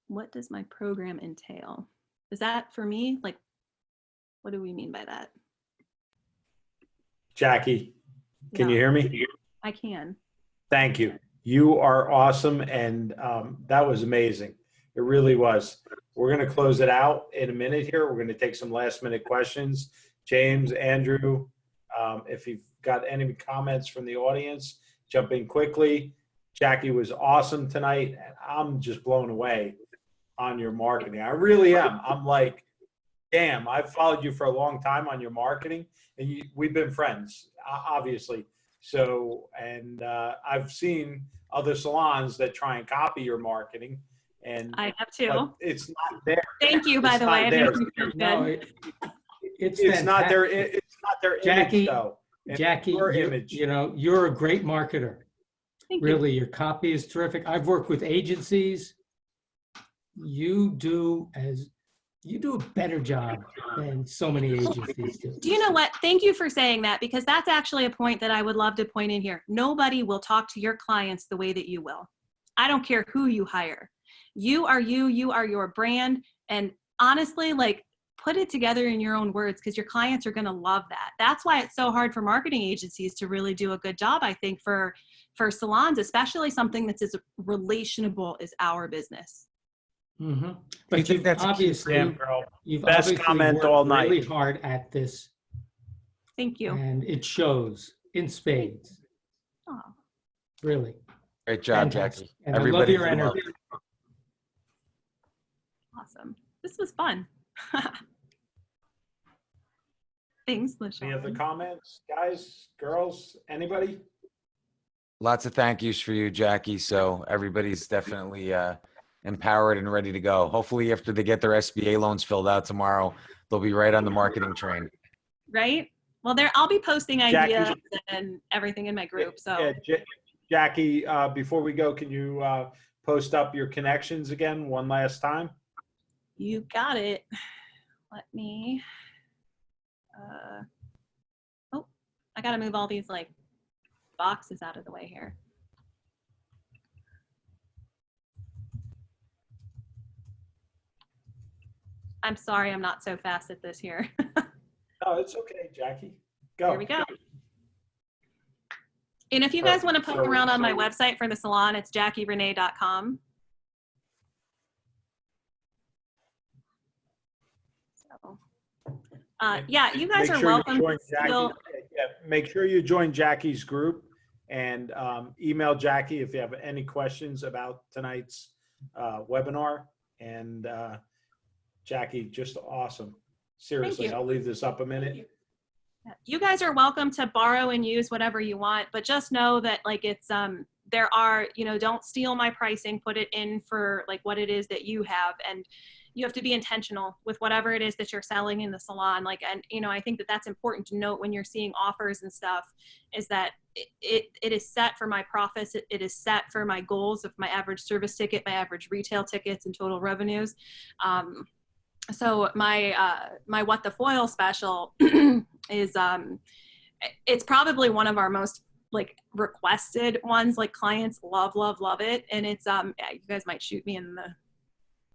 What does my program entail? Is that for me? Like, what do we mean by that? Jackie, can No. you hear me? I can. Thank you. You are awesome. And that was amazing. It really was. We're going to close it out in a minute here. We're going to take some last minute questions. James, Andrew, if you've got any comments from the audience, jump in quickly. Jackie was awesome tonight. And I'm just blown away on your marketing. I really am. I'm like, damn, I've followed you for a long time on your marketing, and we've been friends, obviously. So, and I've seen other salons that try and copy your marketing, and I have too. but it's not there. Thank you, by It's the not way. I there. think you feel No, good. it's not their. fantastic. It's not their Jackie, image, though. It's Jackie, your you image. you know, you're a great marketer. Thank you. Really, your copy is terrific. I've worked with agencies. You do a better job than so many agencies do. Do you know what? Thank you for saying that, because that's actually a point that I would love to point in here. Nobody will talk to your clients the way that you will. I don't care who you hire. You are your brand. And honestly, like, put it together in your own words, because your clients are going to love that. That's why it's so hard for marketing agencies to really do a good job, I think, for salons, especially something that's as relationable as our business. Mm-hmm. Do you But think you've that's a key obviously, Damn, girl. you've Best obviously comment worked all really night. hard at this, Thank you. and it shows in spades. Oh, Really, Great job, fantastic. Jackie. And I love Everybody's your energy. awesome. This was fun. Thanks, Any other LaShawn. comments, guys, girls, anybody? Lots of thank yous for you, Jackie. So everybody's definitely empowered and ready to go. Hopefully, after they get their SBA loans filled out tomorrow, they'll be right on the marketing train. Right? Well, I'll be posting Jackie- ideas and everything in my group. So Yeah, Jackie, before we go, can you post up your connections again one last time? you got it. Let me, oh, I got to move all these like boxes out of the way here. I'm sorry, I'm not so fast at this here. No, it's okay, Jackie. Go. Here we go. And if you guys want to Perfect. poke So- around on my so- website for the salon, it's JackieRenee.com. So, yeah, you guys Make are sure you welcome join to still. Make sure you join Jackie's group and email Jackie if you have any questions about tonight's webinar. And Jackie, just awesome. Seriously, you. I'll leave this up a minute. You guys are welcome to borrow and use whatever you want, but just know that like it's there are, you know, don't steal my pricing, put it in for like what it is that you have, and you have to be intentional with whatever it is that you're selling in the salon. Like, and you know, I think that that's important to note when you're seeing offers and stuff, is that it is set for my profits. It is set for my goals of my average service ticket, my average retail tickets, and total revenues. So my my What the Foil special is it's probably one of our most like requested ones. Like clients love it, and it's yeah, you guys might shoot me in the,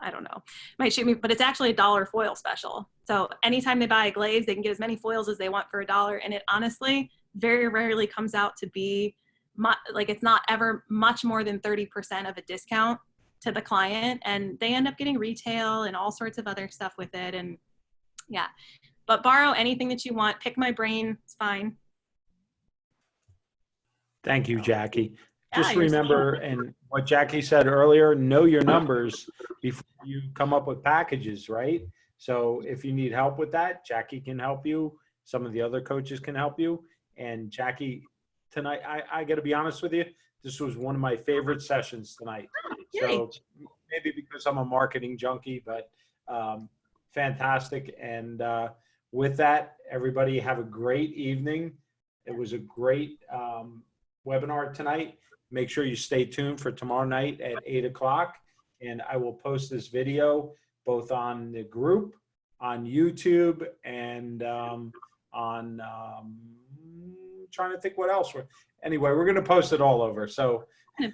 I don't know, might shoot me, but it's actually a $1 foil special. So anytime they buy a glaze, they can get as many foils as they want for $1, and it honestly very rarely comes out to be like it's not ever much more than 30% of a discount to the client, and they end up getting retail and all sorts of other stuff with it. And yeah, but borrow anything that you want, pick my brain, it's fine. Thank you, Jackie. Yeah, Just you're remember, and what Jackie said earlier, know your numbers before you come up with packages, right? So if you need help with that, Jackie can help you. Some of the other coaches can help you. And Jackie, tonight, I got to be honest with you, this was one of my favorite sessions tonight. So maybe because I'm a marketing junkie, but fantastic. And with that, everybody have a great evening. It was a great webinar tonight. Make sure you stay tuned for tomorrow night at 8 o'clock. And I will post this video both on the group, on YouTube, and on trying to think what else. Anyway, we're going to post it all over. So yeah,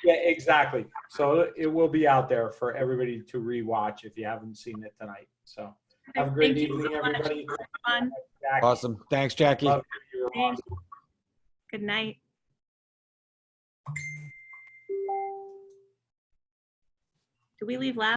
exactly. So it will be out there for everybody to rewatch if you haven't seen it tonight. So have a great evening, everybody. Awesome. Thanks, Jackie. Love you. You're Thanks. awesome. Good night. Do we leave last?